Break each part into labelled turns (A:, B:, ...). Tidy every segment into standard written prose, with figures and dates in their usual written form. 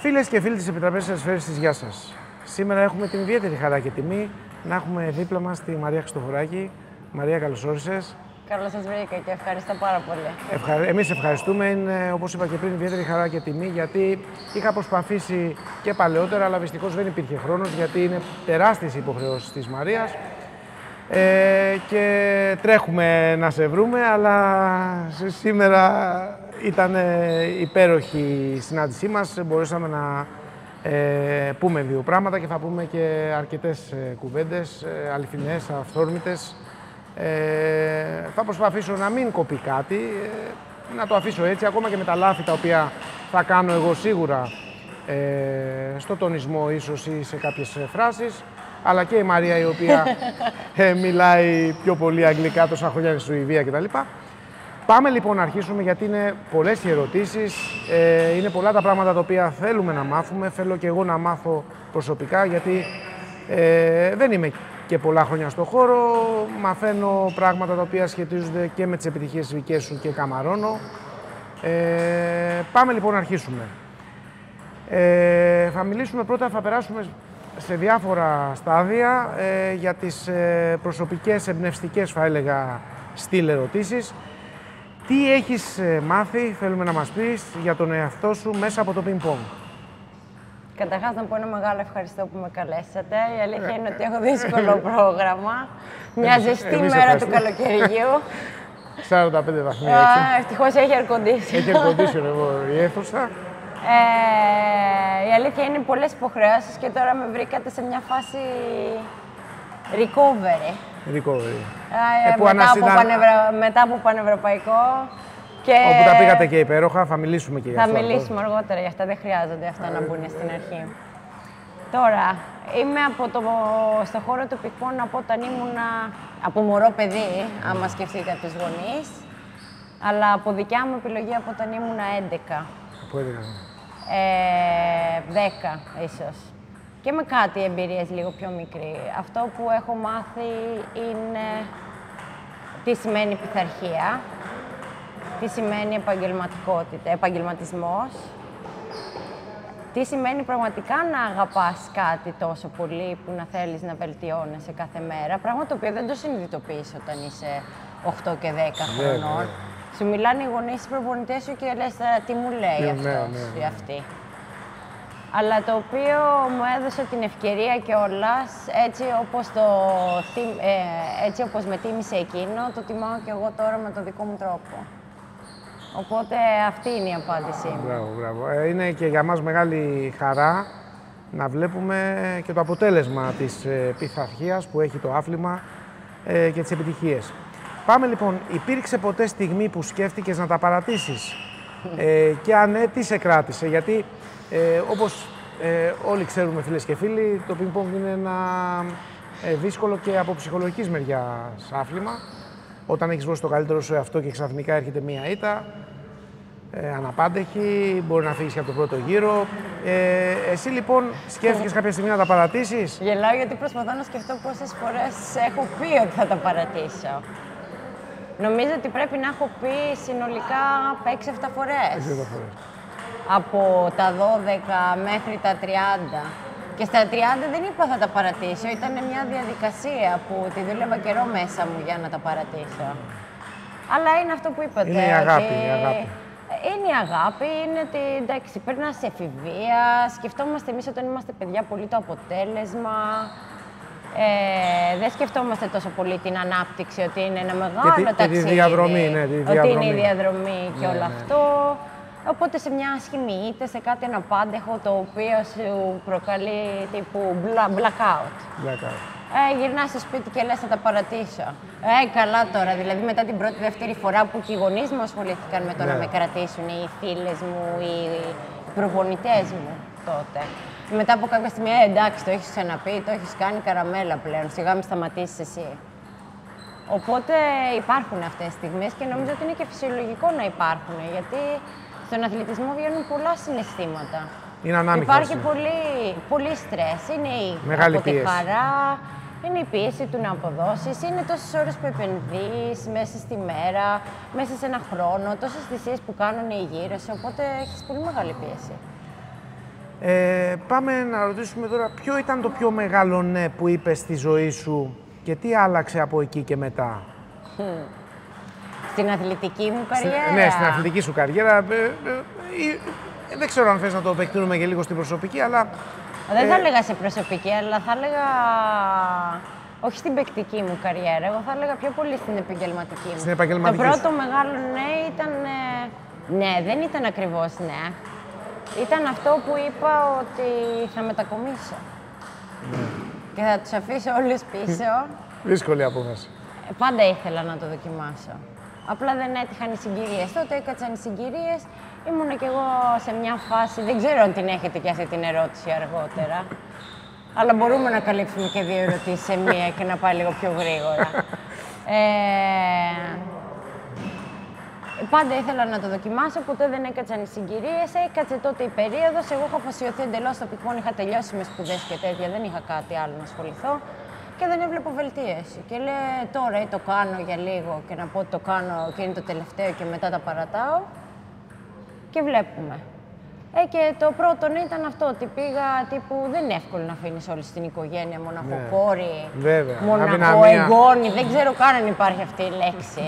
A: Φίλες και φίλοι της Επιτραπέζης Εσφαίρησης, γεια σας. Σήμερα έχουμε την ιδιαίτερη χαρά και τιμή να έχουμε δίπλα μας τη Μαρία Χριστοφοράκη. Μαρία, καλώς όρισες.
B: Καλώς σας βρήκα και ευχαριστώ πάρα πολύ.
A: Εμείς ευχαριστούμε. Είναι, όπως είπα και πριν, ιδιαίτερη χαρά και τιμή, γιατί είχα προσπαθήσει και παλαιότερα, αλλά δυστυχώς δεν υπήρχε χρόνος, γιατί είναι τεράστιες υποχρεώσεις της Μαρίας. Και τρέχουμε να σε βρούμε, αλλά σήμερα ήταν υπέροχη η συνάντησή μας. Μπορέσαμε να πούμε δύο πράγματα και θα πούμε και αρκετές κουβέντες, αληθινές, αυθόρμητες. Θα προσπαθήσω να μην κοπεί κάτι, να το αφήσω έτσι, ακόμα και με τα λάθη τα οποία θα κάνω εγώ σίγουρα στο τονισμό ίσως ή σε κάποιες φράσεις, αλλά και η Μαρία, η οποία μιλάει πιο πολύ αγγλικά τόσα χρόνια στη Σουηδία κτλ. Πάμε λοιπόν να αρχίσουμε, γιατί είναι πολλές οι ερωτήσεις, είναι πολλά τα πράγματα τα οποία θέλουμε να μάθουμε. Θέλω και εγώ να μάθω προσωπικά, γιατί δεν είμαι και πολλά χρόνια στο χώρο. Μαθαίνω πράγματα τα οποία σχετίζονται και με τις επιτυχίες δικές σου και καμαρώνω. Πάμε λοιπόν να αρχίσουμε. Θα μιλήσουμε πρώτα, θα περάσουμε σε διάφορα στάδια για τις προσωπικές, εμπνευστικές, θα έλεγα, στυλ ερωτήσεις. Τι έχεις μάθει, θέλουμε να μας πεις, για τον εαυτό σου μέσα από το πινκ-πονγκ?
B: Καταρχάς να πω ένα μεγάλο ευχαριστώ που με καλέσατε. Η αλήθεια είναι ότι έχω δύσκολο πρόγραμμα. Μια ζεστή μέρα του καλοκαιριού.
A: 45 βαθμοί έξω.
B: Ευτυχώς έχει air condition.
A: Έχει air condition εδώ η αίθουσα.
B: Η αλήθεια είναι πολλές υποχρεώσεις και τώρα με βρήκατε σε μια φάση recovery. Μετά από πανευρωπαϊκό. Και
A: όπου τα πήγατε και υπέροχα, θα μιλήσουμε και για αυτό.
B: Θα μιλήσουμε αργότερα για αυτά, δεν χρειάζονται αυτά να μπουν στην αρχή. Τώρα, είμαι στο χώρο του πινκ-πονγκ όταν ήμουνα από μωρό παιδί, άμα σκεφτείτε από τους γονείς, αλλά από δικιά μου επιλογή από όταν ήμουνα 11.
A: Από 11.
B: 10 ίσως. Και με κάτι εμπειρίες λίγο πιο μικρή. Αυτό που έχω μάθει είναι τι σημαίνει πειθαρχία, τι σημαίνει επαγγελματισμός, τι σημαίνει πραγματικά να αγαπάς κάτι τόσο πολύ που να θέλεις να βελτιώνεσαι κάθε μέρα, πράγμα το οποίο δεν το συνειδητοποιείς όταν είσαι 8 και 10 χρονών. Σου μιλάνε οι γονείς, οι προπονητές σου και λες τι μου λέει αυτός ή αυτή. Αλλά το οποίο μου έδωσε την ευκαιρία κιόλας, έτσι όπως με τίμησε εκείνο, το τιμάω κι εγώ τώρα με τον δικό μου τρόπο. Οπότε αυτή είναι η απάντησή μου.
A: Μπράβο. Είναι και για μας μεγάλη χαρά να βλέπουμε και το αποτέλεσμα της πειθαρχίας που έχει το άθλημα και τις επιτυχίες. Πάμε λοιπόν, υπήρξε ποτέ στιγμή που σκέφτηκες να τα παρατήσεις? Και αν ναι, τι σε κράτησε? Γιατί όπως όλοι ξέρουμε, φίλες και φίλοι, το πινκ-πονγκ είναι ένα δύσκολο και από ψυχολογικής μεριάς άθλημα. Όταν έχεις δώσει το καλύτερο σου εαυτό και ξαφνικά έρχεται μία ήττα, αναπάντεχη, μπορεί να φύγεις και από τον πρώτο γύρο. Εσύ λοιπόν σκέφτηκες κάποια στιγμή να τα παρατήσεις?
B: Γελάω γιατί προσπαθώ να σκεφτώ πόσες φορές έχω πει ότι θα τα παρατήσω. Νομίζω ότι πρέπει να έχω πει συνολικά 6-7 φορές.
A: 6-7 φορές.
B: Από τα 12 μέχρι τα 30. Και στα 30 δεν είπα θα τα παρατήσω. Ήταν μια διαδικασία που τη δούλευα καιρό μέσα μου για να τα παρατήσω. Αλλά είναι αυτό που είπατε.
A: Είναι η αγάπη.
B: Είναι η αγάπη, είναι ότι εντάξει, περνάς σε εφηβεία. Σκεφτόμαστε εμείς όταν είμαστε παιδιά πολύ το αποτέλεσμα. Δεν σκεφτόμαστε τόσο πολύ την ανάπτυξη, ότι είναι ένα μεγάλο ταξίδι.
A: Τη διαδρομή,
B: ότι είναι η διαδρομή και όλο αυτό. Οπότε σε μια άσχημη ήττα, σε κάτι αναπάντεχο το οποίο σου προκαλεί τύπου blackout. Γυρνάς στο σπίτι και λες θα τα παρατήσω. Καλά τώρα, δηλαδή μετά την πρώτη-δεύτερη φορά που και οι γονείς μου ασχολήθηκαν με το να με κρατήσουν, οι φίλες μου, οι προπονητές μου τότε. Μετά από κάποια στιγμή, εντάξει, το έχεις ξαναπεί, το έχεις κάνει καραμέλα πλέον, σιγά μην σταματήσεις εσύ. Οπότε υπάρχουν αυτές τις στιγμές και νομίζω ότι είναι και φυσιολογικό να υπάρχουν, γιατί στον αθλητισμό βγαίνουν πολλά συναισθήματα.
A: Είναι ανάμειχτος.
B: Υπάρχει πολύ στρες, είναι η χαρά, είναι η πίεση του να αποδώσεις, είναι τόσες ώρες που επενδύεις μέσα στη μέρα, μέσα σε ένα χρόνο, τόσες θυσίες που κάνουν οι γύρω σου, οπότε έχεις πολύ μεγάλη πίεση.
A: Πάμε να ρωτήσουμε τώρα ποιο ήταν το πιο μεγάλο ναι που είπες στη ζωή σου και τι άλλαξε από εκεί και μετά.
B: Στην αθλητική μου καριέρα.
A: Ναι, στην αθλητική σου καριέρα. Δεν ξέρω αν θες να το επεκτείνουμε και λίγο στην προσωπική, αλλά...
B: Δεν θα έλεγα σε προσωπική, αλλά θα έλεγα... Όχι στην παικτική μου καριέρα, εγώ θα έλεγα πιο πολύ στην επαγγελματική μου.
A: Στην επαγγελματική.
B: Το πρώτο μεγάλο ναι ήταν... Ναι, δεν ήταν ακριβώς ναι. Ήταν αυτό που είπα ότι θα μετακομίσω. Ναι. Και θα τους αφήσω όλους πίσω.
A: Δύσκολη απόφαση.
B: Πάντα ήθελα να το δοκιμάσω. Απλά δεν έτυχαν οι συγκυρίες. Τότε έκατσαν οι συγκυρίες. Ήμουν κι εγώ σε μια φάση, δεν ξέρω αν την έχετε και αυτή την ερώτηση αργότερα. Αλλά μπορούμε να καλύψουμε και 2 ερωτήσεις σε μία και να πάει λίγο πιο γρήγορα. Πάντα ήθελα να το δοκιμάσω, ποτέ δεν έκατσαν οι συγκυρίες. Έκατσε τότε η περίοδος. Εγώ είχα αφοσιωθεί εντελώς στο πικόν, είχα τελειώσει με σπουδές και τέτοια, δεν είχα κάτι άλλο να ασχοληθώ. Και δεν έβλεπω βελτίωση. Και λέει τώρα ή το κάνω για λίγο και να πω ότι το κάνω και είναι το τελευταίο και μετά τα παρατάω. Και βλέπουμε. Και το πρώτο ήταν αυτό, ότι πήγα τύπου δεν είναι εύκολο να αφήνεις όλη την οικογένεια, μοναχοκόρη, μοναχό εγγόνι, δεν ξέρω καν αν υπάρχει αυτή η λέξη.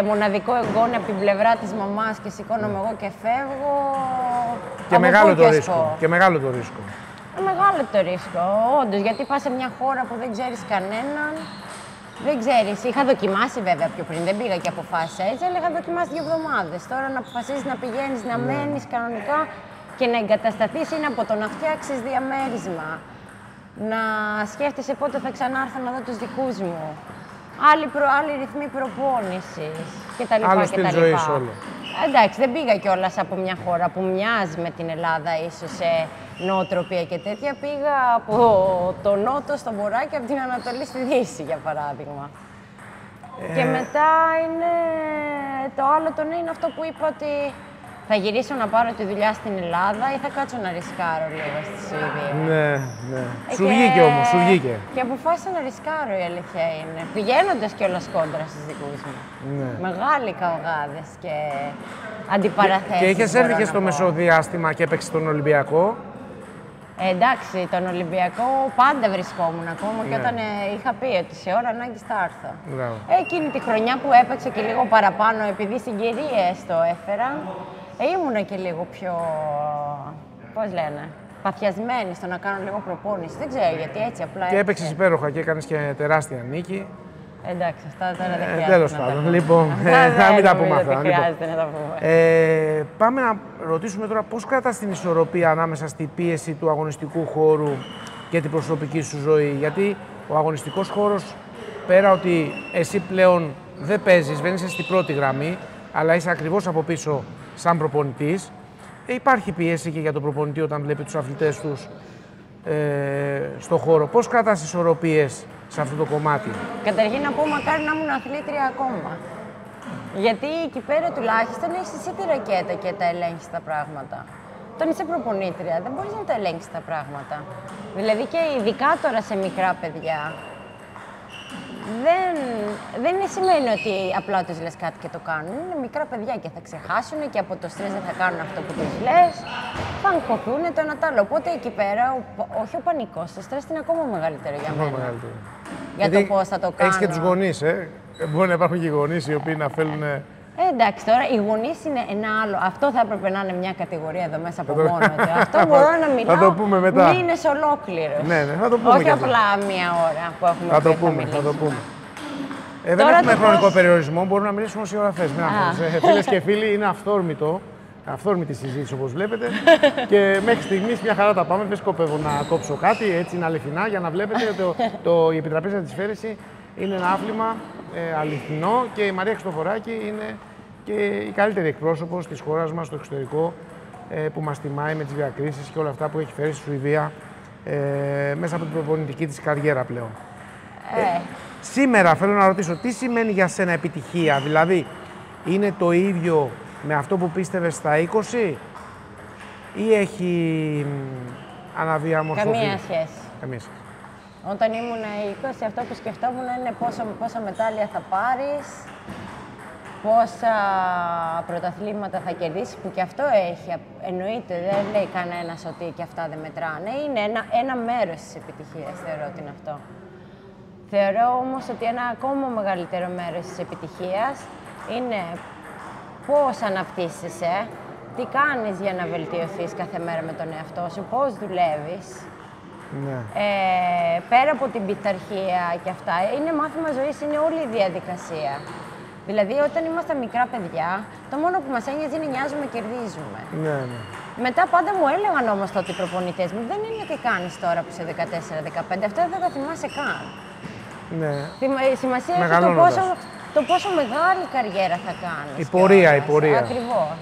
B: Μοναδικό εγγόνι από την πλευρά της μαμάς και σηκώνομαι εγώ και φεύγω.
A: Και μεγάλο το ρίσκο. Και μεγάλο το ρίσκο.
B: Μεγάλο το ρίσκο, όντως, γιατί πας σε μια χώρα που δεν ξέρεις κανέναν. Δεν ξέρεις, είχα δοκιμάσει βέβαια πιο πριν, δεν πήγα και αποφάσισα έτσι, αλλά είχα δοκιμάσει 2 εβδομάδες. Τώρα να αποφασίσεις να πηγαίνεις, να μένεις κανονικά και να εγκατασταθείς είναι από το να φτιάξεις διαμέρισμα. Να σκέφτεσαι πότε θα ξανάρθω να δω τους δικούς μου. Άλλοι ρυθμοί προπόνησης κτλ.
A: Άλλο στυλ ζωής όλο.
B: Εντάξει, δεν πήγα κιόλας από μια χώρα που μοιάζει με την Ελλάδα, ίσως σε νοοτροπία και τέτοια. Πήγα από το νότο στο βορρά και από την Ανατολή στη Δύση, για παράδειγμα. Και μετά είναι το άλλο το ναι, είναι αυτό που είπα ότι θα γυρίσω να πάρω τη δουλειά στην Ελλάδα ή θα κάτσω να ρισκάρω λίγο στη Σουηδία.
A: Ναι, ναι. Σου βγήκε όμως, σου βγήκε.
B: Και αποφάσισα να ρισκάρω, η αλήθεια είναι. Πηγαίνοντας κιόλας κόντρα στους δικούς μου. Ναι. Μεγάλοι καυγάδες και αντιπαραθέσεις.
A: Και είχες έρθει και στο μεσοδιάστημα και έπαιξες τον Ολυμπιακό.
B: Εντάξει, τον Ολυμπιακό πάντα βρισκόμουν ακόμα και όταν είχα πει ότι σε ώρα ανάγκης θα έρθω. Εκείνη τη χρονιά που έπαιξε και λίγο παραπάνω, επειδή συγκυρίες το έφεραν, ήμουνα και λίγο πιο, πώς λένε, παθιασμένη στο να κάνω λίγο προπόνηση. Δεν ξέρω γιατί έτσι απλά.
A: Και έπαιξες υπέροχα και έκανες και τεράστια νίκη.
B: Εντάξει, αυτά τώρα δεν χρειάζεται.
A: Τέλος πάντων. Λοιπόν, να μην τα πούμε αυτά.
B: Δεν χρειάζεται να τα πούμε.
A: Πάμε να ρωτήσουμε τώρα πώς κρατάς την ισορροπία ανάμεσα στη πίεση του αγωνιστικού χώρου και την προσωπική σου ζωή. Γιατί ο αγωνιστικός χώρος, πέρα ότι εσύ πλέον δεν παίζεις, δεν είσαι στην πρώτη γραμμή, αλλά είσαι ακριβώς από πίσω σαν προπονητής, υπάρχει πίεση και για τον προπονητή όταν βλέπει τους αθλητές τους στο χώρο. Πώς κρατάς ισορροπίες σε αυτό το κομμάτι?
B: Καταρχήν να πω μακάρι να ήμουν αθλήτρια ακόμα. Γιατί εκεί πέρα τουλάχιστον έχεις εσύ τη ρακέτα και τα ελέγχεις τα πράγματα. Όταν είσαι προπονήτρια δεν μπορείς να τα ελέγχεις τα πράγματα. Δηλαδή και ειδικά τώρα σε μικρά παιδιά, δεν σημαίνει ότι απλά τους λες κάτι και το κάνουν. Είναι μικρά παιδιά και θα ξεχάσουν και από το στρες δεν θα κάνουν αυτό που τους λες. Θα αγχωθούν το ένα τ' άλλο. Οπότε εκεί πέρα, όχι ο πανικός, το στρες είναι ακόμα μεγαλύτερο για μένα. Για το πώς θα το κάνω.
A: Έχεις και τους γονείς, Μπορεί να υπάρχουν και οι γονείς οι οποίοι να θέλουν.
B: Εντάξει, τώρα οι γονείς είναι ένα άλλο. Αυτό θα έπρεπε να είναι μια κατηγορία εδώ μέσα από μόνο του. Αυτό μπορώ να μιλάω.
A: Θα το πούμε μετά.
B: Μήνες ολόκληρους.
A: Ναι, θα το πούμε.
B: Όχι απλά μία ώρα που έχουμε πει.
A: Θα το πούμε. Δεν έχουμε χρονικό περιορισμό, μπορούμε να μιλήσουμε όση ώρα θες. Φίλες και φίλοι, είναι αυθόρμητη συζήτηση όπως βλέπετε. Και μέχρι στιγμής μια χαρά τα πάμε. Δεν σκοπεύω να κόψω κάτι, έτσι είναι αληθινά, για να βλέπετε ότι η επιτραπέζια της Φέρεση είναι ένα άθλημα αληθινό και η Μαρία Χριστοφοράκη είναι και η καλύτερη εκπρόσωπος της χώρας μας στο εξωτερικό που μας τιμάει με τις διακρίσεις και όλα αυτά που έχει φέρει στη Σουηδία μέσα από την προπονητική της καριέρα πλέον. Σήμερα θέλω να ρωτήσω, τι σημαίνει για σένα επιτυχία, δηλαδή είναι το ίδιο με αυτό που πίστευες στα 20 ή έχει αναδιαμορφωθεί?
B: Καμία σχέση. Όταν ήμουν 20, αυτό που σκεφτόμουν είναι πόσα μετάλλια θα πάρεις, πόσα πρωταθλήματα θα κερδίσει, που και αυτό έχει. Εννοείται, δεν λέει κανένας ότι και αυτά δεν μετράνε. Είναι ένα μέρος της επιτυχίας, θεωρώ ότι είναι αυτό. Θεωρώ όμως ότι ένα ακόμα μεγαλύτερο μέρος της επιτυχίας είναι πώς αναπτύσσεσαι, τι κάνεις για να βελτιωθείς κάθε μέρα με τον εαυτό σου, πώς δουλεύεις.
A: Ναι.
B: Πέρα από την πειθαρχία και αυτά, είναι μάθημα ζωής, είναι όλη η διαδικασία. Δηλαδή, όταν ήμασταν μικρά παιδιά, το μόνο που μας ένοιαζε είναι νοιάζουμε, κερδίζουμε.
A: Ναι, ναι.
B: Μετά πάντα μου έλεγαν όμως τότε οι προπονητές μου, δεν είναι τι κάνεις τώρα που είσαι 14-15, αυτά δεν τα θυμάσαι καν.
A: Ναι.
B: Η σημασία έχει το πόσο μεγάλη καριέρα θα κάνεις.
A: Η πορεία, η πορεία.
B: Ακριβώς.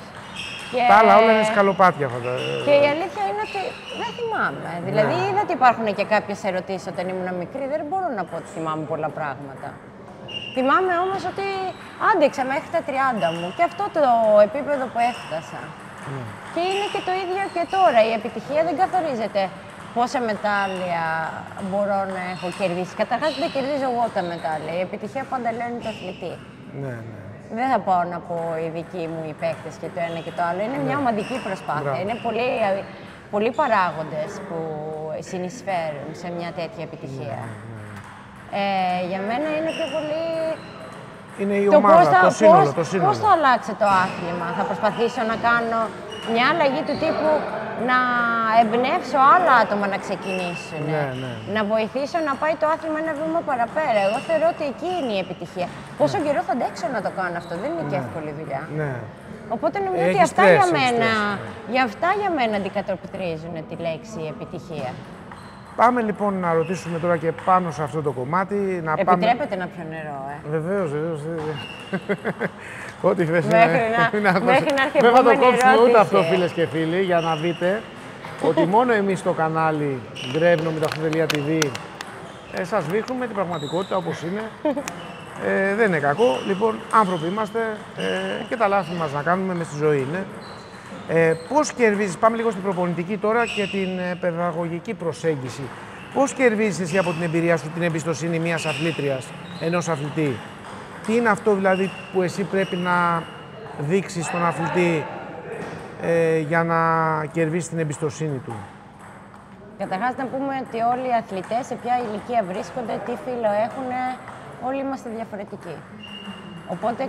A: Τα άλλα όλα είναι σκαλοπάτια αυτά.
B: Και η αλήθεια είναι ότι δεν θυμάμαι. Δηλαδή, είδα ότι υπάρχουν και κάποιες ερωτήσεις όταν ήμουν μικρή, δεν μπορώ να πω ότι θυμάμαι πολλά πράγματα. Θυμάμαι όμως ότι άντεξα μέχρι τα 30 μου και αυτό το επίπεδο που έφτασα. Και είναι και το ίδιο και τώρα. Η επιτυχία δεν καθορίζεται πόσα μετάλλια μπορώ να έχω κερδίσει. Καταρχάς δεν κερδίζω εγώ τα μετάλλια. Η επιτυχία πάντα λένε το αθλητή.
A: Ναι, ναι.
B: Δεν θα πάω να πω οι δικοί μου οι παίκτες και το ένα και το άλλο. Είναι μια ομαδική προσπάθεια. Είναι πολλοί παράγοντες που συνεισφέρουν σε μια τέτοια επιτυχία. Για μένα είναι πιο πολύ...
A: Είναι η ομάδα, το σύνολο.
B: Πώς θα αλλάξει το άθλημα. Θα προσπαθήσω να κάνω μια αλλαγή του τύπου να εμπνεύσω άλλα άτομα να ξεκινήσουν. Να βοηθήσω να πάει το άθλημα ένα βήμα παραπέρα. Εγώ θεωρώ ότι εκεί είναι η επιτυχία. Πόσο καιρό θα αντέξω να το κάνω αυτό. Δεν είναι και εύκολη δουλειά. Οπότε νομίζω ότι αυτά για μένα αντικατοπτρίζουν τη λέξη επιτυχία.
A: Πάμε λοιπόν να ρωτήσουμε τώρα και πάνω σε αυτό το κομμάτι.
B: Επιτρέπετε να πιω νερό,
A: Βεβαίως, βεβαίως. Ό,τι θες
B: μέχρι να έρθει
A: δεν θα το κόψουμε ούτε αυτό, φίλες και φίλοι, για να δείτε ότι μόνο εμείς στο κανάλι Grev98.tv σας δείχνουμε την πραγματικότητα όπως είναι. Δεν είναι κακό. Λοιπόν, άνθρωποι είμαστε και τα λάθη μας να κάνουμε μες στη ζωή είναι. Πώς κερδίζεις, πάμε λίγο στην προπονητική τώρα και την παιδαγωγική προσέγγιση. Πώς κερδίζεις εσύ από την εμπειρία σου την εμπιστοσύνη μιας αθλήτριας, ενός αθλητή? Τι είναι αυτό δηλαδή που εσύ πρέπει να δείξεις στον αθλητή για να κερδίσεις την εμπιστοσύνη του?
B: Καταρχάς να πούμε ότι όλοι οι αθλητές σε ποια ηλικία βρίσκονται, τι φύλο έχουν, όλοι είμαστε διαφορετικοί. Οπότε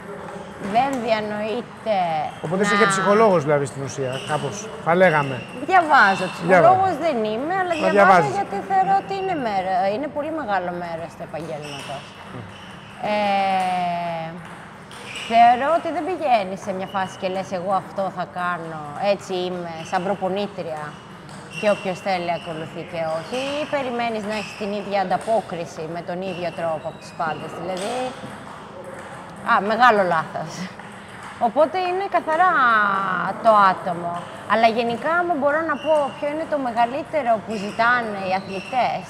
B: δεν διανοείται.
A: Οπότε είσαι και ψυχολόγος δηλαδή στην ουσία, κάπως θα λέγαμε.
B: Διαβάζω. Ψυχολόγος δεν είμαι, αλλά διαβάζω γιατί θεωρώ ότι είναι πολύ μεγάλο μέρος του επαγγέλματος. Θεωρώ ότι δεν πηγαίνεις σε μια φάση και λες εγώ αυτό θα κάνω, έτσι είμαι, σαν προπονήτρια και όποιος θέλει ακολουθεί και όχι. Ή περιμένεις να έχεις την ίδια ανταπόκριση με τον ίδιο τρόπο από τους πάντες. Δηλαδή, μεγάλο λάθος. Οπότε είναι καθαρά το άτομο. Αλλά γενικά μου μπορώ να πω ποιο είναι το μεγαλύτερο που ζητάνε οι αθλητές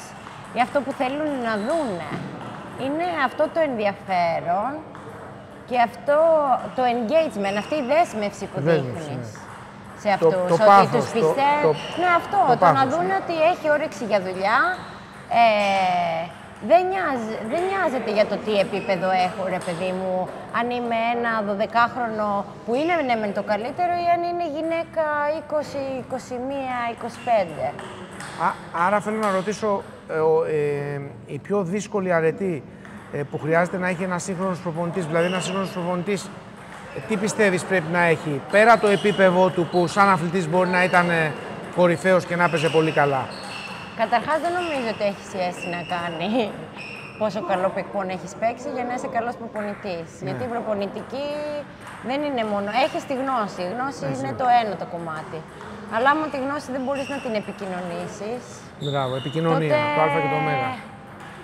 B: ή αυτό που θέλουν να δούνε. Είναι αυτό το ενδιαφέρον και αυτό το engagement, αυτή η δέσμευση που δείχνεις σε αυτούς. Ότι τους πιστεύουν. Ναι, αυτό. Το να δούνε ότι έχει όρεξη για δουλειά. Δεν νοιάζεται για το τι επίπεδο έχω, ρε παιδί μου, αν είμαι ένα 12χρονο που είναι ναι μεν το καλύτερο ή αν είναι γυναίκα 20, 21, 25.
A: Άρα θέλω να ρωτήσω, η πιο δύσκολη αρετή που χρειάζεται να έχει ένας σύγχρονος προπονητής, δηλαδή ένας σύγχρονος προπονητής, τι πιστεύεις πρέπει να έχει, πέρα το επίπεδο του που σαν αθλητής μπορεί να ήταν κορυφαίος και να έπαιζε πολύ καλά?
B: Καταρχάς, δεν νομίζω ότι έχει σχέση να κάνει πόσο καλό πεκπών έχεις παίξει για να είσαι καλός προπονητής. Γιατί η προπονητική δεν είναι μόνο... Έχεις τη γνώση. Η γνώση είναι το ένα το κομμάτι. Αλλά άμα τη γνώση δεν μπορείς να την επικοινωνήσεις...
A: Μπράβο, επικοινωνία, το α και το ω.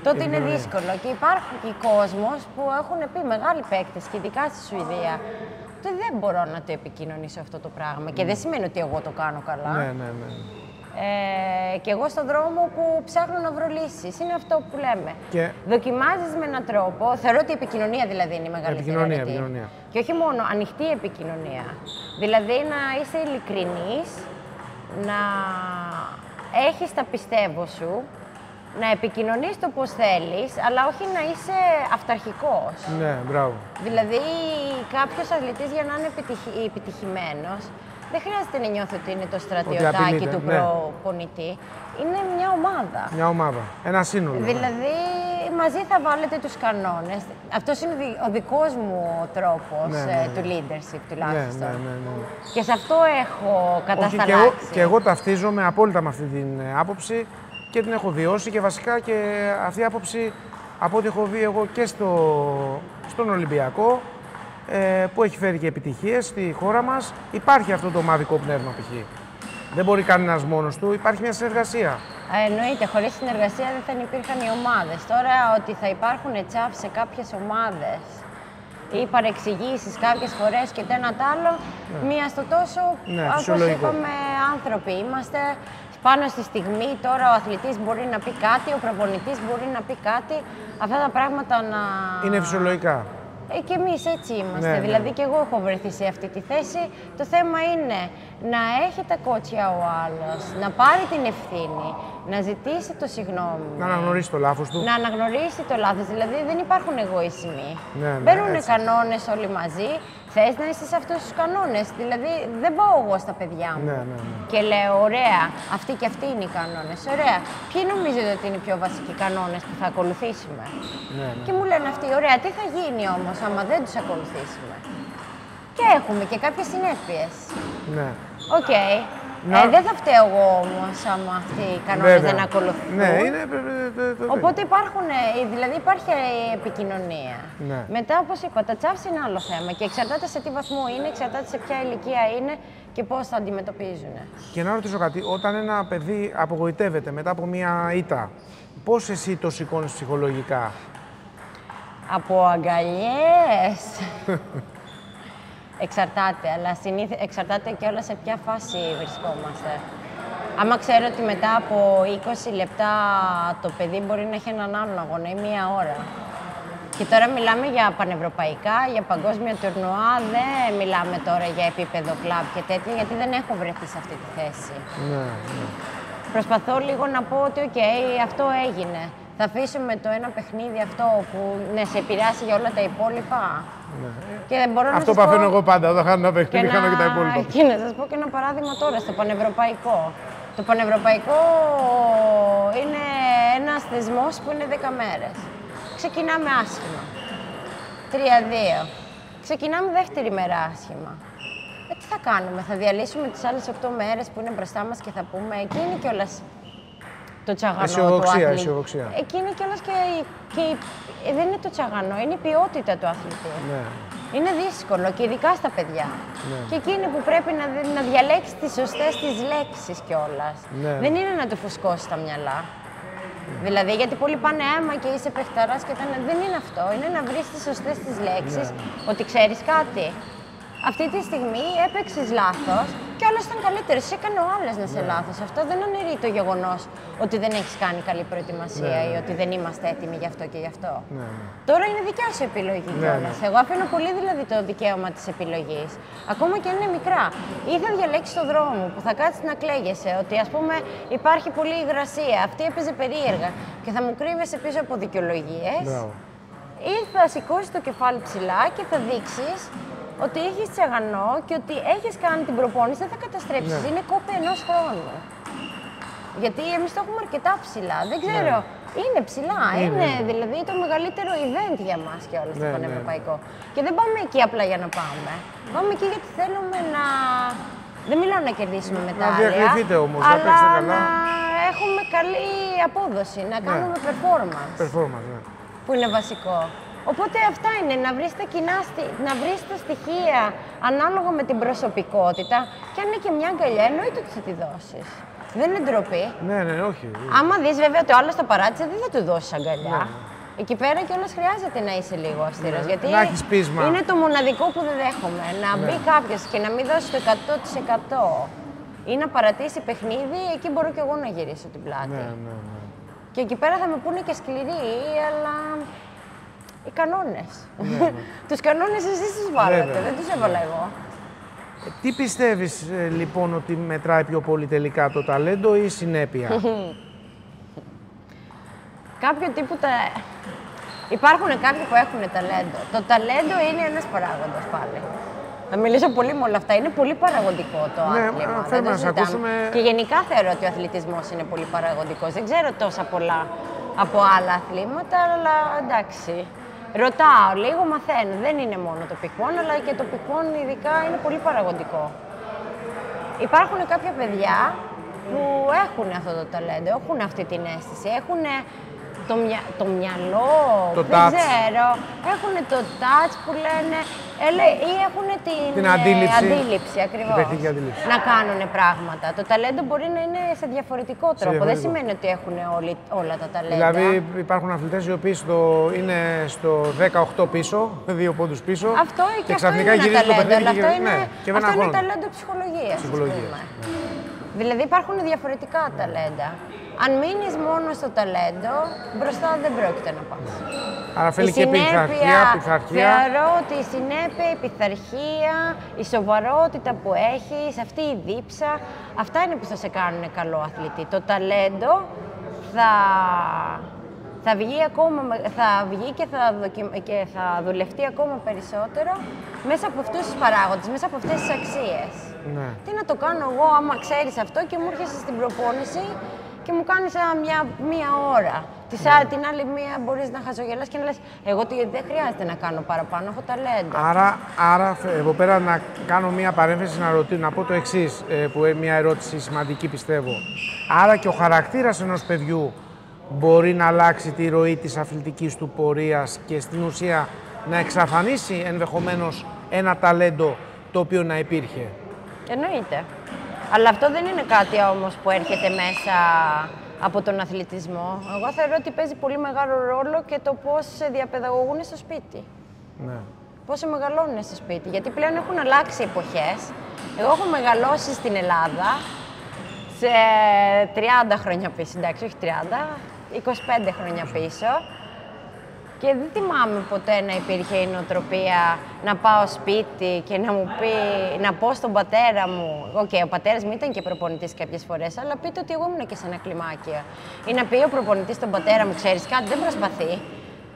B: Τότε είναι δύσκολο. Και υπάρχει κόσμος που έχουν πει μεγάλοι παίκτες, και ειδικά στη Σουηδία, ότι δεν μπορώ να το επικοινωνήσω αυτό το πράγμα. Και δεν σημαίνει ότι εγώ το κάνω καλά.
A: Ναι.
B: Και εγώ στον δρόμο που ψάχνω να βρω λύσεις. Είναι αυτό που λέμε. Δοκιμάζεις με έναν τρόπο. Θεωρώ ότι η επικοινωνία δηλαδή είναι η μεγαλύτερη
A: επικοινωνία.
B: Και όχι μόνο ανοιχτή επικοινωνία. Δηλαδή να είσαι ειλικρινής, να έχεις τα πιστεύω σου, να επικοινωνείς το πώς θέλεις, αλλά όχι να είσαι αυταρχικός.
A: Ναι, μπράβο.
B: Δηλαδή, κάποιος αθλητής για να είναι επιτυχημένος, δεν χρειάζεται να νιώθει ότι είναι το στρατιωτάκι του προπονητή. Είναι μια ομάδα.
A: Μια ομάδα. Ένα σύνολο.
B: Δηλαδή, μαζί θα βάλετε τους κανόνες. Αυτός είναι ο δικός μου τρόπος του leadership, τουλάχιστον.
A: Ναι.
B: Και σε αυτό έχω κατασταλάξει.
A: Και εγώ ταυτίζομαι απόλυτα με αυτή την άποψη και την έχω βιώσει και βασικά και αυτή η άποψη από ό,τι έχω δει εγώ και στον Ολυμπιακό, που έχει φέρει και επιτυχίες στη χώρα μας, υπάρχει αυτό το ομαδικό πνεύμα π.χ. Δεν μπορεί κανένας μόνος του, υπάρχει μια συνεργασία.
B: Εννοείται, χωρίς συνεργασία δεν θα υπήρχαν οι ομάδες. Τώρα ότι θα υπάρχουν τσάφ σε κάποιες ομάδες ή παρεξηγήσεις κάποιες φορές και το ένα τ' άλλο, μία στο τόσο, όπως είπαμε, άνθρωποι είμαστε. Πάνω στη στιγμή τώρα ο αθλητής μπορεί να πει κάτι, ο προπονητής μπορεί να πει κάτι. Αυτά τα πράγματα να...
A: Είναι φυσιολογικά.
B: Και εμείς έτσι είμαστε. Δηλαδή και εγώ έχω βρεθεί σε αυτή τη θέση. Το θέμα είναι να έχει τα κότσια ο άλλος, να πάρει την ευθύνη, να ζητήσει το συγγνώμη.
A: Να αναγνωρίσει το λάθος του.
B: Να αναγνωρίσει το λάθος. Δηλαδή δεν υπάρχουν εγωισμοί. Μπαίνουν κανόνες όλοι μαζί. Θες να είσαι σε αυτούς τους κανόνες. Δηλαδή δεν πάω εγώ στα παιδιά μου και λέω ωραία, αυτοί και αυτοί είναι οι κανόνες. Ωραία. Ποιοι νομίζετε ότι είναι οι πιο βασικοί κανόνες που θα ακολουθήσουμε. Και μου λένε αυτοί, ωραία, τι θα γίνει όμως άμα δεν τους ακολουθήσουμε. Και έχουμε και κάποιες συνέπειες.
A: Ναι.
B: Οκ. Δεν θα φταίω εγώ όμως άμα αυτοί οι κανόνες δεν ακολουθούν.
A: Ναι, είναι...
B: Οπότε δηλαδή υπάρχει επικοινωνία. Μετά, όπως είπα, τα τσάφς είναι άλλο θέμα και εξαρτάται σε τι βαθμό είναι, εξαρτάται σε ποια ηλικία είναι και πώς θα αντιμετωπίζουν. Και
A: να ρωτήσω κάτι, όταν ένα παιδί απογοητεύεται μετά από μια ήττα, πώς εσύ το σηκώνεις ψυχολογικά?
B: Από αγκαλιές. Εξαρτάται, αλλά εξαρτάται και όλα σε ποια φάση βρισκόμαστε. Άμα ξέρω ότι μετά από 20 λεπτά το παιδί μπορεί να έχει έναν άλλον αγώνα ή μία ώρα. Και τώρα μιλάμε για πανευρωπαϊκά, για παγκόσμια τουρνουά, δεν μιλάμε τώρα για επίπεδο κλαμπ και τέτοια, γιατί δεν έχω βρεθεί σε αυτή τη θέση. Προσπαθώ λίγο να πω ότι αυτό έγινε. Θα αφήσουμε το ένα παιχνίδι αυτό που σε επηρεάσει για όλα τα υπόλοιπα. Και μπορώ
A: αυτό παθαίνω εγώ πάντα, όταν χάνω ένα παιχνίδι, χάνω και τα υπόλοιπα.
B: Και να σας πω και ένα παράδειγμα τώρα, στο πανευρωπαϊκό. Το πανευρωπαϊκό είναι ένας θεσμός που είναι 10 μέρες. Ξεκινάμε άσχημα. 3-2. Ξεκινάμε δεύτερη μέρα άσχημα. Τι θα κάνουμε, θα διαλύσουμε τις άλλες 8 μέρες που είναι μπροστά μας και θα πούμε, εκείνη κιόλας το τσαγανό του αθλητή. Εκείνη κιόλας και δεν είναι το τσαγανό, είναι η ποιότητα του αθλητή. Είναι δύσκολο και ειδικά στα παιδιά. Και εκείνη που πρέπει να διαλέξει τις σωστές τις λέξεις κιόλας. Δεν είναι να του φουσκώσει τα μυαλά. Δηλαδή, γιατί πολλοί πάνε άμα και είσαι παιχταράς και δεν είναι αυτό. Είναι να βρεις τις σωστές τις λέξεις, ότι ξέρεις κάτι. Αυτή τη στιγμή έπαιξες λάθος και όλος ήταν καλύτερος. Έκανε ο άλλος να είσαι λάθος. Αυτό δεν αναιρεί το γεγονός ότι δεν έχεις κάνει καλή προετοιμασία ή ότι δεν είμαστε έτοιμοι γι' αυτό και γι' αυτό. Τώρα είναι δικιά σου επιλογή κιόλας. Εγώ αφήνω πολύ δηλαδή το δικαίωμα της επιλογής. Ακόμα και αν είναι μικρά. Ή θα διαλέξεις τον δρόμο που θα κάτσεις να κλαίγεσαι, ότι ας πούμε υπάρχει πολλή υγρασία. Αυτή έπαιζε περίεργα και θα μου κρύβεσαι πίσω από δικαιολογίες. Ή θα σηκώσεις το κεφάλι ψηλά και θα δείξεις ότι έχεις τσαγανό και ότι έχεις κάνει την προπόνηση, δεν θα καταστρέψεις. Είναι κόπη ενός χρόνου. Γιατί εμείς το έχουμε αρκετά ψηλά. Δεν ξέρω, είναι ψηλά. Είναι δηλαδή το μεγαλύτερο event για μας και όλα στο πανευρωπαϊκό. Και δεν πάμε εκεί απλά για να πάμε. Πάμε εκεί γιατί θέλουμε να... Δεν μιλάω να κερδίσουμε μετάλλια,
A: να διακριθείτε όμως,
B: αλλά να έχουμε καλή απόδοση, να κάνουμε performance. Που είναι βασικό. Οπότε αυτά είναι, να βρεις τα κοινά, να βρεις τα στοιχεία ανάλογα με την προσωπικότητα και αν είναι και μια αγκαλιά, εννοείται ότι θα τη δώσεις. Δεν είναι ντροπή.
A: Ναι, όχι.
B: Άμα δεις βέβαια ότι ο άλλος τα παράτησε, δεν θα του δώσεις αγκαλιά. Εκεί πέρα κιόλας χρειάζεται να είσαι λίγο αυστηρός. Γιατί
A: να έχεις πείσμα.
B: Είναι το μοναδικό που δεν δέχομαι. Να μπει κάποιος και να μην δώσει το 100% ή να παρατήσει παιχνίδι, εκεί μπορώ κι εγώ να γυρίσω την πλάτη. Και εκεί πέρα θα με πούνε και σκληροί, αλλά οι κανόνες. Τους κανόνες εσείς τους βάλατε, δεν τους έβαλα εγώ.
A: Τι πιστεύεις λοιπόν ότι μετράει πιο πολύ τελικά, το ταλέντο ή η συνέπεια?
B: Κάποιο τύπου υπάρχουν κάποιοι που έχουν ταλέντο. Το ταλέντο είναι ένας παράγοντας πάλι. Θα μιλήσω πολύ με όλα αυτά. Είναι πολύ παραγωγικό το άθλημα.
A: Θέλουμε να σας ακούσουμε.
B: Και γενικά θεωρώ ότι ο αθλητισμός είναι πολύ παραγωγικός. Δεν ξέρω τόσα πολλά από άλλα αθλήματα, αλλά εντάξει. Ρωτάω λίγο, μαθαίνω. Δεν είναι μόνο το πικπόν, αλλά και το πικπόν ειδικά είναι πολύ παραγωγικό. Υπάρχουν κάποια παιδιά που έχουν αυτό το ταλέντο, έχουν αυτή την αίσθηση, έχουν το μυαλό, δεν ξέρω, έχουν το touch που λένε ή έχουν την αντίληψη ακριβώς, να κάνουν πράγματα. Το ταλέντο μπορεί να είναι σε διαφορετικό τρόπο, δεν σημαίνει ότι έχουν όλα τα ταλέντα.
A: Δηλαδή υπάρχουν αθλητές οι οποίοι είναι στο 18 πίσω, 2 πόντους πίσω
B: αυτό,
A: και ξαφνικά γυρίζουν το παιχνίδι
B: αυτό είναι ταλέντο ψυχολογίας. Δηλαδή υπάρχουν διαφορετικά ταλέντα. Αν μείνεις μόνο στο ταλέντο, μπροστά δεν πρόκειται να πας.
A: Άρα θέλει και πειθαρχία.
B: Θεωρώ ότι η συνέπεια, η πειθαρχία, η σοβαρότητα που έχεις, αυτή η δίψα, αυτά είναι που θα σε κάνουν καλό αθλητή. Το ταλέντο θα βγει και θα δουλευτεί ακόμα περισσότερο μέσα από αυτούς τους παράγοντες, μέσα από αυτές τις αξίες.
A: Ναι.
B: Τι να το κάνω εγώ άμα ξέρεις αυτό και μου έρχεσαι στην προπόνηση και μου κάνεις μία ώρα. Την άλλη μία μπορείς να χαζογελάς και να λες εγώ δεν χρειάζεται να κάνω παραπάνω, έχω ταλέντο.
A: Άρα εδώ πέρα να κάνω μία παρένθεση να πω το εξής, που είναι μία ερώτηση σημαντική πιστεύω. Άρα και ο χαρακτήρας ενός παιδιού μπορεί να αλλάξει τη ροή της αθλητικής του πορείας και στην ουσία να εξαφανίσει ενδεχομένως ένα ταλέντο το οποίο να υπήρχε.
B: Εννοείται. Αλλά αυτό δεν είναι κάτι όμως που έρχεται μέσα από τον αθλητισμό. Εγώ θεωρώ ότι παίζει πολύ μεγάλο ρόλο και το πώς σε διαπαιδαγωγούν στο σπίτι.
A: Ναι.
B: Πώς σε μεγαλώνουν στο σπίτι. Γιατί πλέον έχουν αλλάξει εποχές. Εγώ έχω μεγαλώσει στην Ελλάδα σε 30 χρόνια πίσω, εντάξει, όχι 30, 25 χρόνια πίσω. Και δεν θυμάμαι ποτέ να υπήρχε η νοοτροπία να πάω σπίτι και να πω στον πατέρα μου. Ο πατέρας μου ήταν και προπονητής κάποιες φορές, αλλά πείτε ότι εγώ ήμουν και σε ένα κλιμάκιο. Ή να πει ο προπονητής στον πατέρα μου, ξέρεις κάτι, δεν προσπαθεί.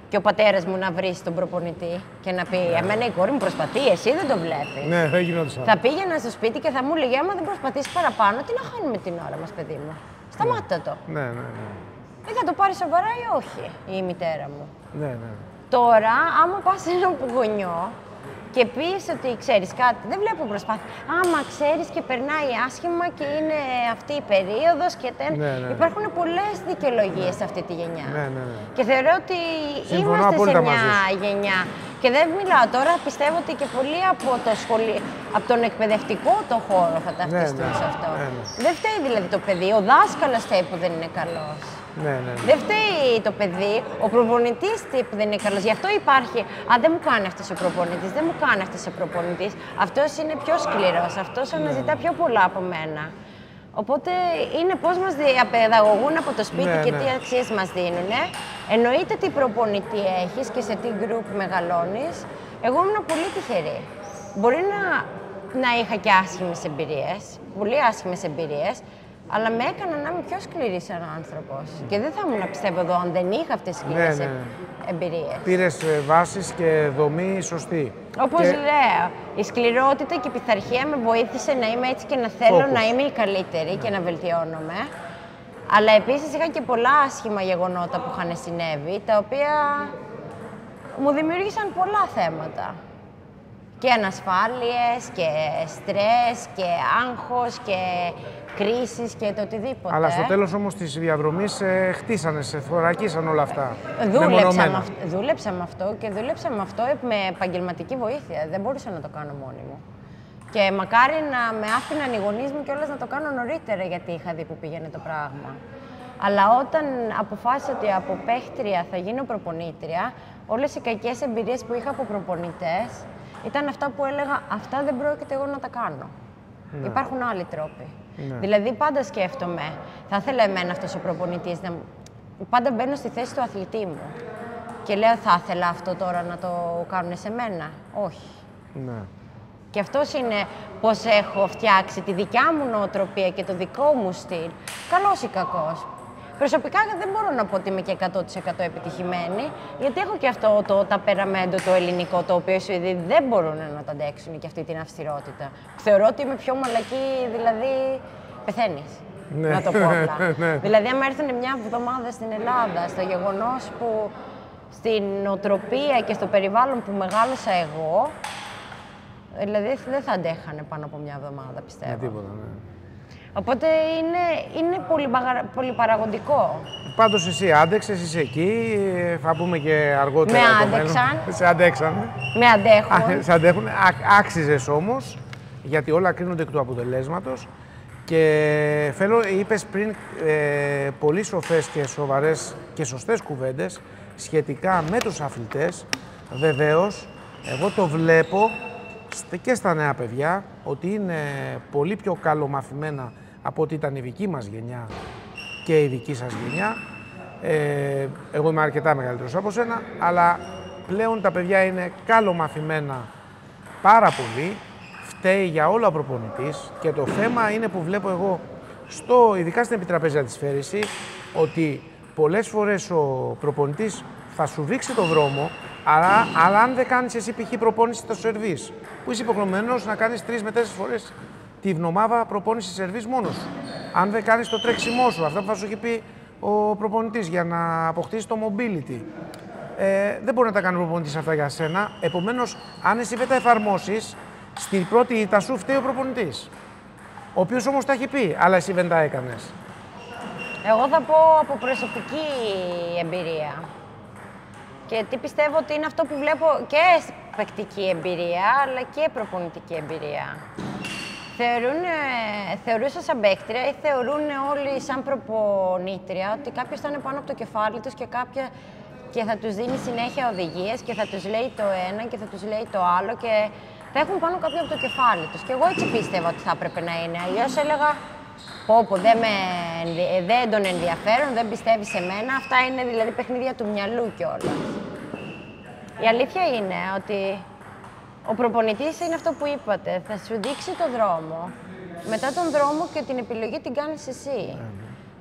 B: Και ο πατέρας μου να βρει τον προπονητή και να πει: εμένα η κόρη μου προσπαθεί, εσύ δεν το βλέπεις.
A: Ναι, δεν γινόταν.
B: Θα πήγαινα στο σπίτι και θα μου έλεγε: άμα δεν προσπαθήσει παραπάνω, τι να χάνουμε την ώρα μας, παιδί μου. Σταμάτα το.
A: Ναι.
B: Ή θα το πάρει σοβαρά ή όχι η μητέρα μου.
A: Ναι.
B: Τώρα, άμα πας σε έναν γονιό και πεις ότι ξέρεις κάτι, δεν βλέπω προσπάθεια. Άμα ξέρεις και περνάει άσχημα και είναι αυτή η περίοδος και υπάρχουν πολλές δικαιολογίες σε αυτή τη γενιά.
A: Ναι.
B: Και θεωρώ ότι είμαστε σε μια γενιά. Και δεν μιλάω τώρα, πιστεύω ότι και πολλοί από τον εκπαιδευτικό το χώρο θα ταυτιστούν σε αυτό. Δεν φταίει δηλαδή το παιδί, ο δάσκαλος φταίει που δεν είναι καλός.
A: Ναι.
B: Δεν φταίει το παιδί, ο προπονητής που δεν είναι καλός. Γι' αυτό υπάρχει, δεν μου κάνει αυτός ο προπονητής, δεν μου κάνει αυτός ο προπονητής. Αυτός είναι πιο σκληρός, αυτός αναζητά πιο πολλά από μένα. Οπότε είναι πώς μας διαπαιδαγωγούν από το σπίτι και τι αξίες μας δίνουν. Εννοείται τι προπονητή έχεις και σε τι γκρουπ μεγαλώνεις. Εγώ ήμουν πολύ τυχερή. Μπορεί να είχα και άσχημες εμπειρίες, πολύ άσχημες εμπειρίες, αλλά με έκανα να είμαι πιο σκληρή σαν άνθρωπος. Και δεν θα ήμουν, πιστεύω, εδώ αν δεν είχα αυτές τις σκληρές εμπειρίες.
A: Πήρες βάσεις και δομή σωστή.
B: Όπως λέω, η σκληρότητα και η πειθαρχία με βοήθησε να είμαι έτσι και να θέλω να είμαι η καλύτερη και να βελτιώνομαι. Αλλά επίσης είχα και πολλά άσχημα γεγονότα που είχαν συνέβη, τα οποία μου δημιούργησαν πολλά θέματα. Και ανασφάλειες και στρες και άγχος και κρίσεις και το οτιδήποτε.
A: Αλλά στο τέλος όμως της διαδρομής χτίσανε, σε θωρακίσαν όλα αυτά.
B: Δούλεψα με αυτό και δούλεψα με αυτό με επαγγελματική βοήθεια. Δεν μπορούσα να το κάνω μόνη μου. Και μακάρι να με άφηναν οι γονείς μου κιόλας να το κάνω νωρίτερα, γιατί είχα δει που πήγαινε το πράγμα. Αλλά όταν αποφάσισα ότι από παίχτρια θα γίνω προπονήτρια, όλες οι κακές εμπειρίες που είχα από προπονητές ήταν αυτά που έλεγα, αυτά δεν πρόκειται εγώ να τα κάνω. Ναι. Υπάρχουν άλλοι τρόποι. Ναι. Δηλαδή πάντα σκέφτομαι, θα ήθελα εμένα αυτός ο προπονητής να... Πάντα μπαίνω στη θέση του αθλητή μου και λέω, θα ήθελα αυτό τώρα να το κάνουν σε μένα. Όχι.
A: Ναι.
B: Και αυτός είναι πώς έχω φτιάξει τη δικιά μου νοοτροπία και το δικό μου στυλ. Καλός ή κακός. Προσωπικά δεν μπορώ να πω ότι είμαι και 100% επιτυχημένη, γιατί έχω και αυτό το ταπεραμέντο το ελληνικό, το οποίο οι Σουηδοί δεν μπορούν να το αντέξουν και αυτή την αυστηρότητα. Θεωρώ ότι είμαι πιο μαλακή, δηλαδή πεθαίνεις. Ναι. Να το πω απλά. Ναι. Δηλαδή, άμα έρθουν μια εβδομάδα στην Ελλάδα, στο γεγονός που στην νοοτροπία και στο περιβάλλον που μεγάλωσα εγώ, δηλαδή δεν θα αντέχανε πάνω από μια εβδομάδα, πιστεύω.
A: Τίποτα, ναι.
B: Οπότε είναι πολύ παραγωγικό.
A: Πάντως εσύ άντεξες, είσαι εκεί, θα πούμε και αργότερα.
B: Με άντεξαν.
A: Σε αντέξαν.
B: Με αντέχουν.
A: Σε αντέχουν. Άξιζες όμως, γιατί όλα κρίνονται εκ του αποτελέσματος. Και θέλω, είπες πριν πολύ σοφές και σοβαρές και σωστές κουβέντες σχετικά με τους αθλητές. Βεβαίως, εγώ το βλέπω και στα νέα παιδιά ότι είναι πολύ πιο καλομαθημένα από ότι ήταν η δική μας γενιά και η δική σας γενιά. Εγώ είμαι αρκετά μεγαλύτερος από σένα, αλλά πλέον τα παιδιά είναι καλομαθημένα πάρα πολύ. Φταίει για όλα ο προπονητής και το θέμα είναι που βλέπω εγώ, ειδικά στην επιτραπέζια της σφαίριση, ότι πολλές φορές ο προπονητής θα σου δείξει το δρόμο, αλλά αν δεν κάνεις εσύ π.χ. προπόνηση στο σερβίς, που είσαι υποχρεωμένος να κάνεις 3 με 4 φορές τη βδομάδα προπόνηση σερβίς μόνος σου. Αν δεν κάνεις το τρέξιμό σου, αυτά που θα σου έχει πει ο προπονητής για να αποκτήσεις το mobility, δεν μπορεί να τα κάνει ο προπονητής αυτά για σένα. Επομένως, αν εσύ δεν τα εφαρμόσεις, στην πρώτη ήττα σου φταίει ο προπονητής. Ο οποίος όμως τα έχει πει, αλλά εσύ δεν τα έκανες.
B: Εγώ θα πω από προσωπική εμπειρία. Και τι πιστεύω ότι είναι αυτό που βλέπω και παικτική εμπειρία, αλλά και προπονητική εμπειρία. Θεωρούσα σαν παίκτρια ή θεωρούν όλοι σαν προπονήτρια ότι κάποιος θα είναι πάνω από το κεφάλι τους και θα τους δίνει συνέχεια οδηγίες και θα τους λέει το ένα και θα τους λέει το άλλο και θα έχουν πάνω κάποιο από το κεφάλι τους. Και εγώ έτσι πίστευα ότι θα έπρεπε να είναι. Αλλιώς έλεγα, δεν τον ενδιαφέρον, δεν πιστεύει σε μένα. Αυτά είναι δηλαδή παιχνίδια του μυαλού κιόλας. Η αλήθεια είναι ότι ο προπονητής είναι αυτό που είπατε. Θα σου δείξει το δρόμο. Μετά τον δρόμο και την επιλογή την κάνεις εσύ.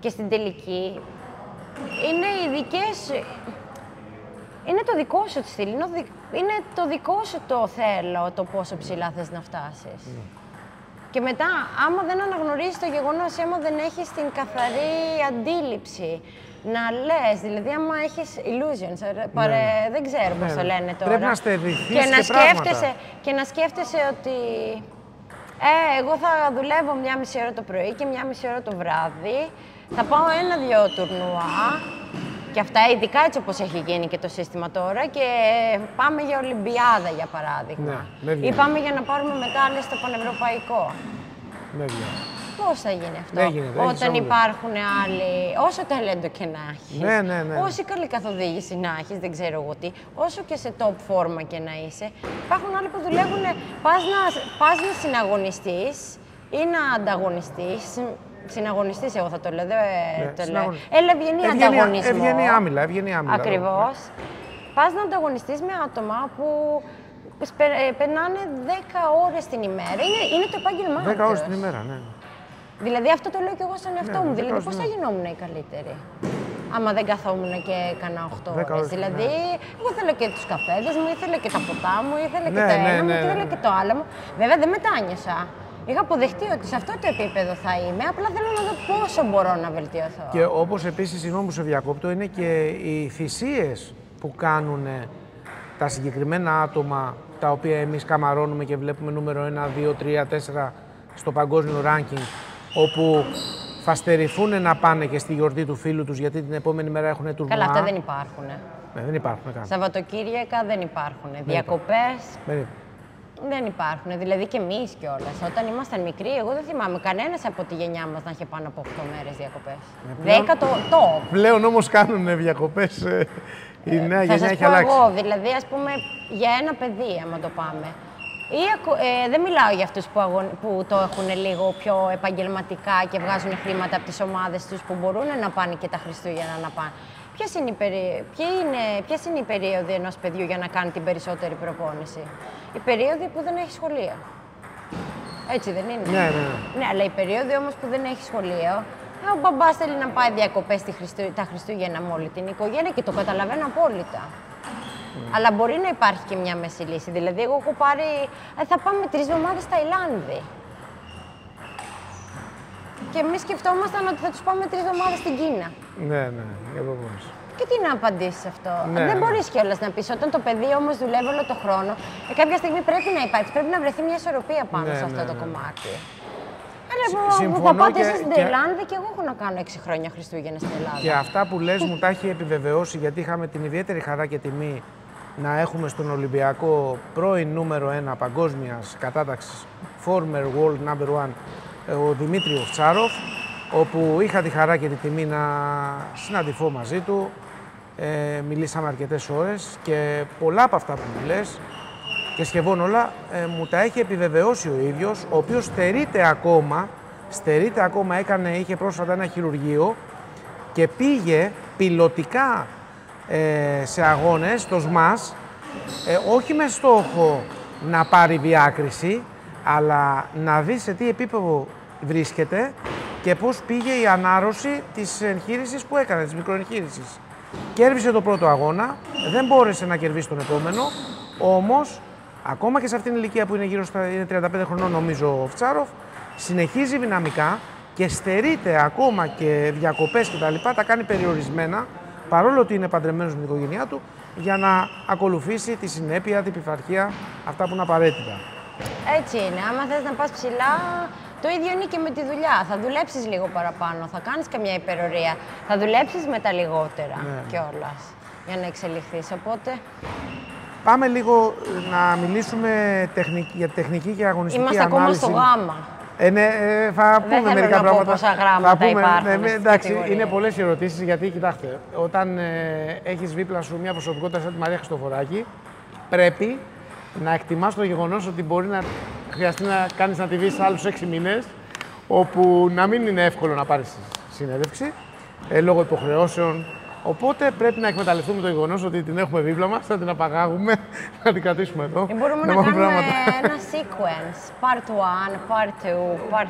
B: Και στην τελική είναι οι δικές... Είναι το δικό σου τη στήλη. Είναι το δικό σου το θέλω, το πόσο ψηλά θες να φτάσεις. Και μετά, άμα δεν αναγνωρίζεις το γεγονός, άμα δεν έχεις την καθαρή αντίληψη, να λες, δηλαδή άμα έχεις illusions, δεν ξέρω πώς το λένε τώρα.
A: Πρέπει να στερηθείς
B: και να σκέφτεσαι ότι εγώ θα δουλεύω 1,5 ώρα το πρωί και 1,5 ώρα το βράδυ, θα πάω 1-2 τουρνουά, και αυτά ειδικά έτσι όπως έχει γίνει και το σύστημα τώρα και πάμε για Ολυμπιάδα για παράδειγμα.
A: Ναι,
B: ή πάμε για να πάρουμε μετάλλες στο πανευρωπαϊκό. Πώς θα γίνει αυτό όταν υπάρχουν άλλοι, όσο ταλέντο και να έχεις, όση καλή καθοδήγηση να έχεις, δεν ξέρω εγώ τι, όσο και σε top φόρμα και να είσαι, υπάρχουν άλλοι που δουλεύουν, πας να συναγωνιστείς ή να ανταγωνιστείς. Συναγωνιστής, εγώ θα το λέω. Έλα, ευγενή ανταγωνισμό.
A: Ευγενή άμυλα.
B: Ακριβώς. Πας να ανταγωνιστείς με άτομα που περνάνε 10 ώρες την ημέρα. Είναι το επάγγελμά τους.
A: 10 ώρες την ημέρα, ναι.
B: Δηλαδή, αυτό το λέω και εγώ στον εαυτό μου. Δηλαδή, πώς θα γινόμουν η καλύτερη, άμα δεν καθόμουν και έκανα 8 ώρες. Δηλαδή, εγώ ήθελα και τους καφέδες μου, ήθελα και τα ποτά μου, ήθελα και το ένα μου, ήθελα και το άλλο μου. Βέβαια, δεν μετάνιωσα. Είχα αποδεχτεί ότι σε αυτό το επίπεδο θα είμαι, απλά θέλω να δω πόσο μπορώ να βελτιωθώ.
A: Και όπως επίσης, συγγνώμη που σε διακόπτω, είναι και οι θυσίες που κάνουν τα συγκεκριμένα άτομα τα οποία εμείς καμαρώνουμε και βλέπουμε νούμερο 1, 2, 3, 4 στο παγκόσμιο ranking, όπου θα στερηθούν να πάνε και στη γιορτή του φίλου τους γιατί την επόμενη μέρα έχουν τουρνουά.
B: Καλά, αυτά δεν υπάρχουν.
A: Δεν υπάρχουν καν.
B: Σαββατοκύριακα δεν υπάρχουν. Διακοπές. Δεν υπάρχουν, δηλαδή και εμείς κιόλας. Όταν ήμασταν μικροί, εγώ δεν θυμάμαι κανένας από τη γενιά μας να είχε πάνω από 8 μέρες διακοπές. 10 το top.
A: Πλέον όμως κάνουν διακοπές, η νέα γενιά έχει αλλάξει.
B: Εγώ, δηλαδή, ας πούμε, για ένα παιδί, άμα το πάμε. Δεν μιλάω για αυτούς που το έχουν λίγο πιο επαγγελματικά και βγάζουν χρήματα από τις ομάδες τους που μπορούν να πάνε και τα Χριστούγεννα να πάνε. Ποιες είναι οι περίοδοι ενός παιδιού για να κάνει την περισσότερη προπόνηση? Η περίοδοι που δεν έχει σχολείο. Έτσι δεν είναι?
A: Ναι.
B: Ναι, αλλά η περίοδοι όμως που δεν έχει σχολείο Ο μπαμπάς θέλει να πάει διακοπές τα Χριστούγεννα με όλη την οικογένεια και το καταλαβαίνω απόλυτα. Αλλά μπορεί να υπάρχει και μια μέση λύση. Δηλαδή, εγώ έχω πάρει. Θα πάμε 3 εβδομάδες στα Ταϊλάνδη. Και εμείς σκεφτόμασταν ότι θα τους πάμε 3 εβδομάδες στην Κίνα.
A: Ναι, για το πώς.
B: Και τι να απαντήσεις σε αυτό. Δεν μπορείς κιόλας να πεις. Όταν το παιδί όμως δουλεύει όλο το χρόνο, κάποια στιγμή πρέπει να υπάρξει. Πρέπει να βρεθεί μια ισορροπία πάνω σε αυτό το κομμάτι. Αλλά θα πάτε εσείς στην Ταϊλάνδη και εγώ έχω να κάνω 6 χρόνια Χριστούγεννα στην Ελλάδα.
A: Και αυτά που λες μου τα έχει επιβεβαιώσει, γιατί είχαμε την ιδιαίτερη χαρά και τιμή να έχουμε στον Ολυμπιακό πρώην νούμερο 1 παγκόσμιας κατάταξης, former world number 1, ο Δημήτρη Οφτσάροφ, όπου είχα τη χαρά και τη τιμή να συναντηθώ μαζί του. Μιλήσαμε αρκετές ώρες και πολλά από αυτά που μου λες και σχεδόν όλα μου τα έχει επιβεβαιώσει ο ίδιος, ο οποίος στερείται ακόμα, είχε πρόσφατα ένα χειρουργείο και πήγε πιλωτικά σε αγώνες, το ΣΜΑΣ, όχι με στόχο να πάρει διάκριση, αλλά να δει σε τι επίπεδο βρίσκεται και πώς πήγε η ανάρρωση της εγχείρησης που έκανε, της μικροεγχείρησης. Κέρδισε το πρώτο αγώνα, δεν μπόρεσε να κερδίσει τον επόμενο, όμως ακόμα και σε αυτήν την ηλικία που είναι γύρω στα 35 χρονών νομίζω ο Οφτσάροφ, συνεχίζει δυναμικά και στερείται ακόμα και διακοπές κτλ. Τα κάνει περιορισμένα, παρόλο ότι είναι παντρεμένος με την οικογένειά του, για να ακολουθήσει τη συνέπεια, την πειθαρχία, αυτά που είναι απαραίτητα.
B: Έτσι είναι. Άμα θες να πας ψηλά, το ίδιο είναι και με τη δουλειά. Θα δουλέψεις λίγο παραπάνω, θα κάνεις καμιά υπερορία, θα δουλέψεις με τα λιγότερα κιόλας για να εξελιχθείς. Οπότε.
A: Πάμε λίγο να μιλήσουμε για τεχνική και αγωνιστική ανάλυση.
B: Είμαστε ακόμα στο γάμα.
A: Θα πούμε μερικά πράγματα.
B: Πόσα γράμματα υπάρχουν.
A: Εντάξει, είναι πολλές οι ερωτήσεις, γιατί κοιτάξτε, όταν έχεις δίπλα σου μια προσωπικότητα σαν τη Μαρία Χριστοφοράκη, πρέπει να εκτιμάς το γεγονός ότι μπορεί να χρειαστεί να κάνεις να τη δεις άλλους 6 μήνες, όπου να μην είναι εύκολο να πάρεις συνέντευξη, λόγω υποχρεώσεων. Οπότε πρέπει να εκμεταλλευτούμε το γεγονός ότι την έχουμε δίπλα μας, να την απαγάγουμε, να την κρατήσουμε εδώ.
B: Μπορούμε να κάνουμε ένα sequence, part 1, part 2, part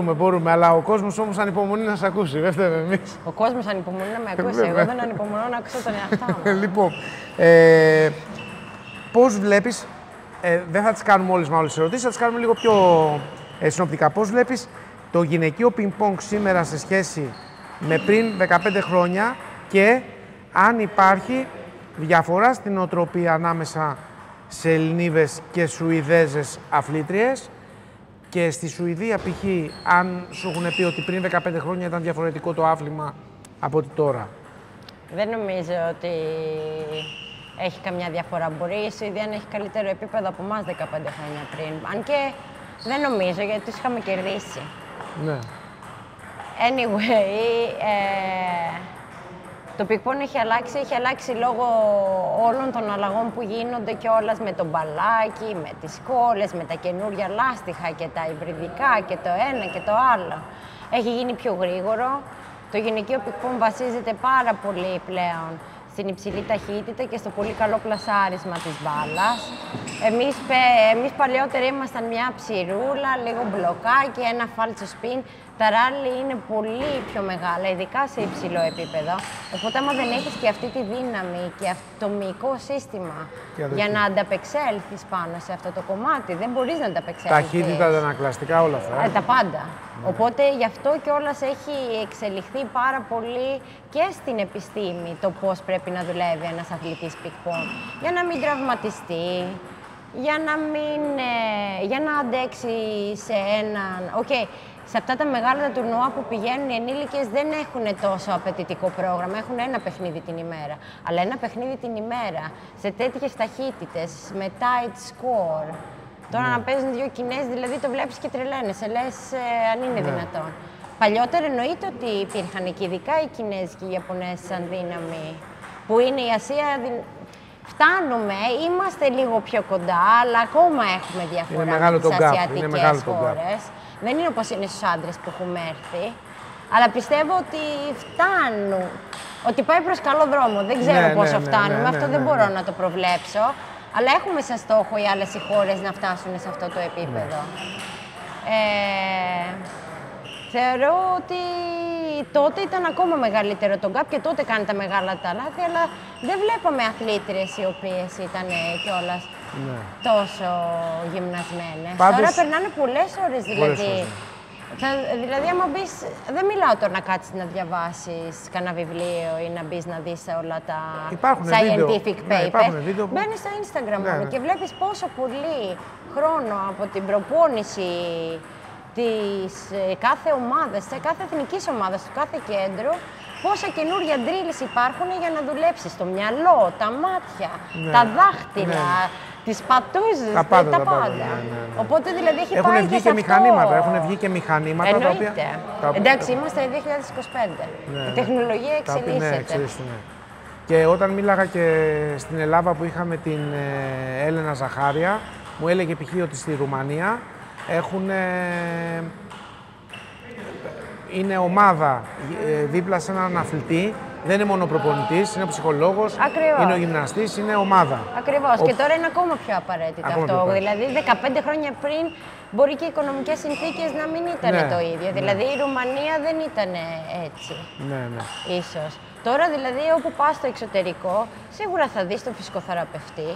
B: 3.
A: Μπορούμε, αλλά ο κόσμος όμως ανυπομονεί να σε ακούσει, δεν φταίμε εμείς.
B: Ο κόσμος ανυπομονεί να με ακούσει, εγώ δεν ανυπομονώ να ακούσω τον εαυτό μου.
A: Λοιπόν, πώς βλέπεις, δεν θα τις κάνουμε όλες τις ερωτήσεις, θα τις κάνουμε λίγο πιο συνοπτικά. Πώς βλέπεις το γυναικείο πινκ-πονγκ σήμερα σε σχέση με πριν 15 χρόνια και αν υπάρχει διαφορά στην νοοτροπία ανάμεσα σε Ελληνίδες και Σουηδέζες αθλήτριες και στη Σουηδία π.χ. αν σου έχουν πει ότι πριν 15 χρόνια ήταν διαφορετικό το άθλημα από ότι τώρα?
B: Δεν νομίζω ότι έχει καμιά διαφορά. Μπορεί η Σουηδία να έχει καλύτερο επίπεδο από εμάς 15 χρόνια πριν. Αν και δεν νομίζω, γιατί τους είχαμε κερδίσει.
A: Ναι.
B: Anyway, το πινκ-πονγκ έχει αλλάξει λόγω όλων των αλλαγών που γίνονται κιόλας με το μπαλάκι, με τις κόλλες, με τα καινούργια λάστιχα και τα υβριδικά και το ένα και το άλλο. Έχει γίνει πιο γρήγορο. Το γυναικείο πινκ-πονγκ βασίζεται πάρα πολύ πλέον στην υψηλή ταχύτητα και στο πολύ καλό πλασάρισμα της μπάλας. Εμείς παλαιότερα ήμασταν μια ψηρούλα, λίγο μπλοκάκι, ένα φάλτσο σπιν. Τα ράλι είναι πολύ πιο μεγάλα, ειδικά σε υψηλό επίπεδο. Οπότε, άμα δεν έχεις και αυτή τη δύναμη και αυτό το μυϊκό σύστημα για να ανταπεξέλθεις πάνω σε αυτό το κομμάτι, δεν μπορείς να ανταπεξέλθεις.
A: Ταχύτητα, αντανακλαστικά, όλα αυτά.
B: Τα πάντα. Οπότε, γι' αυτό κιόλας έχει εξελιχθεί πάρα πολύ και στην επιστήμη το πώς πρέπει να δουλεύει ένας αθλητής πινκ-πονγκ για να μην τραυματιστεί, για να αντέξει σε έναν. Σε αυτά τα μεγάλα τουρνουά που πηγαίνουν οι ενήλικες δεν έχουν τόσο απαιτητικό πρόγραμμα. Έχουν ένα παιχνίδι την ημέρα. Αλλά ένα παιχνίδι την ημέρα σε τέτοιες ταχύτητες, με tight score. Τώρα να παίζουν 2 Κινέζοι, δηλαδή το βλέπεις και τρελαίνεσαι. Λες αν είναι δυνατόν. Παλιότερα εννοείται ότι υπήρχαν και ειδικά οι Κινέζοι και οι Ιαπωνέζοι σαν δύναμη. Που είναι η Ασία. Φτάνουμε, είμαστε λίγο πιο κοντά, αλλά ακόμα έχουμε διαφορά με τις ασιατικές χώρες. Δεν είναι όπως είναι στους άντρες που έχουμε έρθει, αλλά πιστεύω ότι φτάνουν, ότι πάει προς καλό δρόμο. Δεν ξέρω πόσο φτάνουμε, αυτό δεν μπορώ να το προβλέψω, αλλά έχουμε σαν στόχο οι άλλες οι χώρες να φτάσουν σε αυτό το επίπεδο. Θεωρώ ότι τότε ήταν ακόμα μεγαλύτερο το γκάπ και τότε κάνει τα μεγάλα τα λάθη, αλλά δεν βλέπαμε αθλήτριες οι οποίες ήταν κιόλας τόσο γυμνασμένες. Τώρα περνάνε πολλές ώρες δηλαδή. Δηλαδή, άμα μπεις, δεν μιλάω τώρα να κάτσεις να διαβάσεις κανένα βιβλίο ή να μπεις να δεις όλα τα scientific papers. Μπαίνεις στο Instagram μόνο και βλέπεις πόσο πολύ χρόνο από την προπόνηση της κάθε ομάδας, της κάθε εθνικής ομάδας, του κάθε κέντρου, πόσα καινούργια drills υπάρχουν για να δουλέψεις το μυαλό, τα μάτια, τα δάχτυλα, τις πατούζες, τα πάντα. Οπότε δηλαδή έχει πάει και σε αυτό.
A: Έχουν βγει και μηχανήματα.
B: Εννοείται. Εντάξει, είμαστε 2025. Η τεχνολογία εξελίσσεται.
A: Και όταν μίλαγα και στην Ελλάδα που είχαμε την Έλενα Ζαχάρια, μου έλεγε π.χ. ότι στη Ρουμανία είναι ομάδα δίπλα σε έναν αθλητή. Δεν είναι μόνο προπονητής, είναι ο ψυχολόγος, είναι ο γυμναστής, είναι ομάδα.
B: Ακριβώς. Και τώρα είναι ακόμα πιο απαραίτητο αυτό. Δηλαδή, 15 χρόνια πριν μπορεί και οι οικονομικές συνθήκες να μην ήταν το ίδιο. Δηλαδή, η Ρουμανία δεν ήταν έτσι. Ίσως. Τώρα, δηλαδή, όπου πας στο εξωτερικό, σίγουρα θα δεις τον φυσικοθεραπευτή.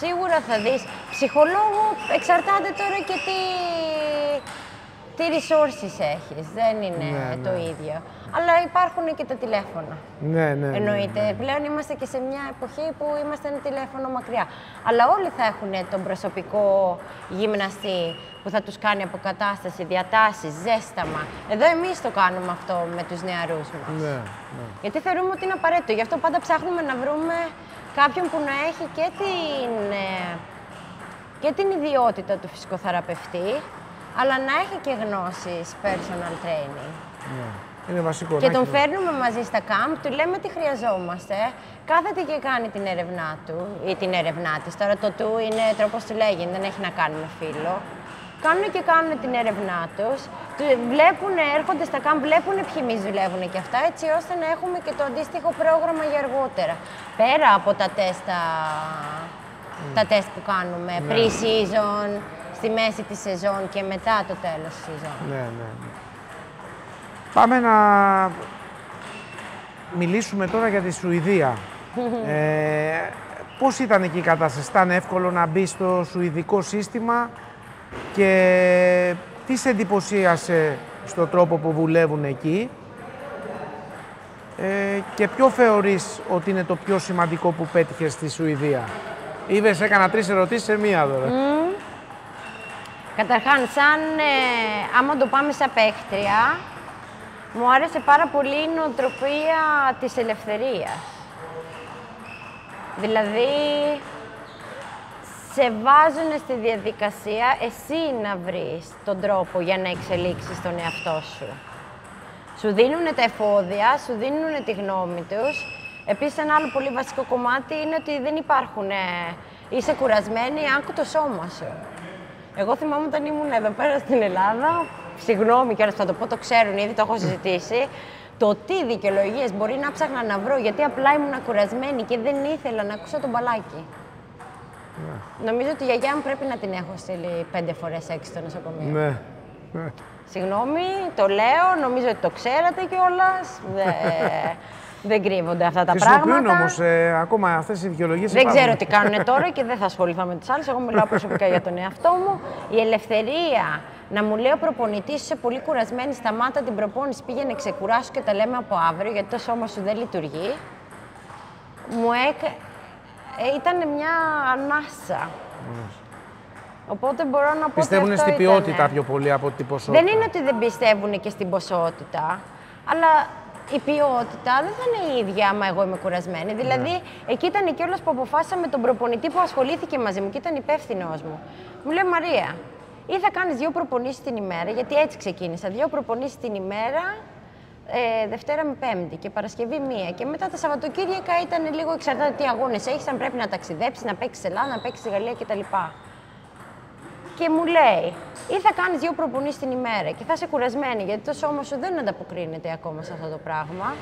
B: Σίγουρα θα δεις ψυχολόγο, εξαρτάται τώρα και τι resources έχεις. Δεν είναι το ίδιο. Αλλά υπάρχουν και τα τηλέφωνα. Εννοείται. Πλέον είμαστε και σε μια εποχή που είμαστε ένα τηλέφωνο μακριά. Αλλά όλοι θα έχουν τον προσωπικό γυμναστή που θα τους κάνει αποκατάσταση, διατάσεις, ζέσταμα. Εδώ εμείς το κάνουμε αυτό με τους νεαρούς μας. Γιατί θεωρούμε ότι είναι απαραίτητο. Γι' αυτό πάντα ψάχνουμε να βρούμε κάποιον που να έχει και την ιδιότητα του φυσικοθεραπευτή, αλλά να έχει και γνώσεις personal training.
A: Είναι βασικό.
B: Και τον φέρνουμε μαζί στα camp, του λέμε τι χρειαζόμαστε, κάθεται και κάνει την έρευνά του ή την έρευνά της. Τώρα το του είναι τρόπος του λέγει, δεν έχει να κάνει με φίλο. Κάνουν την έρευνά τους, έρχονται στα camp, βλέπουν ποιοι εμείς δουλεύουν και αυτά, έτσι ώστε να έχουμε και το αντίστοιχο πρόγραμμα για αργότερα. Πέρα από τα τεστ που κάνουμε, pre-season, στη μέση της σεζόν και μετά το τέλος της σεζόν.
A: Πάμε να μιλήσουμε τώρα για τη Σουηδία. Πώς ήταν εκεί η κατάσταση, ήταν εύκολο να μπει στο σουηδικό σύστημα και τι σε εντυπωσίασε στον τρόπο που δουλεύουν εκεί και ποιο θεωρείς ότι είναι το πιο σημαντικό που πέτυχες στη Σουηδία? Είδες, έκανα 3 ερωτήσεις σε μία τώρα.
B: Καταρχάς, άμα το πάμε σαν παίχτρια, μου άρεσε πάρα πολύ η νοοτροπία της ελευθερίας. Δηλαδή, σε βάζουν στη διαδικασία εσύ να βρεις τον τρόπο για να εξελίξεις τον εαυτό σου. Σου δίνουν τα εφόδια, σου δίνουν τη γνώμη τους. Επίσης, ένα άλλο πολύ βασικό κομμάτι είναι ότι δεν υπάρχουν. Είσαι κουρασμένη, άκου το σώμα σου. Εγώ θυμάμαι όταν ήμουν εδώ πέρα στην Ελλάδα, συγγνώμη κιόλας θα το πω, το ξέρουν ήδη, το έχω συζητήσει, το τι δικαιολογίες μπορεί να ψάχνα να βρω, γιατί απλά ήμουν κουρασμένη και δεν ήθελα να ακούσω τον μπαλάκι. Νομίζω ότι η γιαγιά μου πρέπει να την έχω στείλει 5 φορές έξω στο νοσοκομείο. Συγγνώμη, το λέω, νομίζω ότι το ξέρατε κιόλας. Δεν κρύβονται αυτά τα πράγματα.
A: Χρησιμοποιούν όμως ακόμα αυτές οι δικαιολογίες.
B: Δεν ξέρω τι κάνουν τώρα και δεν θα ασχοληθώ με τους άλλους. Εγώ μιλάω προσωπικά για τον εαυτό μου. Η ελευθερία να μου λέει ο προπονητής, είσαι πολύ κουρασμένη, σταμάτα την προπόνηση, πήγαινε ξεκουράσου και τα λέμε από αύριο, γιατί το σώμα σου δεν λειτουργεί. Ήταν μια ανάσα. Οπότε μπορώ να πω
A: πιστεύουν
B: ότι
A: στην ποιότητα πιο πολύ από την ποσότητα.
B: Δεν είναι ότι δεν πιστεύουν και στην ποσότητα, αλλά η ποιότητα δεν θα είναι η ίδια άμα εγώ είμαι κουρασμένη. Δηλαδή, εκεί ήταν κιόλας που αποφάσισα με τον προπονητή που ασχολήθηκε μαζί μου και ήταν υπεύθυνος μου. Μου λέει, Μαρία, ή θα κάνεις 2 προπονήσεις την ημέρα, γιατί έτσι ξεκίνησα. 2 προπονήσεις την ημέρα, Δευτέρα με Πέμπτη και Παρασκευή 1. Και μετά τα Σαββατοκύριακα ήταν λίγο εξαρτάται τι αγώνες έχεις, αν πρέπει να ταξιδέψεις, να παίξεις Ελλάδα, να παίξεις στη Γαλλία κτλ. Και μου λέει, ή θα κάνεις 2 προπονήσεις την ημέρα και θα είσαι κουρασμένη, γιατί το σώμα σου δεν ανταποκρίνεται ακόμα σε αυτό το πράγμα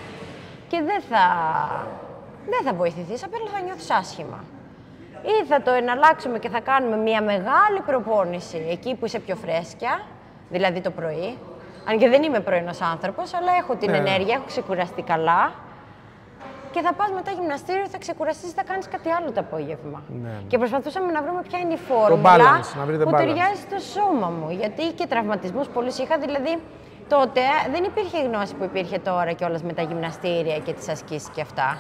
B: και δεν θα βοηθηθείς, απλά θα νιώθεις άσχημα. Ή θα το εναλλάξουμε και θα κάνουμε μια μεγάλη προπόνηση εκεί που είσαι πιο φρέσκια, δηλαδή το πρωί, Αν και δεν είμαι πρωινός άνθρωπος, αλλά έχω την ενέργεια, έχω ξεκουραστεί καλά. Και θα πας μετά γυμναστήριο, θα ξεκουραστείς, θα κάνεις κάτι άλλο το απόγευμα.
A: Ναι.
B: Και προσπαθούσαμε να βρούμε ποια είναι η φόρμουλα που
A: balance.
B: ταιριάζει στο σώμα μου. Γιατί και τραυματισμούς πολλούς είχα, δηλαδή τότε δεν υπήρχε γνώση που υπήρχε τώρα κιόλας με τα γυμναστήρια και τις ασκήσεις και αυτά.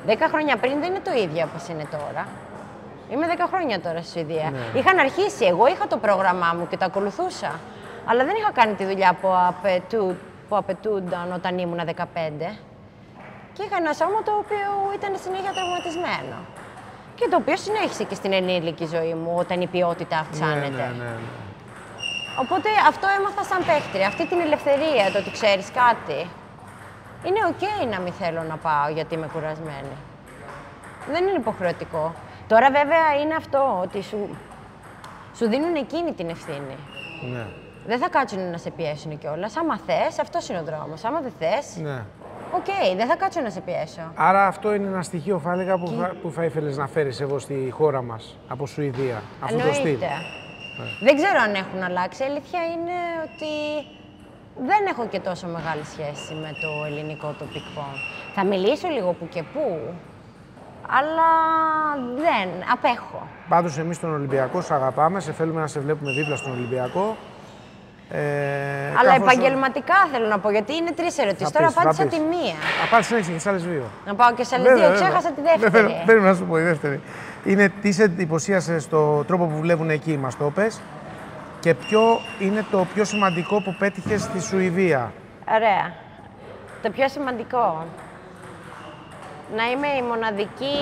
B: 10 χρόνια πριν δεν είναι το ίδιο όπως είναι τώρα. Είμαι 10 χρόνια τώρα στη Σουηδία. Ναι. Είχαν αρχίσει, εγώ είχα το πρόγραμμά μου και το ακολουθούσα. Αλλά δεν είχα κάνει τη δουλειά που απαιτούνταν όταν ήμουν 15. Και είχα ένα σώμα το οποίο ήταν συνέχεια τραυματισμένο. Και το οποίο συνέχισε και στην ενήλικη ζωή μου, όταν η ποιότητα αυξάνεται. Ναι. Οπότε αυτό έμαθα σαν παίχτρια. Αυτή την ελευθερία, το ότι ξέρεις κάτι. Είναι οκ να μην θέλω να πάω γιατί είμαι κουρασμένη. Δεν είναι υποχρεωτικό. Τώρα βέβαια είναι αυτό, ότι σου δίνουν εκείνη την ευθύνη. Ναι. Δεν θα κάτσουν να σε πιέσουν κιόλας. Άμα θες, αυτός είναι ο δρόμος. Άμα δεν θες, οκ, δεν θα κάτσω να σε πιέσω.
A: Άρα αυτό είναι ένα στοιχείο, θα έλεγα, που θα ήθελες να φέρεις εδώ στη χώρα μας, από Σουηδία, αυτό το στυλ.
B: Δεν ξέρω αν έχουν αλλάξει. Η αλήθεια είναι ότι δεν έχω και τόσο μεγάλη σχέση με το ελληνικό τοπικό. Θα μιλήσω λίγο που και που, αλλά δεν, απέχω.
A: Πάντως εμείς τον Ολυμπιακό σε αγαπάμε, σε θέλουμε να σε βλέπουμε δίπλα στον Ολυμπιακό.
B: Αλλά επαγγελματικά θέλω να πω, γιατί είναι 3 ερωτήσεις. Τώρα απάντησα τη μία.
A: Απάντησε και τις άλλες 2.
B: Να πάω και σε άλλες 2. Ξέχασα τη δεύτερη.
A: Πρέπει να σου πω η δεύτερη. Είναι τι σε εντυπωσίασε στον τρόπο που δουλεύουν εκεί, μας το πες, και ποιο είναι το πιο σημαντικό που πέτυχες στη Σουηδία.
B: Ωραία. Το πιο σημαντικό. Να είμαι η μοναδική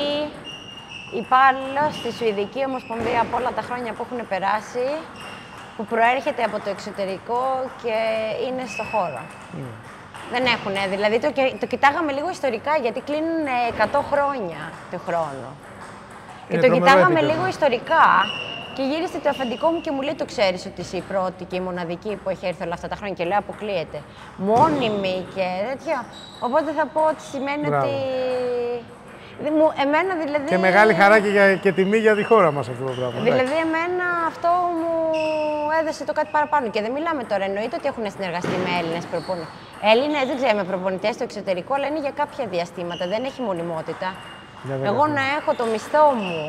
B: υπάλληλος στη Σουηδική Ομοσπονδία από όλα τα χρόνια που έχουν περάσει, που προέρχεται από το εξωτερικό και είναι στο χώρο. Δεν έχουνε, δηλαδή το κοιτάγαμε λίγο ιστορικά, γιατί κλείνουν 100 χρόνια του χρόνου. Και το κοιτάγαμε λίγο ιστορικά και γύρισε το αφεντικό μου και μου λέει: το ξέρεις ότι είσαι η πρώτη και η μοναδική που έχει έρθει όλα αυτά τα χρόνια? Και λέω: αποκλείεται. Μόνιμη και τέτοια. Οπότε θα πω ότι σημαίνει ότι. Εμένα δηλαδή.
A: Και μεγάλη χαρά και τιμή για τη χώρα μας αυτό το πράγμα.
B: Δηλαδή, εμένα αυτό μου έδωσε το κάτι παραπάνω. Και δεν μιλάμε τώρα, εννοείται ότι έχουν συνεργαστεί με Έλληνες προπονητές. Έλληνες, δεν ξέρω, με προπονητές στο εξωτερικό, αλλά είναι για κάποια διαστήματα, δεν έχει μονιμότητα. Εγώ να έχω το μισθό μου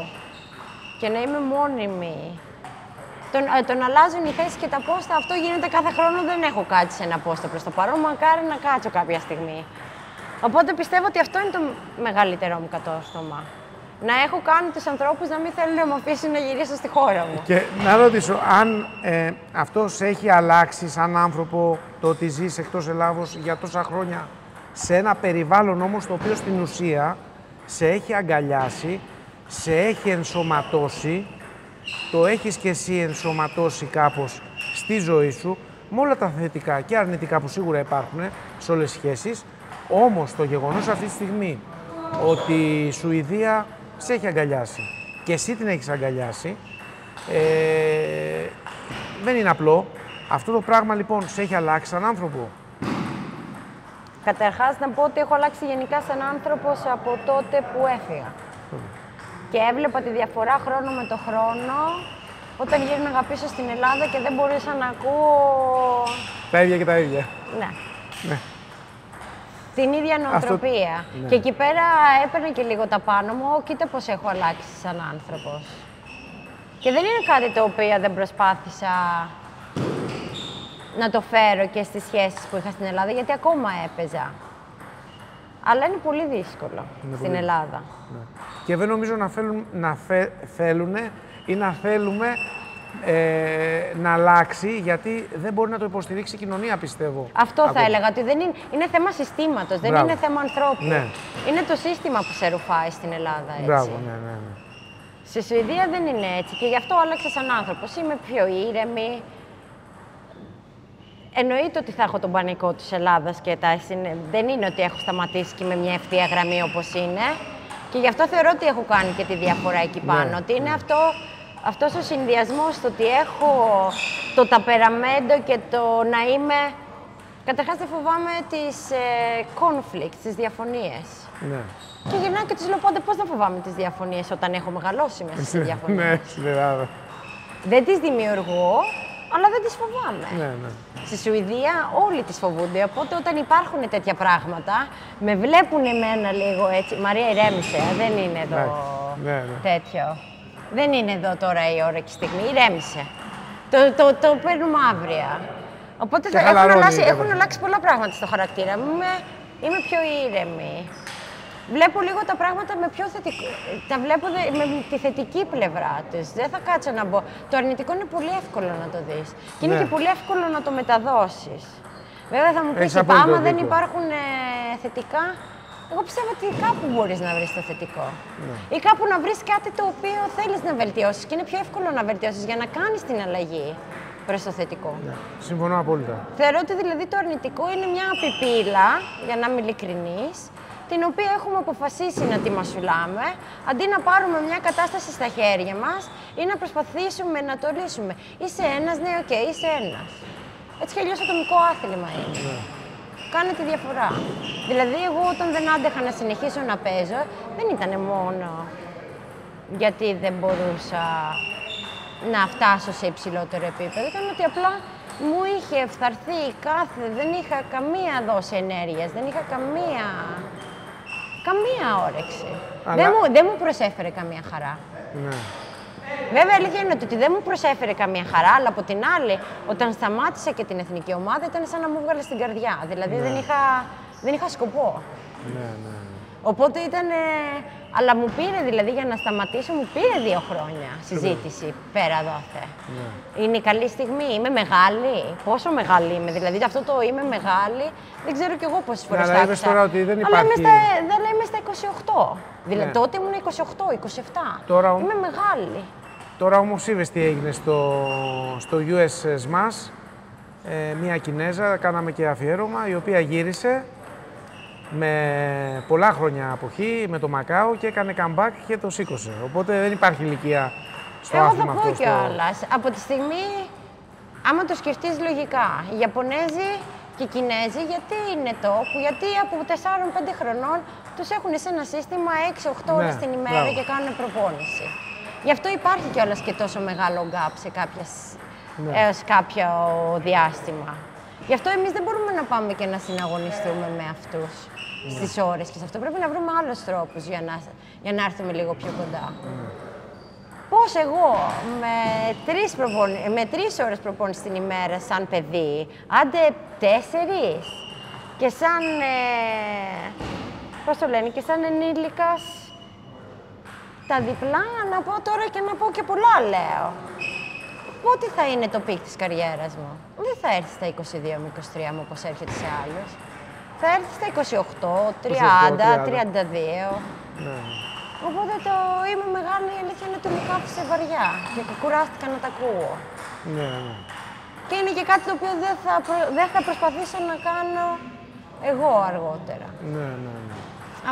B: και να είμαι μόνιμη. Τον αλλάζουν οι θέσεις και τα πόστα, αυτό γίνεται κάθε χρόνο, δεν έχω κάτσει σε ένα πόστο προς το παρόν, μακάρι να κάτσω κάποια στιγμή. Οπότε πιστεύω ότι αυτό είναι το μεγαλύτερό μου κατόρθωμα. Να έχω κάνει τους ανθρώπους να μην θέλουν να μου αφήσουν να γυρίσω στη χώρα μου.
A: Και να ρωτήσω, αν αυτό σε έχει αλλάξει σαν άνθρωπο, το ότι ζεις εκτός Ελλάδος για τόσα χρόνια, σε ένα περιβάλλον όμως το οποίο στην ουσία σε έχει αγκαλιάσει, σε έχει ενσωματώσει, το έχεις και εσύ ενσωματώσει κάπως στη ζωή σου, με όλα τα θετικά και αρνητικά που σίγουρα υπάρχουν σε όλες τις σχέσεις. Όμως το γεγονός αυτή τη στιγμή ότι η Σουηδία σε έχει αγκαλιάσει και εσύ την έχεις αγκαλιάσει, δεν είναι απλό. Αυτό το πράγμα λοιπόν σε έχει αλλάξει σαν άνθρωπο?
B: Καταρχάς να πω ότι έχω αλλάξει γενικά σαν άνθρωπος από τότε που έφυγα. Και έβλεπα τη διαφορά χρόνο με το χρόνο, όταν γύρναγα πίσω στην Ελλάδα και δεν μπορούσα να ακούω...
A: Τα ίδια και τα ίδια.
B: Ναι. Την ίδια νοοτροπία. Ναι. Και εκεί πέρα έπαιρνε και λίγο τα πάνω μου, κοίτα πώς έχω αλλάξει σαν άνθρωπος. Και δεν είναι κάτι το οποίο δεν προσπάθησα να το φέρω και στις σχέσεις που είχα στην Ελλάδα, γιατί ακόμα έπαιζα. Αλλά είναι πολύ δύσκολο στην Ελλάδα.
A: Ναι. Και δεν νομίζω να θέλουν ή να θέλουμε να αλλάξει, γιατί δεν μπορεί να το υποστηρίξει η κοινωνία, πιστεύω.
B: Αυτό θα έλεγα, ότι δεν είναι θέμα συστήματος, δεν είναι θέμα ανθρώπου. Ναι. Είναι το σύστημα που σε ρουφάει στην Ελλάδα, έτσι.
A: Μπράβο, ναι.
B: Στη Σουηδία δεν είναι έτσι και γι' αυτό άλλαξα σαν άνθρωπος. Είμαι πιο ήρεμη. Εννοείται ότι θα έχω τον πανικό της Ελλάδας και δεν είναι ότι έχω σταματήσει και με μια ευθεία γραμμή όπως είναι. Και γι' αυτό θεωρώ ότι έχω κάνει και τη διαφορά εκεί πάνω. Ναι, ότι είναι αυτός ο συνδυασμός, το ότι έχω το ταπεραμέντο και το να είμαι... Καταρχάς δεν φοβάμαι τις conflicts, τις διαφωνίες. Ναι. Και γυρνάω και τους λέω πάντα πώς δεν φοβάμαι τις διαφωνίες όταν έχω μεγαλώσει μέσα στις διαφωνίες.
A: Ναι, στην Ελλάδα.
B: Δεν τις δημιουργώ, αλλά δεν τις φοβάμαι.
A: Ναι, ναι.
B: Στη Σουηδία όλοι τις φοβούνται, οπότε όταν υπάρχουν τέτοια πράγματα, με βλέπουν εμένα λίγο έτσι. Μαρία, ηρέμησε, δεν είναι εδώ τέτοιο. Δεν είναι εδώ τώρα η ώρα και η στιγμή, ηρέμησε. Το παίρνουμε αύριο. Οπότε έχουν αλλάξει πολλά πράγματα στο χαρακτήρα μου. Είμαι πιο ήρεμη. Βλέπω λίγο τα πράγματα με πιο θετικό. Τα βλέπω με τη θετική πλευρά της. Δεν θα κάτσω να μπω. Το αρνητικό είναι πολύ εύκολο να το δεις. Και είναι και πολύ εύκολο να το μεταδώσεις. Βέβαια θα μου πεις, άμα δεν υπάρχουν θετικά, εγώ πιστεύω ότι κάπου μπορείς να βρεις το θετικό. Ή κάπου να βρεις κάτι το οποίο θέλεις να βελτιώσεις. Και είναι πιο εύκολο να βελτιώσεις για να κάνεις την αλλαγή προς το θετικό.
A: Συμφωνώ απόλυτα.
B: Θεωρώ ότι δηλαδή το αρνητικό είναι μια πιπίλα, για να είμαι ειλικρινής, την οποία έχουμε αποφασίσει να τη μασουλάμε, αντί να πάρουμε μια κατάσταση στα χέρια μας ή να προσπαθήσουμε να το λύσουμε. Είσαι ένας, ναι, οκ, είσαι ένας. Έτσι κι αλλιώς ατομικό άθλημα είναι. Κάνε τη διαφορά. Δηλαδή, εγώ όταν δεν άντεχα να συνεχίσω να παίζω, δεν ήταν μόνο γιατί δεν μπορούσα να φτάσω σε υψηλότερο επίπεδο. Ήταν ότι απλά μου είχε φθαρθεί δεν είχα καμία δόση ενέργειας, δεν είχα καμία όρεξη. Αλλά... Δεν μου προσέφερε καμία χαρά.
A: Ναι.
B: Βέβαια, αλήθεια είναι ότι δεν μου προσέφερε καμία χαρά, αλλά από την άλλη, όταν σταμάτησα και την εθνική ομάδα, ήταν σαν να μου βγάλε στην καρδιά. Δηλαδή, δεν είχα σκοπό.
A: Ναι.
B: Οπότε ήταν... Αλλά μου πήρε, δηλαδή, για να σταματήσω, μου πήρε 2 χρόνια συζήτηση πέρα δόθε. Είναι η καλή στιγμή, είμαι μεγάλη. Πόσο μεγάλη είμαι, δηλαδή αυτό το είμαι μεγάλη, δεν ξέρω κι εγώ πόσες φορές
A: θα άκουσα. Τώρα ότι δεν υπάρχει...
B: Αλλά είμαι στα 28. Δηλαδή τότε ήμουν 28, 27.
A: Τώρα,
B: είμαι μεγάλη.
A: Τώρα όμως είδες τι έγινε στο US Smash. Μια Κινέζα, κάναμε και αφιέρωμα, η οποία γύρισε με πολλά χρόνια αποχή, με το Μακάο και έκανε comeback και το σήκωσε. Οπότε δεν υπάρχει ηλικία στο άθλημα αυτό.
B: Εγώ θα πω κιόλας. Από τη στιγμή, άμα το σκεφτείς λογικά, οι Ιαπωνέζοι και οι Κινέζοι, γιατί είναι τόπου, γιατί από 4-5 χρονών τους έχουν σε ένα σύστημα 6-8 ώρες την ημέρα και κάνουν προπόνηση. Γι' αυτό υπάρχει κιόλας και τόσο μεγάλο gap σε έως κάποιο διάστημα. Γι' αυτό εμείς δεν μπορούμε να πάμε και να συναγωνιστούμε με αυτούς στις ώρες και σε αυτό. Πρέπει να βρούμε άλλους τρόπους για να έρθουμε λίγο πιο κοντά. Πώς εγώ με 3 ώρες προπόνηση την ημέρα σαν παιδί, άντε 4 και σαν, πώς το λένε, και σαν ενήλικας τα διπλά, να πω τώρα και να πω και πολλά λέω. Πότε θα είναι το πικ της καριέρας μου? Δεν θα έρθει στα 22 με 23 μου όπως έρχεται σε άλλους. Θα έρθει στα 28, 30, 32. Ναι. Οπότε είμαι μεγάλη, η αλήθεια είναι ότι μου κάθισε βαριά και κουράστηκα να τα ακούω.
A: Ναι.
B: Και είναι και κάτι το οποίο δεν θα προσπαθήσω να κάνω εγώ αργότερα.
A: Ναι.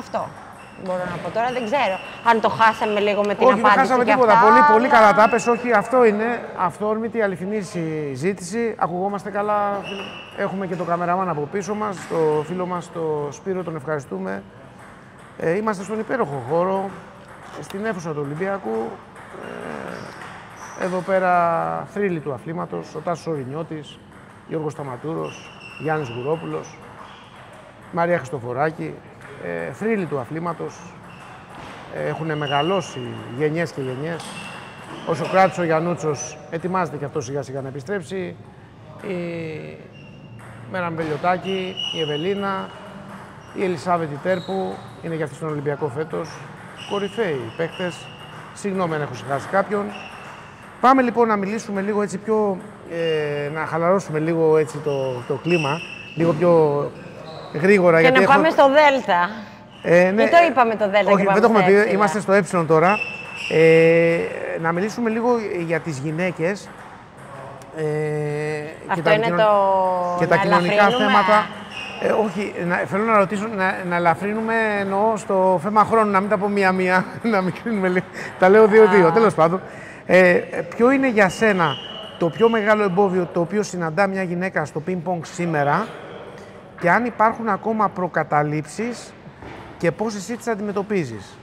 B: Αυτό μπορώ να πω τώρα. Δεν ξέρω αν το χάσαμε λίγο με την απάντηση.
A: Όχι, δεν χάσαμε τίποτα. Πολύ καλά τα πες. Όχι, αυτό είναι αυθόρμητη, αληθινή συζήτηση. Ακουγόμαστε καλά. Έχουμε και το καμεραμάν από πίσω μας, το φίλο μας, το Σπύρο, τον ευχαριστούμε. Είμαστε στον υπέροχο χώρο, στην αίθουσα του Ολυμπιακού. Εδώ πέρα θρύλοι του αθλήματος, ο Τάσος Ορινιώτης, Γιώργος Σταματούρος, Γιάννης Γουρόπουλος, Μαρία Χριστοφοράκη. Θρύλοι του αθλήματος, έχουν μεγαλώσει γενιές και γενιές. Ο Σοκράτης ο Γιαννούτσος ετοιμάζεται και αυτός σιγά σιγά να επιστρέψει. Η Μέρα Μπελιωτάκη, η Ευελίνα, η Ελισάβετη Τέρπου, είναι και αυτή στον Ολυμπιακό φέτος. Κορυφαίοι παίκτες, συγγνώμη αν έχω ξεχάσει κάποιον. Πάμε λοιπόν να μιλήσουμε λίγο έτσι πιο, να χαλαρώσουμε λίγο έτσι το κλίμα, λίγο πιο γρήγορα.
B: Και να πάμε στο Δέλτα. Δεν το είπαμε το Δέλτα.
A: Όχι, δεν το έχουμε πει, είμαστε στο Ε τώρα. Να μιλήσουμε λίγο για τις γυναίκες.
B: Αυτό είναι
A: και τα κοινωνικά θέματα. Όχι, θέλω να ρωτήσω, να ελαφρύνουμε, εννοώ στο θέμα χρόνου, να μην τα πω μία-μία, να μην κρίνουμε λίγο. Τα λέω 2-2, τέλος πάντων. Ποιο είναι για σένα το πιο μεγάλο εμπόδιο το οποίο συναντά μια γυναίκα στο πινκ-πονγκ σήμερα και αν υπάρχουν ακόμα προκαταλήψεις και πώς εσύ τις αντιμετωπίζεις?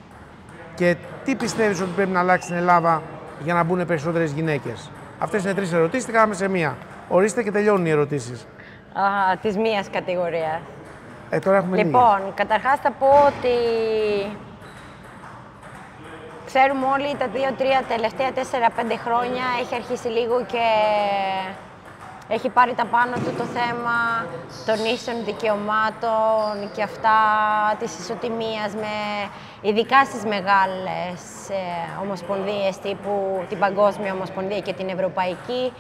A: Και τι πιστεύεις ότι πρέπει να αλλάξει στην Ελλάδα για να μπουν περισσότερες γυναίκες? Αυτές είναι 3 ερωτήσεις, τι κάναμε σε μία. Ορίστε και τελειώνουν οι ερωτήσεις.
B: Της μίας κατηγορίας.
A: Τώρα έχουμε
B: λοιπόν, καταρχάς θα πω ότι ξέρουμε όλοι τα 2-3 τελευταία 4-5 χρόνια έχει αρχίσει λίγο και έχει πάρει τα πάνω του το θέμα των ίσων δικαιωμάτων και αυτά της ισοτιμίας, ειδικά στις μεγάλες ομοσπονδίες τύπου την Παγκόσμια Ομοσπονδία και την Ευρωπαϊκή,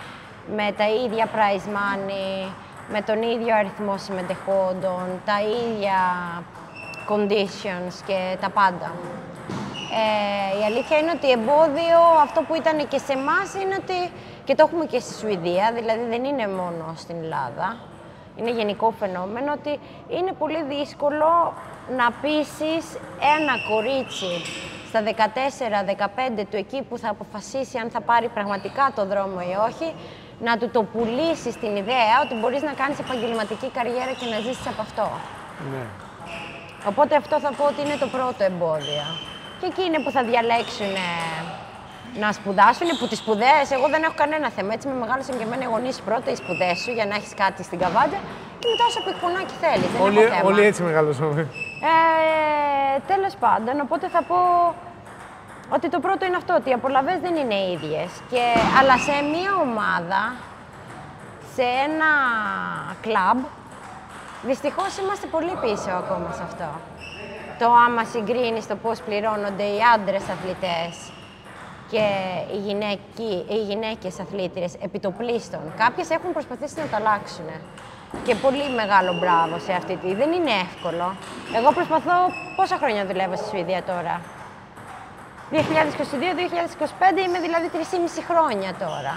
B: με τα ίδια prize money, με τον ίδιο αριθμό συμμετεχόντων, τα ίδια conditions και τα πάντα. Η αλήθεια είναι ότι εμπόδιο, αυτό που ήταν και σε εμάς, είναι ότι, και το έχουμε και στη Σουηδία, δηλαδή δεν είναι μόνο στην Ελλάδα, είναι γενικό φαινόμενο, ότι είναι πολύ δύσκολο να πείσεις ένα κορίτσι στα 14-15 του, εκεί που θα αποφασίσει αν θα πάρει πραγματικά το δρόμο ή όχι, να του το πουλήσεις την ιδέα ότι μπορείς να κάνεις επαγγελματική καριέρα και να ζήσεις από αυτό.
A: Ναι.
B: Οπότε αυτό θα πω ότι είναι το πρώτο εμπόδιο. Και εκεί είναι που θα διαλέξουν να σπουδάσουν, που τις σπουδές, εγώ δεν έχω κανένα θέμα. Έτσι με μεγάλωσαν και εμένα οι γονείς, πρώτα οι σπουδές σου για να έχεις κάτι στην καβάντα και μετά όσο πικουνάκι θέλεις.
A: Όλοι έτσι μεγαλώσαμε.
B: Τέλος πάντων, οπότε θα πω ότι το πρώτο είναι αυτό, ότι οι απολαβές δεν είναι ίδιες. Αλλά σε μια ομάδα, σε ένα κλαμπ, δυστυχώς είμαστε πολύ πίσω ακόμα σε αυτό. Το άμα συγκρίνεις το πώς πληρώνονται οι άντρες αθλητές και οι γυναίκες αθλήτριες επιτοπλίστων. Κάποιες έχουν προσπαθήσει να το αλλάξουν. Και πολύ μεγάλο μπράβο σε αυτή τη. Δεν είναι εύκολο. Εγώ προσπαθώ. Πόσα χρόνια δουλεύω στη Σουηδία τώρα? 2022-2025, είμαι δηλαδή 3,5 χρόνια τώρα.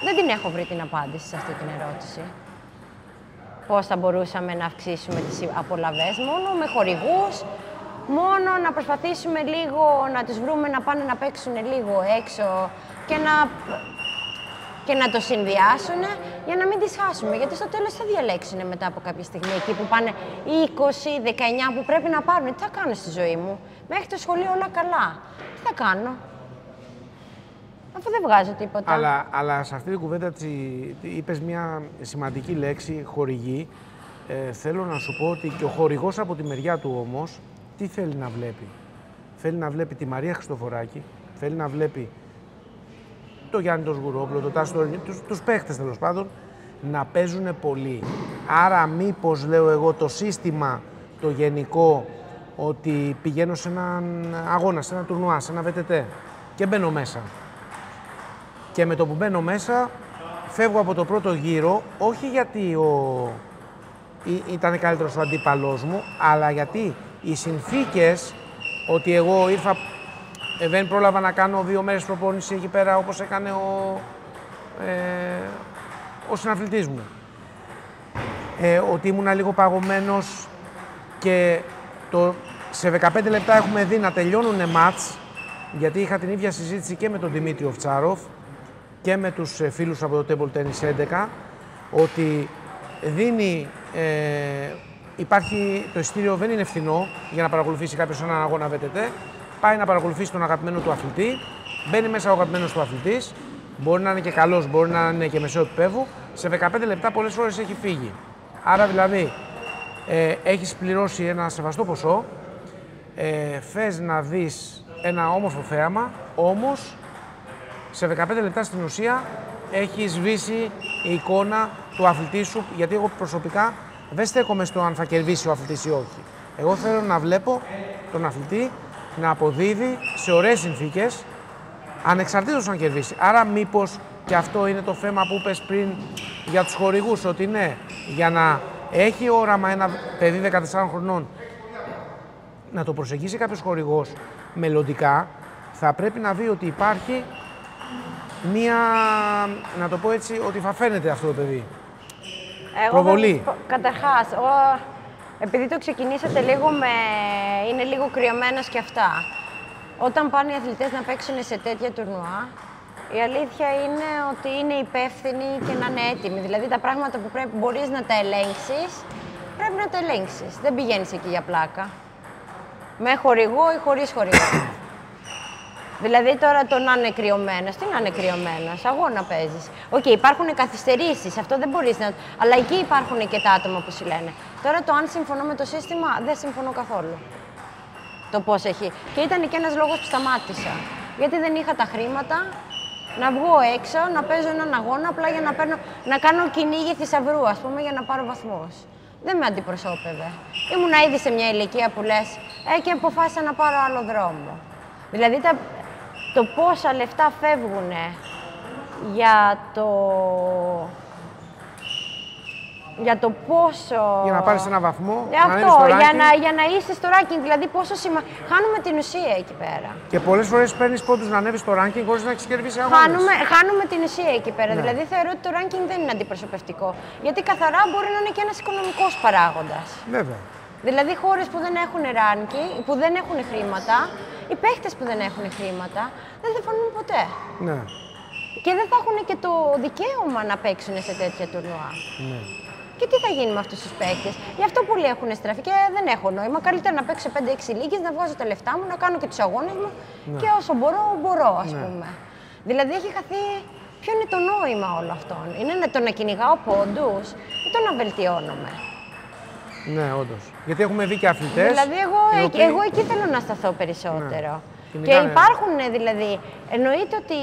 B: Δεν την έχω βρει την απάντηση σε αυτή την ερώτηση. Πώς θα μπορούσαμε να αυξήσουμε τις απολαβές, μόνο με χορηγούς, μόνο να προσπαθήσουμε λίγο να τους βρούμε να πάνε να παίξουν λίγο έξω και να το συνδυάσουν για να μην τις χάσουμε. Γιατί στο τέλος θα διαλέξουν μετά από κάποια στιγμή, εκεί που πάνε 20, 19 που πρέπει να πάρουν. Τι θα κάνω στη ζωή μου? Μέχρι το σχολείο όλα καλά. Τι θα κάνω? Αφού δεν βγάζω τίποτα.
A: Αλλά σε αυτή την κουβέντα είπες μια σημαντική λέξη, χορηγή. Θέλω να σου πω ότι και ο χορηγός από τη μεριά του όμως, τι θέλει να βλέπει? Θέλει να βλέπει τη Μαρία Χριστοφοράκη, θέλει να βλέπει το Γιάννη τον Σγουρόπουλο, το Τάσο Τωρινή, τους παίχτες τέλος πάντων, να παίζουν πολύ. Άρα μήπως, λέω εγώ, το σύστημα, το γενικό, ότι πηγαίνω σε έναν αγώνα, σε ένα τουρνουά, σε ένα VTT και μπαίνω μέσα. Και με το που μπαίνω μέσα, φεύγω από το πρώτο γύρο, όχι γιατί ήταν καλύτερος ο αντίπαλός μου, αλλά γιατί οι συνθήκες, ότι εγώ ήρθα, δεν πρόλαβα να κάνω 2 μέρες προπόνηση εκεί πέρα, όπως έκανε ο συναθλητής μου. Ότι ήμουνα λίγο παγωμένος και σε 15 λεπτά έχουμε δει να τελειώνουν μάτς, γιατί είχα την ίδια συζήτηση και με τον Δημήτρη Οφτσάροφ και με τους φίλους από το Table Tennis 11, ότι υπάρχει, το εισιτήριο δεν είναι φθηνό για να παρακολουθήσει κάποιος έναν αγώνα VTT. Πάει να παρακολουθήσει τον αγαπημένο του αθλητή, μπαίνει μέσα ο αγαπημένος του αθλητής, μπορεί να είναι και καλός, μπορεί να είναι και μεσαίου επίπεδου, σε 15 λεπτά πολλές φορές έχει φύγει. Άρα δηλαδή έχεις πληρώσει ένα σεβαστό ποσό, θες να δεις ένα όμορφο θέαμα, όμως σε 15 λεπτά στην ουσία έχει σβήσει η εικόνα του αθλητή σου, γιατί εγώ προσωπικά δεν στέκομαι στο αν θα κερδίσει ο αθλητής ή όχι. Εγώ θέλω να βλέπω τον αθλητή να αποδίδει σε ωραίες συνθήκες, ανεξαρτήτως αν κερδίσει. Άρα μήπως και αυτό είναι το θέμα που είπες πριν για τους χορηγούς, ότι ναι, για να έχει όραμα ένα παιδί 14 χρονών να το προσεγγίσει κάποιος χορηγός μελλοντικά, θα πρέπει να δει ότι υπάρχει μία, να το πω έτσι, ότι θα φαίνεται αυτό το παιδί. Προβολή.
B: Καταρχάς, επειδή το ξεκινήσατε λίγο είναι λίγο κρυωμένος και αυτά. Όταν πάνε οι αθλητές να παίξουν σε τέτοια τουρνουά, η αλήθεια είναι ότι είναι υπεύθυνοι και να είναι έτοιμοι. Δηλαδή τα πράγματα που μπορείς να τα ελέγξεις, πρέπει να τα ελέγξεις. Δεν πηγαίνεις εκεί για πλάκα. Με χορηγό ή χωρίς χορηγό. Δηλαδή τώρα το να είναι κρυωμένος, τι να είναι κρυωμένος, αγώνα παίζεις. Οκ, υπάρχουν καθυστερήσεις, αυτό δεν μπορείς να... Αλλά εκεί υπάρχουν και τα άτομα που σου λένε. Τώρα το αν συμφωνώ με το σύστημα, δεν συμφωνώ καθόλου. Το πώς έχει. Και ήταν και ένας λόγος που σταμάτησα. Γιατί δεν είχα τα χρήματα να βγω έξω, να παίζω έναν αγώνα απλά για να κάνω κυνήγι θησαυρού, ας πούμε, για να πάρω βαθμούς. Δεν με αντιπροσώπευε. Ήμουνα ήδη σε μια ηλικία που λες, και αποφάσισα να πάρω άλλο δρόμο. Δηλαδή το πόσα λεφτά φεύγουν για το πόσο...
A: Για να πάρεις ένα βαθμό,
B: αυτό, για να είσαι στο ranking, δηλαδή πόσο χάνουμε την ουσία εκεί πέρα.
A: Και πολλές φορές παίρνεις πόντους να ανέβεις στο ranking χωρίς να έχεις κερδίσει αγώνες.
B: Χάνουμε την ουσία εκεί πέρα,
A: ναι.
B: Δηλαδή θεωρώ ότι το ranking δεν είναι αντιπροσωπευτικό. Γιατί καθαρά μπορεί να είναι και ένας οικονομικός παράγοντας.
A: Βέβαια.
B: Δηλαδή χώρες που δεν έχουν ranking, που δεν έχουν χρήματα, οι παίχτες που δεν έχουν χρήματα, δεν θα φανούν ποτέ.
A: Ναι.
B: Και δεν θα έχουν και το δικαίωμα να παίξουν σε τέτοια τουρνουά.
A: Ναι.
B: Και τι θα γίνει με αυτούς τους παίκτες. Γι' αυτό πολλοί έχουν στραφεί και δεν έχω νόημα. Καλύτερα να παίξω 5-6 λίγες, να βγάζω τα λεφτά μου, να κάνω και τους αγώνες μου και όσο μπορώ, ας πούμε. Δηλαδή έχει χαθεί. Ποιο είναι το νόημα όλο αυτό. Είναι το να κυνηγάω πόντους ή το να βελτιώνομαι.
A: Ναι, όντως. Γιατί έχουμε δει και αθλητές.
B: Δηλαδή, εγώ εκεί θέλω να σταθώ περισσότερο.
A: Ναι.
B: Και υπάρχουν, δηλαδή, εννοείται ότι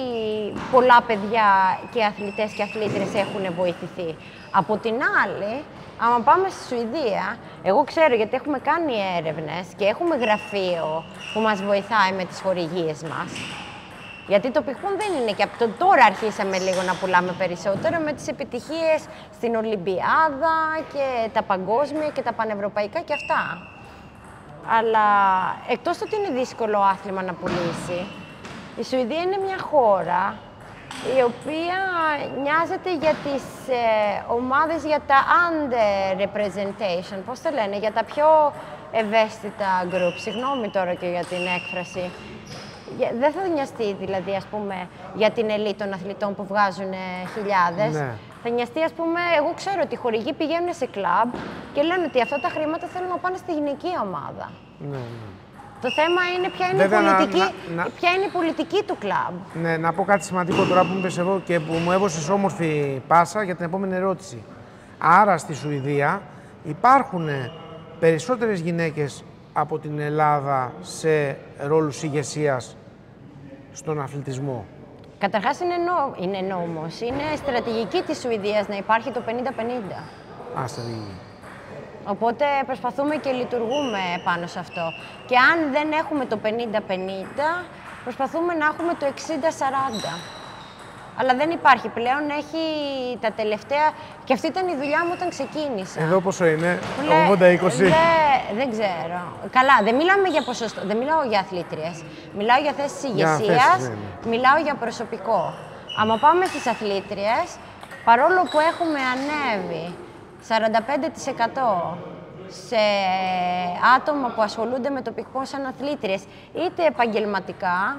B: πολλά παιδιά και αθλητές και αθλήτρες έχουν βοηθηθεί. Από την άλλη, άμα πάμε στη Σουηδία, εγώ ξέρω γιατί έχουμε κάνει έρευνες και έχουμε γραφείο που μας βοηθάει με τις χορηγίες μας. Γιατί το πιχπούν δεν είναι και από το τώρα αρχίσαμε λίγο να πουλάμε περισσότερο με τις επιτυχίες στην Ολυμπιάδα και τα παγκόσμια και τα πανευρωπαϊκά και αυτά. Αλλά εκτός ότι είναι δύσκολο άθλημα να πουλήσει, η Σουηδία είναι μια χώρα η οποία νοιάζεται για τις ομάδες, για τα under-representation, πώς το λένε, για τα πιο ευαίσθητα group. Συγγνώμη τώρα και για την έκφραση. Δεν θα νοιαστεί δηλαδή, ας πούμε, για την ελίτ των αθλητών που βγάζουν χιλιάδες. Ναι. Θα νοιαστεί, ας πούμε, εγώ ξέρω ότι οι χορηγοί πηγαίνουν σε κλαμπ και λένε ότι αυτά τα χρήματα θέλουν να πάνε στη γυναική ομάδα. Ναι. Το θέμα είναι ποια είναι, ποια είναι η πολιτική του κλαμπ.
A: Ναι, να πω κάτι σημαντικό τώρα που μου είπες εδώ και που μου έδωσες όμορφη πάσα για την επόμενη ερώτηση. Άρα στη Σουηδία υπάρχουν περισσότερες γυναίκες από την Ελλάδα σε ρόλους ηγεσίας στον αθλητισμό.
B: Καταρχάς είναι νόμος. Είναι στρατηγική της Σουηδίας να υπάρχει το 50-50.
A: Στρατηγική.
B: Οπότε προσπαθούμε και λειτουργούμε πάνω σε αυτό. Και αν δεν έχουμε το 50-50, προσπαθούμε να έχουμε το 60-40. Αλλά δεν υπάρχει πλέον, έχει τα τελευταία... Και αυτή ήταν η δουλειά μου όταν ξεκίνησα.
A: Εδώ πόσο είναι, 80-20?
B: Δεν ξέρω. Καλά, δεν μιλάμε για ποσοστό, δεν μιλάω για αθλήτριες. Μιλάω για θέσεις ηγεσίας, μιλάω για προσωπικό. Άμα πάμε στις αθλήτριες, παρόλο που έχουμε ανέβει 45% σε άτομα που ασχολούνται με το πικπόν σαν αθλήτριες, είτε επαγγελματικά,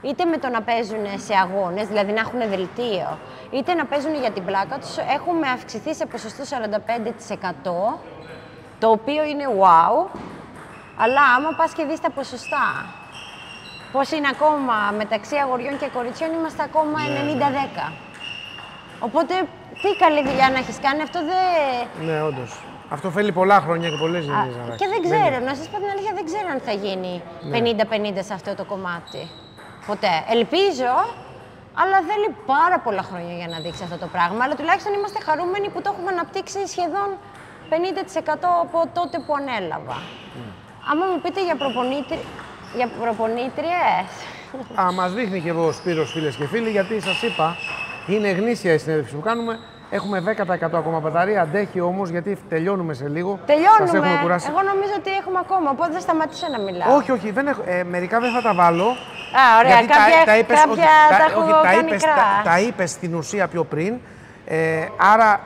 B: είτε με το να παίζουν σε αγώνες, δηλαδή να έχουν δελτίο, είτε να παίζουν για την πλάκα τους, έχουμε αυξηθεί σε ποσοστό 45%, το οποίο είναι wow, αλλά άμα πας και δεις τα ποσοστά, πώς είναι ακόμα μεταξύ αγοριών και κοριτσιών, είμαστε ακόμα 90-10. Οπότε, τι καλή δουλειά να έχεις κάνει, αυτό δεν...
A: Ναι, όντως. Αυτό θέλει πολλά χρόνια και πολλές γενιές.
B: Και δεν ξέρω, να σας πω την αλήθεια, δεν ξέρω αν θα γίνει 50-50 σε αυτό το κομμάτι. Ποτέ. Ελπίζω, αλλά θέλει πάρα πολλά χρόνια για να δείξει αυτό το πράγμα. Αλλά τουλάχιστον είμαστε χαρούμενοι που το έχουμε αναπτύξει σχεδόν 50% από τότε που ανέλαβα. Άμα μου πείτε για προπονήτριες...
A: Μας δείχνει και εδώ ο Σπύρος, φίλες και φίλοι, γιατί σας είπα, είναι γνήσια η συνέντευξη που κάνουμε. Έχουμε 10% ακόμα μπαταρία, αντέχει όμως γιατί τελειώνουμε σε λίγο.
B: Τελειώνουμε. Εγώ νομίζω ότι έχουμε ακόμα, οπότε θα σταματήσω να μιλάω.
A: Όχι, δεν έχω, μερικά δεν θα τα βάλω.
B: Ωραία,
A: τα είπες στην ουσία πιο πριν. Άρα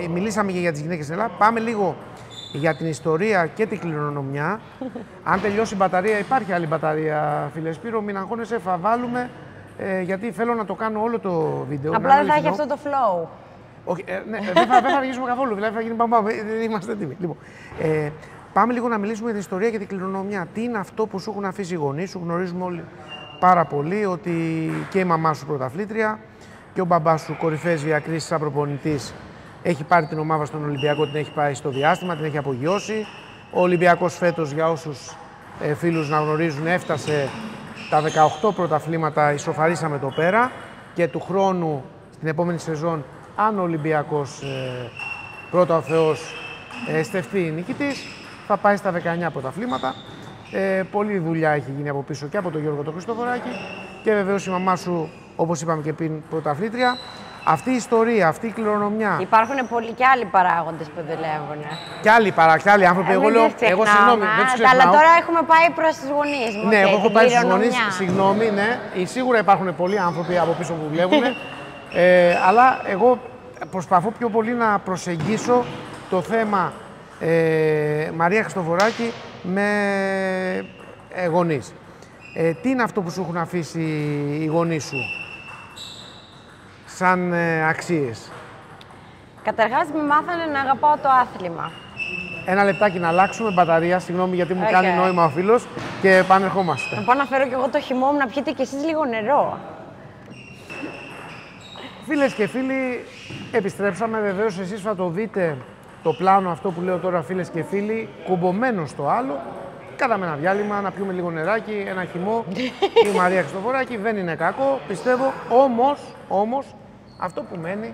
A: μιλήσαμε και για τις γυναίκες στην Ελλάδα. Πάμε λίγο για την ιστορία και την κληρονομιά. Αν τελειώσει η μπαταρία, υπάρχει άλλη μπαταρία, φίλε Σπύρο, μην αγχώνεσαι, θα βάλουμε. Γιατί θέλω να το κάνω όλο το βίντεο.
B: Απλά δεν θα έχει αυτό το flow.
A: Όχι, δεν θα αργήσουμε καθόλου. Δηλαδή θα γίνει μπαμπά. Δεν είμαστε έτοιμοι. Λοιπόν, Πάμε λίγο να μιλήσουμε για την ιστορία και την κληρονομιά. Τι είναι αυτό που σου έχουν αφήσει οι γονείς σου? Γνωρίζουμε όλοι πάρα πολύ ότι και η μαμά σου πρωταθλήτρια και ο μπαμπάς σου κορυφαίες διακρίσεις σαν προπονητής. Έχει πάρει την ομάδα στον Ολυμπιακό, την έχει πάει στο διάστημα, την έχει απογειώσει. Ο Ολυμπιακός φέτος, για όσους φίλους να γνωρίζουν, έφτασε τα 18 πρωταθλήματα, ισοφαρίσαμε το πέρα και του χρόνου, στην επόμενη σεζόν, αν ο Ολυμπιακός πρώτα ο Θεός στεφθεί νικητής, θα πάει στα 19 πρωταθλήματα. Πολλή δουλειά έχει γίνει από πίσω και από τον Γιώργο τον Χριστοδωράκη και βεβαίως η μαμά σου, όπως είπαμε και πριν, πρωταθλήτρια. Αυτή η ιστορία, αυτή η κληρονομιά.
B: Υπάρχουν πολλοί και άλλοι παράγοντες που δουλεύουν.
A: Και άλλοι άνθρωποι. Εγώ λέω, εγώ συγγνώμη, δεν τους ξεχνάω.
B: Αλλά τώρα έχουμε πάει προς τους γονείς.
A: Ναι, εγώ έχω πάει στους γονείς, συγγνώμη, ναι. Σίγουρα υπάρχουν πολλοί άνθρωποι από πίσω που δουλεύουν. Αλλά εγώ προσπαθώ πιο πολύ να προσεγγίσω το θέμα Μαρία Χριστοδωράκη με γονείς. Τι είναι αυτό που σου έχουν αφήσει οι γονείς σου σαν αξίες?
B: Καταρχάς με μάθανε να αγαπάω το άθλημα.
A: Ένα λεπτάκι να αλλάξουμε μπαταρία, συγγνώμη γιατί μου κάνει νόημα ο φίλος και επανερχόμαστε.
B: Να πάω να φέρω κι εγώ το χυμό μου να πιείτε κι εσείς λίγο νερό.
A: Φίλες και φίλοι, επιστρέψαμε. Βεβαίως εσείς θα το δείτε το πλάνο αυτό που λέω τώρα, φίλες και φίλοι, κουμπωμένο στο άλλο. Κάναμε ένα διάλειμμα, να πιούμε λίγο νεράκι, ένα χυμό. Η Μαρία Χριστοδωράκη δεν είναι κακό, πιστεύω. Όμως, αυτό που μένει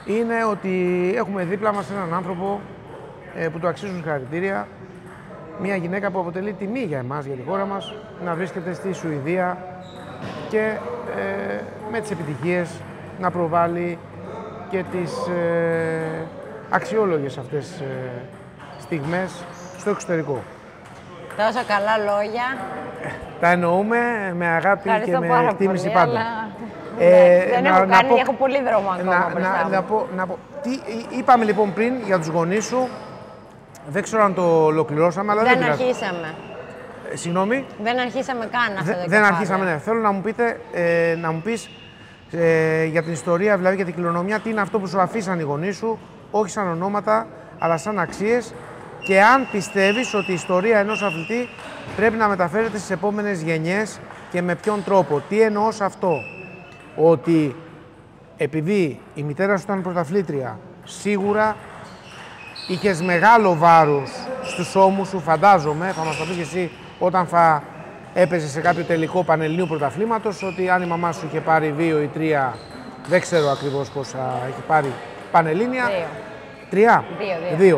A: είναι ότι έχουμε δίπλα μας έναν άνθρωπο που του αξίζουν συγχαρητήρια. Μια γυναίκα που αποτελεί τιμή για εμάς, για τη χώρα μας, να βρίσκεται στη Σουηδία και με τις επιτυχίες να προβάλλει και τις αξιόλογες αυτές στιγμές στο εξωτερικό.
B: Τόσα καλά λόγια.
A: Τα εννοούμε με αγάπη και με εκτίμηση πάντα.
B: Αλλά... δεν έχω κάνει, έχω πολύ δρόμο ακόμα μπροστά μου.
A: Είπαμε λοιπόν πριν για τους γονείς σου, δεν ξέρω αν το ολοκληρώσαμε, αλλά
B: δεν αρχίσαμε.
A: Συγγνώμη.
B: Δεν αρχίσαμε καν αυτό το κεφάλαιο.
A: Δεν αρχίσαμε, ναι. Θέλω να μου πείτε, να μου πεις για την ιστορία, δηλαδή για την κληρονομιά, τι είναι αυτό που σου αφήσαν οι γονείς σου, όχι σαν ονόματα, αλλά σαν αξίες, και αν πιστεύεις ότι η ιστορία ενός αθλητή πρέπει να μεταφέρεται στις επόμενες γενιές και με ποιον τρόπο. Τι εννοώ σε αυτό? Ότι επειδή η μητέρα σου ήταν πρωταθλήτρια, σίγουρα είχες μεγάλο βάρος στους ώμους σου, φαντάζομαι, θα μας το πεις και εσύ όταν θα έπαιζε σε κάποιο τελικό πανελληνίου πρωταθλήματος, ότι αν η μαμά σου είχε πάρει 2 ή 3, δεν ξέρω ακριβώς πόσα έχει πάρει πανελλήνια. 3. 2.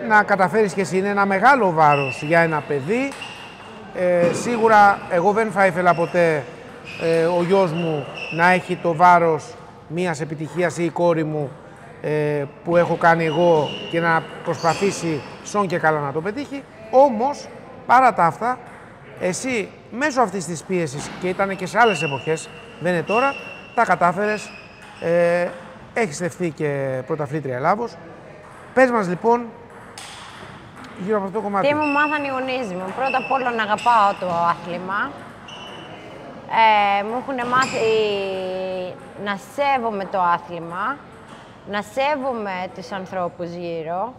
A: Να καταφέρεις και εσύ, είναι ένα μεγάλο βάρος για ένα παιδί. Σίγουρα εγώ δεν θα ήθελα ποτέ ο γιος μου να έχει το βάρος μιας επιτυχίας ή η κόρη μου που έχω κάνει εγώ και να προσπαθήσει σόν και καλά να το πετύχει. Όμως, παρά τα αυτά, εσύ μέσω αυτής της πίεσης, και ήταν και σε άλλες εποχές, δεν είναι τώρα, τα κατάφερες, έχεις στεφθεί και πρωταθλήτρια Ελλάδος. Πες μας λοιπόν γύρω από αυτό το κομμάτι.
B: Τι μου μάθαν οι γονείς μου? Πρώτα απ' όλα να αγαπάω το άθλημα. Μου έχουν μάθει να σέβομαι το άθλημα, να σέβομαι τους ανθρώπους γύρω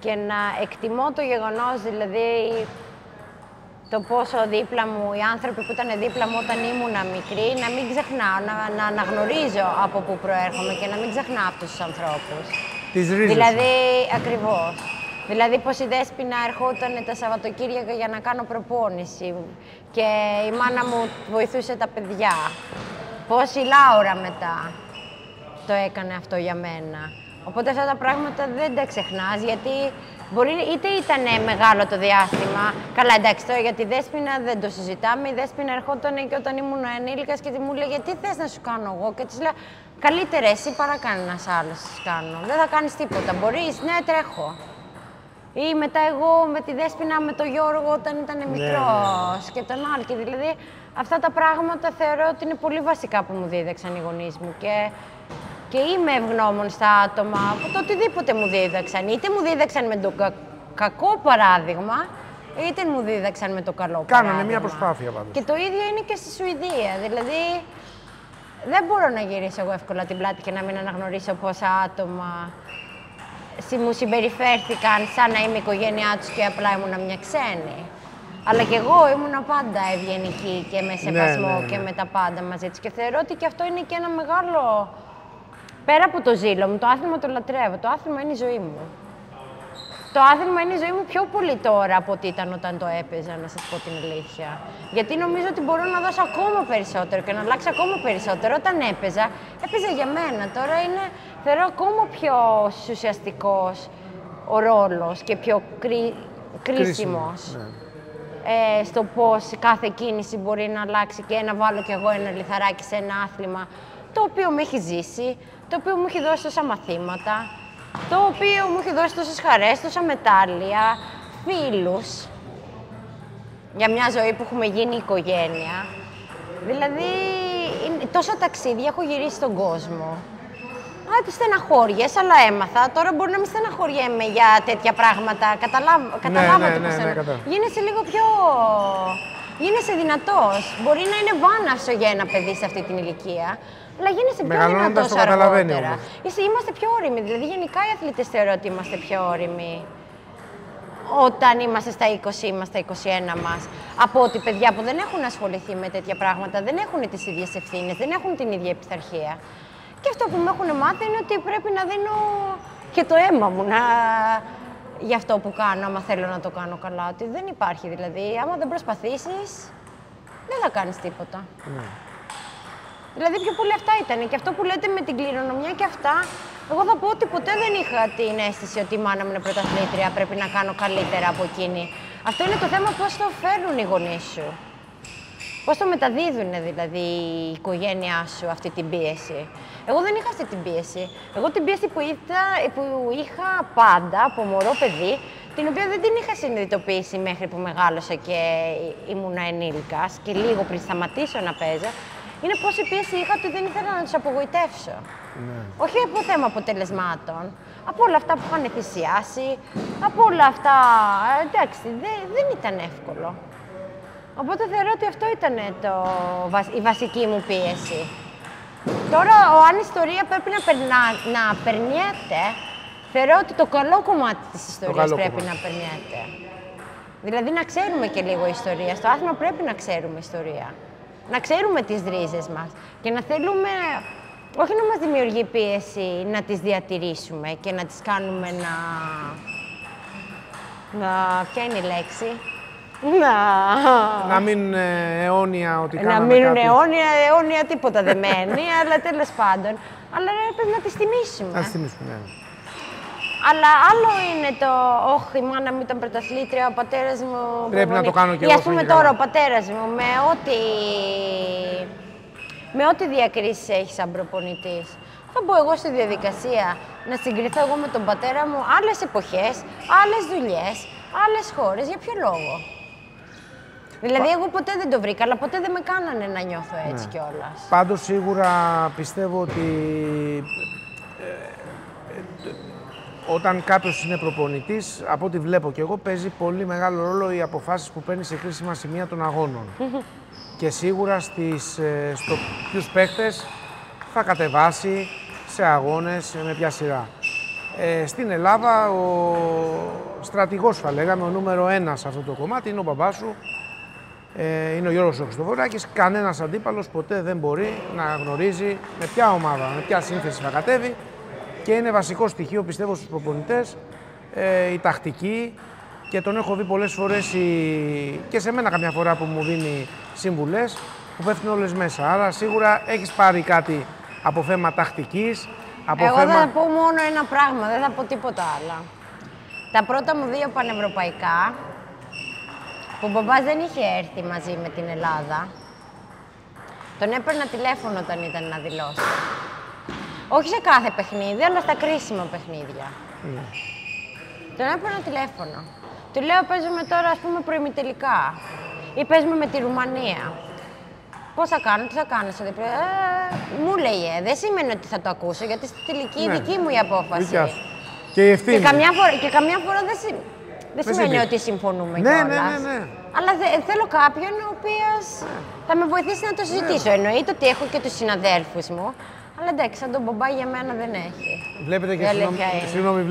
B: και να εκτιμώ το γεγονός, δηλαδή το πόσο δίπλα μου, οι άνθρωποι που ήταν δίπλα μου όταν ήμουν μικρή, να μην ξεχνάω, να αναγνωρίζω από πού προέρχομαι και να μην ξεχνάω αυτούς τους ανθρώπους.
A: Τις ρίζες.
B: Δηλαδή, ακριβώς. Δηλαδή, πως η Δέσποινα ερχόταν τα Σαββατοκύριακα για να κάνω προπόνηση και η μάνα μου βοηθούσε τα παιδιά. Πως η Λάουρα μετά το έκανε αυτό για μένα. Οπότε αυτά τα πράγματα δεν τα ξεχνάς, γιατί μπορεί είτε ήταν μεγάλο το διάστημα. Καλά, εντάξει, τώρα για τη Δέσποινα δεν το συζητάμε. Η Δέσποινα ερχόταν και όταν ήμουν ενήλικας και μου λέγε τι θες να σου κάνω εγώ, και της λέω καλύτερα εσύ παρά κανένας άλλος κάνω. Δεν θα κάνεις τίποτα. Μπορείς, ναι, τρέχω. Ή μετά εγώ με τη Δέσποινα, με τον Γιώργο όταν ήταν μικρός και τον Άλκη. Δηλαδή αυτά τα πράγματα θεωρώ ότι είναι πολύ βασικά που μου δίδαξαν οι γονείς μου και είμαι ευγνώμων στα άτομα που το οτιδήποτε μου δίδαξαν. Είτε μου δίδαξαν με το κακό παράδειγμα, είτε μου δίδαξαν με το καλό παράδειγμα.
A: Κάνανε μια προσπάθεια πάντως.
B: Και το ίδιο είναι και στη Σουηδία. Δηλαδή δεν μπορώ να γυρίσω εγώ εύκολα την πλάτη και να μην αναγνωρίσω πόσα άτομα μου συμπεριφέρθηκαν σαν να είμαι η οικογένειά τους και απλά ήμουνα μια ξένη. Αλλά και εγώ ήμουνα πάντα ευγενική και με σεβασμό και με τα πάντα μαζί τους. Και θεωρώ ότι και αυτό είναι και ένα μεγάλο... Πέρα από το ζήλο μου, το άθλημα το λατρεύω. Το άθλημα είναι η ζωή μου. Το άθλημα είναι η ζωή μου πιο πολύ τώρα από ό,τι ήταν όταν το έπαιζα, να σας πω την αλήθεια. Γιατί νομίζω ότι μπορώ να δώσω ακόμα περισσότερο και να αλλάξω ακόμα περισσότερο. Όταν έπαιζα για μένα. Τώρα είναι, θεωρώ, ακόμα πιο ουσιαστικός ο ρόλος και πιο κρίσιμος. Στο πώς κάθε κίνηση μπορεί να αλλάξει και να βάλω κι εγώ ένα λιθαράκι σε ένα άθλημα το οποίο με έχει ζήσει, το οποίο μου έχει δώσει τόσα μαθήματα, το οποίο μου έχει δώσει τόσες χαρές, τόσα μετάλλια, φίλους, για μια ζωή που έχουμε γίνει οικογένεια. Δηλαδή, τόσα ταξίδια έχω γυρίσει στον κόσμο. Ότι στεναχώριες, αλλά έμαθα. Τώρα μπορεί να μην στεναχωριέμαι για τέτοια πράγματα. Καταλάβατε πώς είναι. Γίνεσαι λίγο πιο... Γίνεσαι δυνατός. Μπορεί να είναι βάναυσο για ένα παιδί σε αυτή την ηλικία, αλλά γίνεσαι πιο δυνατός αργότερα. Είμαστε πιο όριμοι. Δηλαδή, γενικά οι αθλητές θεωρώ ότι είμαστε πιο όριμοι. Όταν είμαστε στα 20, είμαστε στα 21 μας, από ότι παιδιά που δεν έχουν ασχοληθεί με τέτοια πράγματα, δεν έχουν τις ίδιες ευθύνες, δεν έχουν την ίδια πειθαρχία. Και αυτό που με έχουν μάθει είναι ότι πρέπει να δίνω και το αίμα μου για αυτό που κάνω, άμα θέλω να το κάνω καλά. Ότι δεν υπάρχει δηλαδή, άμα δεν προσπαθήσεις, δεν θα κάνεις τίποτα. Δηλαδή πιο πολύ αυτά ήταν. Και αυτό που λέτε με την κληρονομιά και αυτά, εγώ θα πω ότι ποτέ δεν είχα την αίσθηση ότι η μάνα μου είναι πρωταθλήτρια, πρέπει να κάνω καλύτερα από εκείνη. Αυτό είναι το θέμα πώς το φέρνουν οι γονείς σου. Πώς το μεταδίδουν δηλαδή η οικογένειά σου αυτή την πίεση. Εγώ δεν είχα αυτή την πίεση. Εγώ την πίεση που είχα πάντα από μωρό παιδί, την οποία δεν την είχα συνειδητοποιήσει μέχρι που μεγάλωσα και ήμουνα ενήλικας και λίγο πριν σταματήσω να παίζω, είναι πόση πίεση είχα ότι δεν ήθελα να τους απογοητεύσω. Όχι από θέμα αποτελεσμάτων, από όλα αυτά που είχαν θυσιάσει, από όλα αυτά, εντάξει, δεν ήταν εύκολο. Οπότε θεωρώ ότι αυτό ήταν η βασική μου πίεση. Τώρα, αν η ιστορία πρέπει να περνιέται, θεωρώ ότι το καλό κομμάτι της ιστορίας πρέπει να περνιέται. Δηλαδή, να ξέρουμε και λίγο ιστορία. Στο άθλημα πρέπει να ξέρουμε ιστορία. Να ξέρουμε τις ρίζες μας και να θέλουμε, όχι να μας δημιουργεί πίεση, να τις διατηρήσουμε και να τις κάνουμε ποια είναι η λέξη?
A: Να μείνουν αιώνια ότι κάναμε
B: κάτι. Να μείνουν αιώνια τίποτα δεν μένει, αλλά τέλος πάντων. Αλλά πρέπει να τις τιμήσουμε.
A: Να τις τιμήσουμε, ναι.
B: Αλλά άλλο είναι το «Όχι, η μάνα μου ήταν πρωταθλήτρια, ο πατέρας μου...»
A: Πρέπει να το κάνω κι εγώ.
B: Ή ας πούμε τώρα ο πατέρας μου, με ό,τι διακρίσεις έχει σαν προπονητής. Θα μπω εγώ στη διαδικασία να συγκριθώ εγώ με τον πατέρα μου άλλες εποχές, άλλες δουλειές, άλλες χώρες. Για ποιο λόγο? Δηλαδή, εγώ ποτέ δεν το βρήκα, αλλά ποτέ δεν με κάνανε να νιώθω έτσι κιόλας.
A: Πάντως, σίγουρα πιστεύω ότι όταν κάποιος είναι προπονητής, από ό,τι βλέπω κι εγώ, παίζει πολύ μεγάλο ρόλο οι αποφάσεις που παίρνει σε κρίσιμα σημεία των αγώνων. Και σίγουρα στο ποιους παίκτες θα κατεβάσει σε αγώνες, με ποια σειρά. Στην Ελλάδα, ο στρατηγός, θα λέγαμε, ο νούμερο 1 σε αυτό το κομμάτι είναι ο μπαμπάς σου. Είναι ο Γιώργος Χριστοφοράκης. Κανένας αντίπαλος ποτέ δεν μπορεί να γνωρίζει με ποια ομάδα, με ποια σύνθεση θα κατέβει. Και είναι βασικό στοιχείο, πιστεύω, στους προπονητές, η τακτική. Και τον έχω δει πολλές φορές και σε μένα καμιά φορά που μου δίνει σύμβουλες που πέφτουν όλες μέσα. Άρα σίγουρα έχεις πάρει κάτι από θέμα τακτικής.
B: Εγώ θα πω μόνο ένα πράγμα, δεν θα πω τίποτα άλλο. Τα πρώτα μου 2 πανευρωπαϊκά, που ο μπαμπάς δεν είχε έρθει μαζί με την Ελλάδα, τον έπαιρνα τηλέφωνο όταν ήταν να δηλώσει. Όχι σε κάθε παιχνίδι, αλλά στα κρίσιμα παιχνίδια. Τον έπαιρνα τηλέφωνο. Του λέω, παίζουμε τώρα, ας πούμε, προημιτελικά. Ή παίζουμε με τη Ρουμανία. Πώς θα κάνω, τι θα κάνω στο διπλό. Μου λέει, δεν σημαίνει ότι θα το ακούσω, γιατί στη τελική η δική μου η απόφαση.
A: Και η ευθύνη.
B: Και καμιά φορά δεν σημαίνει ότι συμφωνούμε κιόλας.
A: Ναι.
B: Αλλά θέλω κάποιον ο οποίος θα με βοηθήσει να το συζητήσω. Εννοείται ότι έχω και τους συναδέλφους μου, Αλλά εντάξει, σαν τον μπαμπά για μένα δεν έχει.
A: Βλέπετε και,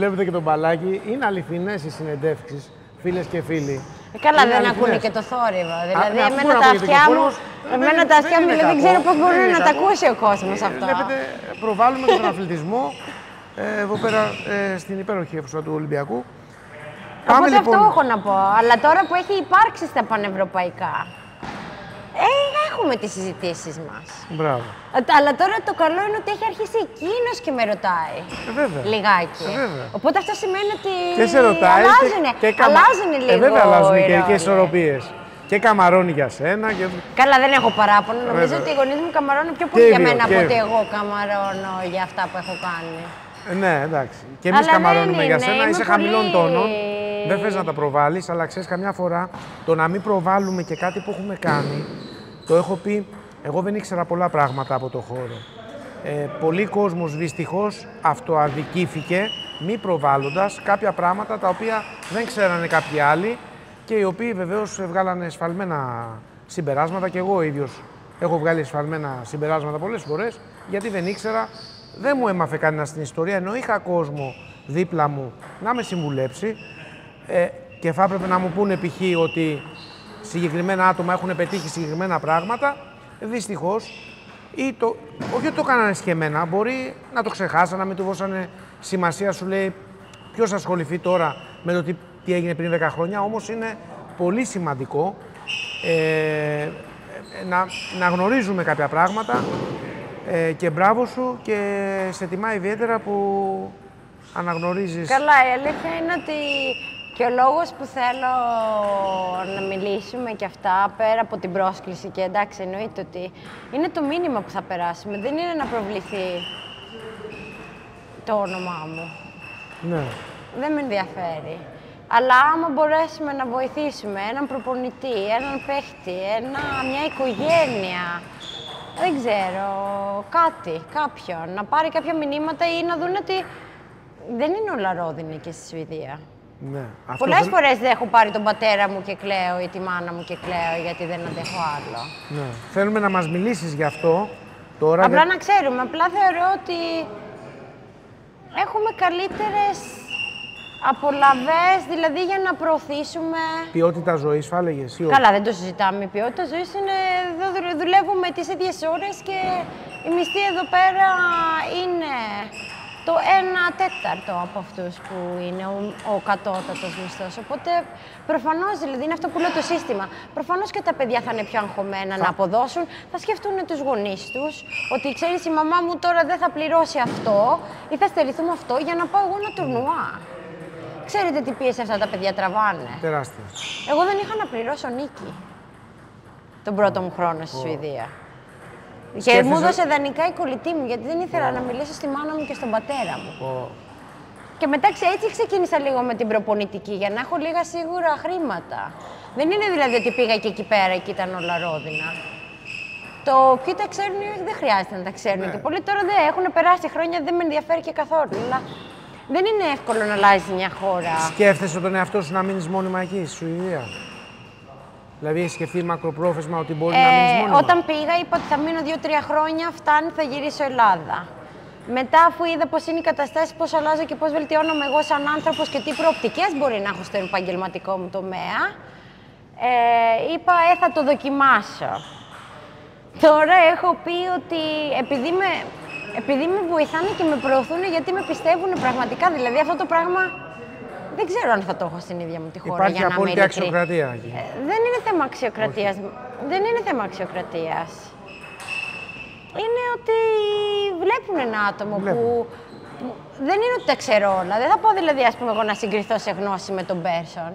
A: βλέπετε και τον μπαλάκι. Είναι αληθινές οι συνεντεύξεις, φίλες και φίλοι.
B: Καλά, δεν ακούνε και το θόρυβο. Δηλαδή, εμένα τα αυτιά μου δεν ξέρω πώς μπορεί να τα ακούσει ο κόσμος αυτό.
A: Βλέπετε, προβάλλουμε τον αθλητισμό εδώ πέρα στην υπέροχη αίθουσα του Ολυμπιακού.
B: Οπότε λοιπόν... αυτό έχω να πω. Αλλά τώρα που έχει υπάρξει στα πανευρωπαϊκά, έχουμε τις συζητήσεις μας.
A: Μπράβο.
B: Αλλά τώρα το καλό είναι ότι έχει αρχίσει εκείνος και με ρωτάει.
A: Βέβαια.
B: Λιγάκι.
A: Βέβαια.
B: Οπότε αυτό σημαίνει ότι
A: και σε ρωτάει,
B: αλλάζουν λίγο.
A: Βέβαια, αλλάζουν και οι ισορροπίες. Και καμαρώνει για σένα. Και...
B: Καλά, δεν έχω παράπονο. Νομίζω ότι οι γονείς μου καμαρώνουν πιο πολύ για μένα από ότι εγώ καμαρώνω για αυτά που έχω κάνει.
A: Ναι, εντάξει. Και εμείς καμαρώνουμε για σένα. Είσαι χαμηλών τόνων. Δεν θες να τα προβάλλεις, αλλά ξέρεις, καμιά φορά το να μην προβάλλουμε και κάτι που έχουμε κάνει, το έχω πει, εγώ δεν ήξερα πολλά πράγματα από το χώρο. Πολλοί κόσμος δυστυχώς αυτοαδικήθηκε, μη προβάλλοντας κάποια πράγματα τα οποία δεν ξέρανε κάποιοι άλλοι και οι οποίοι βεβαίως βγάλανε εσφαλμένα συμπεράσματα και εγώ ίδιος έχω βγάλει εσφαλμένα συμπεράσματα πολλές φορές γιατί δεν ήξερα, δεν μου έμαθε κανένα στην ιστορία, ενώ είχα κόσμο δίπλα μου να με συμβουλέψει και θα έπρεπε να μου πούνε π.χ. ότι συγκεκριμένα άτομα έχουν πετύχει συγκεκριμένα πράγματα, δυστυχώς, όχι ότι το κάνανε σχεμένα, μπορεί να το ξεχάσανε, να μην του δώσανε σημασία, σου λέει ποιος ασχοληθεί τώρα με το τι έγινε πριν 10 χρόνια, όμως είναι πολύ σημαντικό να γνωρίζουμε κάποια πράγματα και μπράβο σου και σε τιμά ιδιαίτερα που αναγνωρίζεις.
B: Καλά, η αλήθεια είναι ότι και ο λόγος που θέλω να μιλήσουμε και αυτά, πέρα από την πρόσκληση και εντάξει εννοείται ότι είναι το μήνυμα που θα περάσουμε, δεν είναι να προβληθεί το όνομά μου.
A: Ναι.
B: Δεν με ενδιαφέρει. Αλλά άμα μπορέσουμε να βοηθήσουμε έναν προπονητή, έναν παίχτη, μια οικογένεια, δεν ξέρω, κάποιον, να πάρει κάποια μηνύματα ή να δουν ότι δεν είναι όλα ρόδινα και στη Σουηδία.
A: Ναι,
B: πολλές φορές δεν έχω πάρει τον πατέρα μου και κλαίω ή τη μάνα μου και κλαίω γιατί δεν αντέχω άλλο.
A: Ναι. Θέλουμε να μας μιλήσεις γι' αυτό τώρα.
B: Απλά να ξέρουμε, απλά θεωρώ ότι έχουμε καλύτερες απολαβές, δηλαδή για να προωθήσουμε...
A: Ποιότητα ζωής, θα έλεγες, ή όχι?
B: Καλά, δεν το συζητάμε. Η ποιότητα ζωής είναι... δουλεύουμε τις ίδιες ώρες και η μισθή εδώ πέρα είναι το 1/4 από αυτούς που είναι ο κατώτατος μισθός. Οπότε, προφανώς, δηλαδή, είναι αυτό που λέω το σύστημα. Προφανώς και τα παιδιά θα είναι πιο αγχωμένα να αποδώσουν, θα σκεφτούν τους γονείς τους, ότι ξέρεις, η μαμά μου τώρα δεν θα πληρώσει αυτό ή θα στερηθούμε αυτό για να πάω εγώ ένα τουρνουά. Ξέρετε τι πίεση αυτά τα παιδιά τραβάνε.
A: Τεράστια.
B: Εγώ δεν είχα να πληρώσω νίκη τον πρώτο μου χρόνο στη Σουηδία. Και μου έδωσε δανεικά η κολλητή μου, γιατί δεν ήθελα να μιλήσω στη μάνα μου και στον πατέρα μου. Και μετά έτσι ξεκίνησα λίγο με την προπονητική, για να έχω λίγα σίγουρα χρήματα. Δεν είναι δηλαδή ότι πήγα και εκεί πέρα και ήταν όλα ρόδινα. Το ποιοι τα ξέρουν ή όχι, δεν χρειάζεται να τα ξέρουν. Και πολλοί τώρα δεν έχουν περάσει χρόνια, δεν με ενδιαφέρει και καθόλου. Αλλά δεν είναι εύκολο να αλλάζει μια χώρα.
A: Σκέφτεσαι τον εαυτό σου να μείνεις μόνιμα εκεί, στη Σουηδία? Δηλαδή, έχει σκεφτεί μακροπρόθεσμα ότι μπορεί να μείνεις μόνιμα?
B: Όταν πήγα, είπα ότι θα μείνω 2-3 χρόνια, φτάνει, θα γυρίσω Ελλάδα. Μετά, αφού είδα πώς είναι οι καταστάσεις, πώς αλλάζω και πώς βελτιώνομαι εγώ σαν άνθρωπος και τι προοπτικές μπορεί να έχω στο επαγγελματικό μου τομέα, είπα, θα το δοκιμάσω. Τώρα έχω πει ότι επειδή με βοηθάνε και με προωθούν, γιατί με πιστεύουν πραγματικά, δηλαδή αυτό το πράγμα δεν ξέρω αν θα το έχω στην ίδια μου τη χώρα.
A: Υπάρχει απόλυτη αξιοκρατία εκεί.
B: Δεν είναι θέμα αξιοκρατίας. Δεν είναι θέμα αξιοκρατίας. Είναι ότι βλέπουν ένα άτομο που δεν είναι ότι τα ξέρω όλα. Δεν θα πω δηλαδή, ας πούμε, εγώ να συγκριθώ σε γνώση με τον Πέρσον.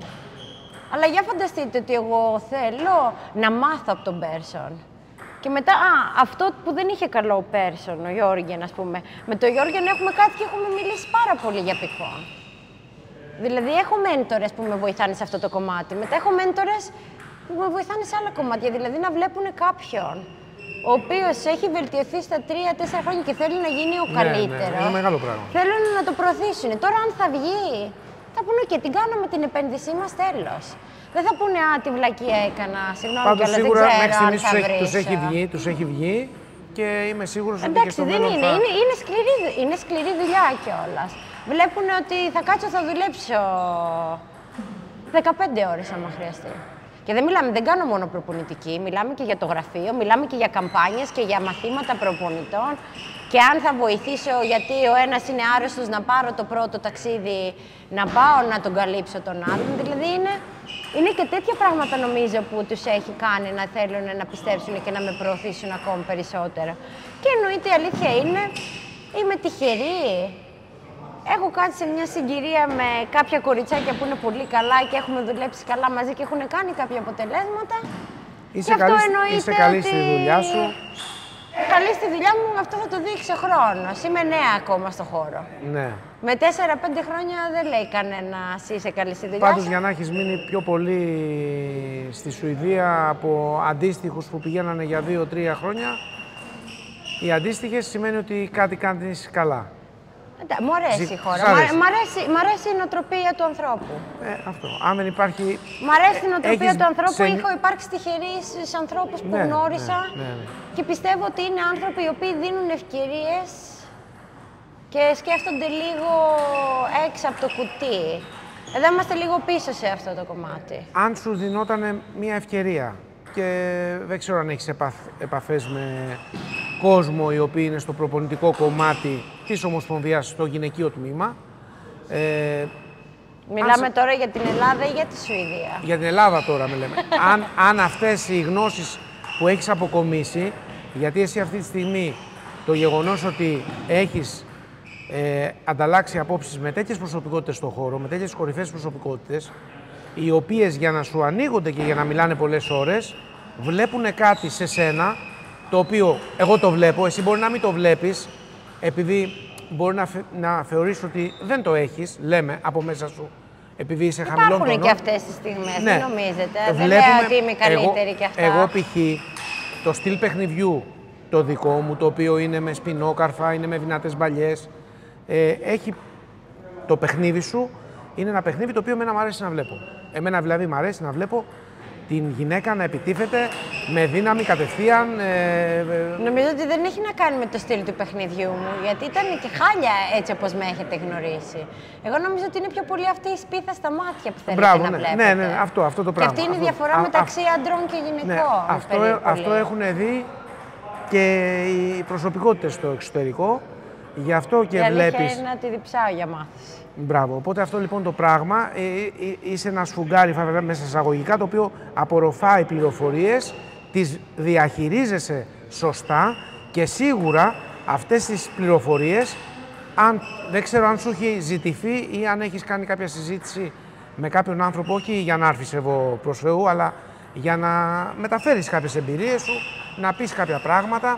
B: Αλλά για φανταστείτε ότι εγώ θέλω να μάθω από τον Πέρσον. Και μετά, αυτό που δεν είχε καλό ο Πέρσον, ο Γιώργεν, ας πούμε. Με τον Γιώργεν έχουμε κάτι και έχουμε μιλήσει πάρα πολύ για πικόν. Δηλαδή, έχω μέντορες που με βοηθάνε σε αυτό το κομμάτι. Μετά έχω μέντορες που με βοηθάνε σε άλλα κομμάτια. Δηλαδή, να βλέπουν κάποιον ο οποίος έχει βελτιωθεί στα 3-4 χρόνια και θέλει να γίνει ο καλύτερος.
A: Είναι μεγάλο πράγμα.
B: Θέλουν να το προωθήσουν. Τώρα, αν θα βγει, θα πούνε και την κάναμε την επένδυσή μας, τέλος. Δεν θα πούνε, τη βλακεία έκανα, συγγνώμη, αλλά δεν ξέρω αν θα βρίσω.
A: Τους έχει βγει και είμαι σίγουρος ότι
B: εντάξει,
A: και στο
B: δεν
A: μέλλον
B: είναι. Είναι σκληρή δουλειά κιόλας. Βλέπουν ότι θα κάτσω, θα δουλέψω 15 ώρες άμα χρειαστεί. Και δεν κάνω μόνο προπονητική, μιλάμε και για το γραφείο, μιλάμε και για καμπάνιες και για μαθήματα προπονητών. Και αν θα βοηθήσω, γιατί ο ένας είναι άρρωστος, να πάρω το πρώτο ταξίδι, να πάω να τον καλύψω τον άλλον. Δηλαδή είναι και τέτοια πράγματα νομίζω που τους έχει κάνει να θέλουν να πιστέψουν και να με προωθήσουν ακόμη περισσότερο. Και εννοείται η αλήθεια είναι, είμαι τυχερή. Έχω κάτσει σε μια συγκυρία με κάποια κοριτσάκια που είναι πολύ καλά και έχουμε δουλέψει καλά μαζί και έχουν κάνει κάποια αποτελέσματα.
A: Είσαι καλή στη δουλειά σου.
B: Καλή στη δουλειά μου, αυτό θα το δείξει ο χρόνος. Είμαι νέα ακόμα στο χώρο.
A: Ναι.
B: Με 4-5 χρόνια δεν λέει κανένας είσαι καλή στη δουλειά.
A: Πάντως, για να έχεις μείνει πιο πολύ στη Σουηδία από αντίστοιχους που πηγαίνανε για 2-3 χρόνια, οι αντίστοιχες σημαίνει ότι κάτι κάνεις καλά.
B: Μου αρέσει η χώρα. Μ' αρέσει η νοοτροπία του ανθρώπου.
A: Αυτό. Αν δεν υπάρχει.
B: Μ' αρέσει η νοοτροπία του ανθρώπου. Έχω υπάρξει τυχερή στους ανθρώπους που γνώρισα και πιστεύω ότι είναι άνθρωποι οι οποίοι δίνουν ευκαιρίες και σκέφτονται λίγο έξω από το κουτί. Εδώ είμαστε λίγο πίσω σε αυτό το κομμάτι.
A: Αν σου δινόταν μια ευκαιρία και δεν ξέρω αν έχεις επαφές με κόσμο οι οποίοι είναι στο προπονητικό κομμάτι της Ομοσπονδίας στο γυναικείο τμήμα.
B: Μιλάμε τώρα για την Ελλάδα ή για τη Σουηδία?
A: Για την Ελλάδα τώρα λέμε. αν αυτές οι γνώσεις που έχεις αποκομίσει, γιατί εσύ αυτή τη στιγμή το γεγονός ότι έχεις ανταλλάξει απόψεις με τέτοιες προσωπικότητες στον χώρο, με τέτοιες κορυφαίες προσωπικότητες, οι οποίες για να σου ανοίγονται και για να μιλάνε πολλές ώρες, βλέπουν κάτι σε σένα, το οποίο εγώ το βλέπω, εσύ μπορεί να μην το βλέπεις, επειδή μπορεί να θεωρείς ότι δεν το έχεις, λέμε, από μέσα σου, επειδή είσαι χαμηλών τονών.
B: Υπάρχουν και αυτές τις στιγμές, δεν νομίζετε. Δεν λέω ότι είμαι καλύτερη κι αυτά.
A: Εγώ π.χ. το στυλ παιχνιδιού το δικό μου, το οποίο είναι με σπινόκαρφα, είναι με δυνατές μπαλιές, έχει το παιχνίδι σου, είναι ένα παιχνίδι το οποίο εμένα μου αρέσει να βλέπω. Εμένα δηλαδή μου αρέσει να βλέπω την γυναίκα να επιτίθεται με δύναμη κατευθείαν.
B: Νομίζω ότι δεν έχει να κάνει με το στυλ του παιχνιδιού μου, γιατί ήταν και χάλια έτσι όπως με έχετε γνωρίσει. Εγώ νομίζω ότι είναι πιο πολύ αυτή η σπίθα στα μάτια που θέλετε να βλέπετε.
A: Ναι, αυτό το πράγμα.
B: Και αυτή είναι η διαφορά μεταξύ αντρών και γυναικών.
A: Ναι, αυτό έχουν δει και οι προσωπικότητες στο εξωτερικό. Γι' αυτό και βλέπεις.
B: Είναι να τη διψάω για μάθηση.
A: Μπράβο. Οπότε αυτό λοιπόν το πράγμα είσαι ένα σφουγγάρι μέσα εισαγωγικά, το οποίο απορροφάει πληροφορίες, τις διαχειρίζεσαι σωστά και σίγουρα αυτές τις πληροφορίες, δεν ξέρω αν σου έχει ζητηθεί ή αν έχεις κάνει κάποια συζήτηση με κάποιον άνθρωπο, όχι για να έρθεις εγώ προς Θεού, αλλά για να μεταφέρεις κάποιες εμπειρίες σου, να πεις κάποια πράγματα,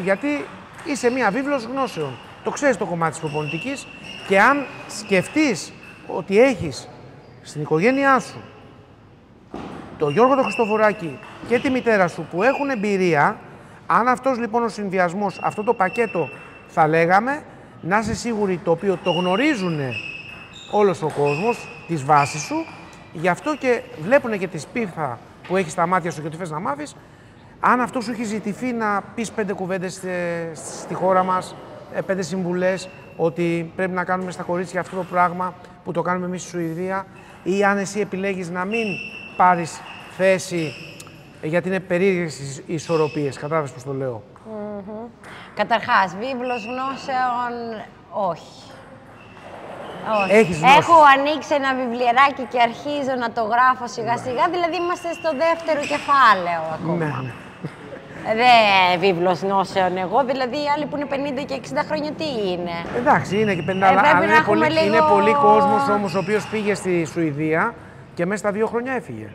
A: γιατί είσαι μία βίβλος γνώσεων. Το ξέρεις το κομμάτι της προπονητικής και αν σκεφτείς ότι έχεις στην οικογένειά σου τον Γιώργο τον Χριστοφοράκη και τη μητέρα σου που έχουν εμπειρία, αν αυτός λοιπόν ο συνδυασμός, αυτό το πακέτο θα λέγαμε, να είσαι σίγουροι το οποίο το γνωρίζουν όλος ο κόσμος, τις βάσεις σου, γι' αυτό και βλέπουν και τη σπίθα που έχεις στα μάτια σου και ότι θες να μάθεις. Αν αυτό σου έχει ζητηθεί να πεις 5 κουβέντες στη χώρα μας, 5 συμβουλές, ότι πρέπει να κάνουμε στα κορίτσια αυτό το πράγμα που το κάνουμε εμείς στη Σουηδία, ή αν εσύ επιλέγεις να μην πάρεις θέση γιατί είναι περίεργες οι ισορροπίες, κατάλαβες πώς το λέω.
B: Καταρχάς, βίβλος γνώσεων, όχι. Έχω ανοίξει ένα βιβλιαράκι και αρχίζω να το γράφω σιγά σιγά, δηλαδή είμαστε στο δεύτερο κεφάλαιο ακόμα.
A: Ναι.
B: Δεν βίβλος γνώσεων εγώ, δηλαδή οι άλλοι που είναι 50 και 60 χρόνια τι είναι.
A: Εντάξει, είναι και 50, αλλά είναι πολύ κόσμος όμως ο οποίος πήγε στη Σουηδία και μέσα στα 2 χρόνια έφυγε.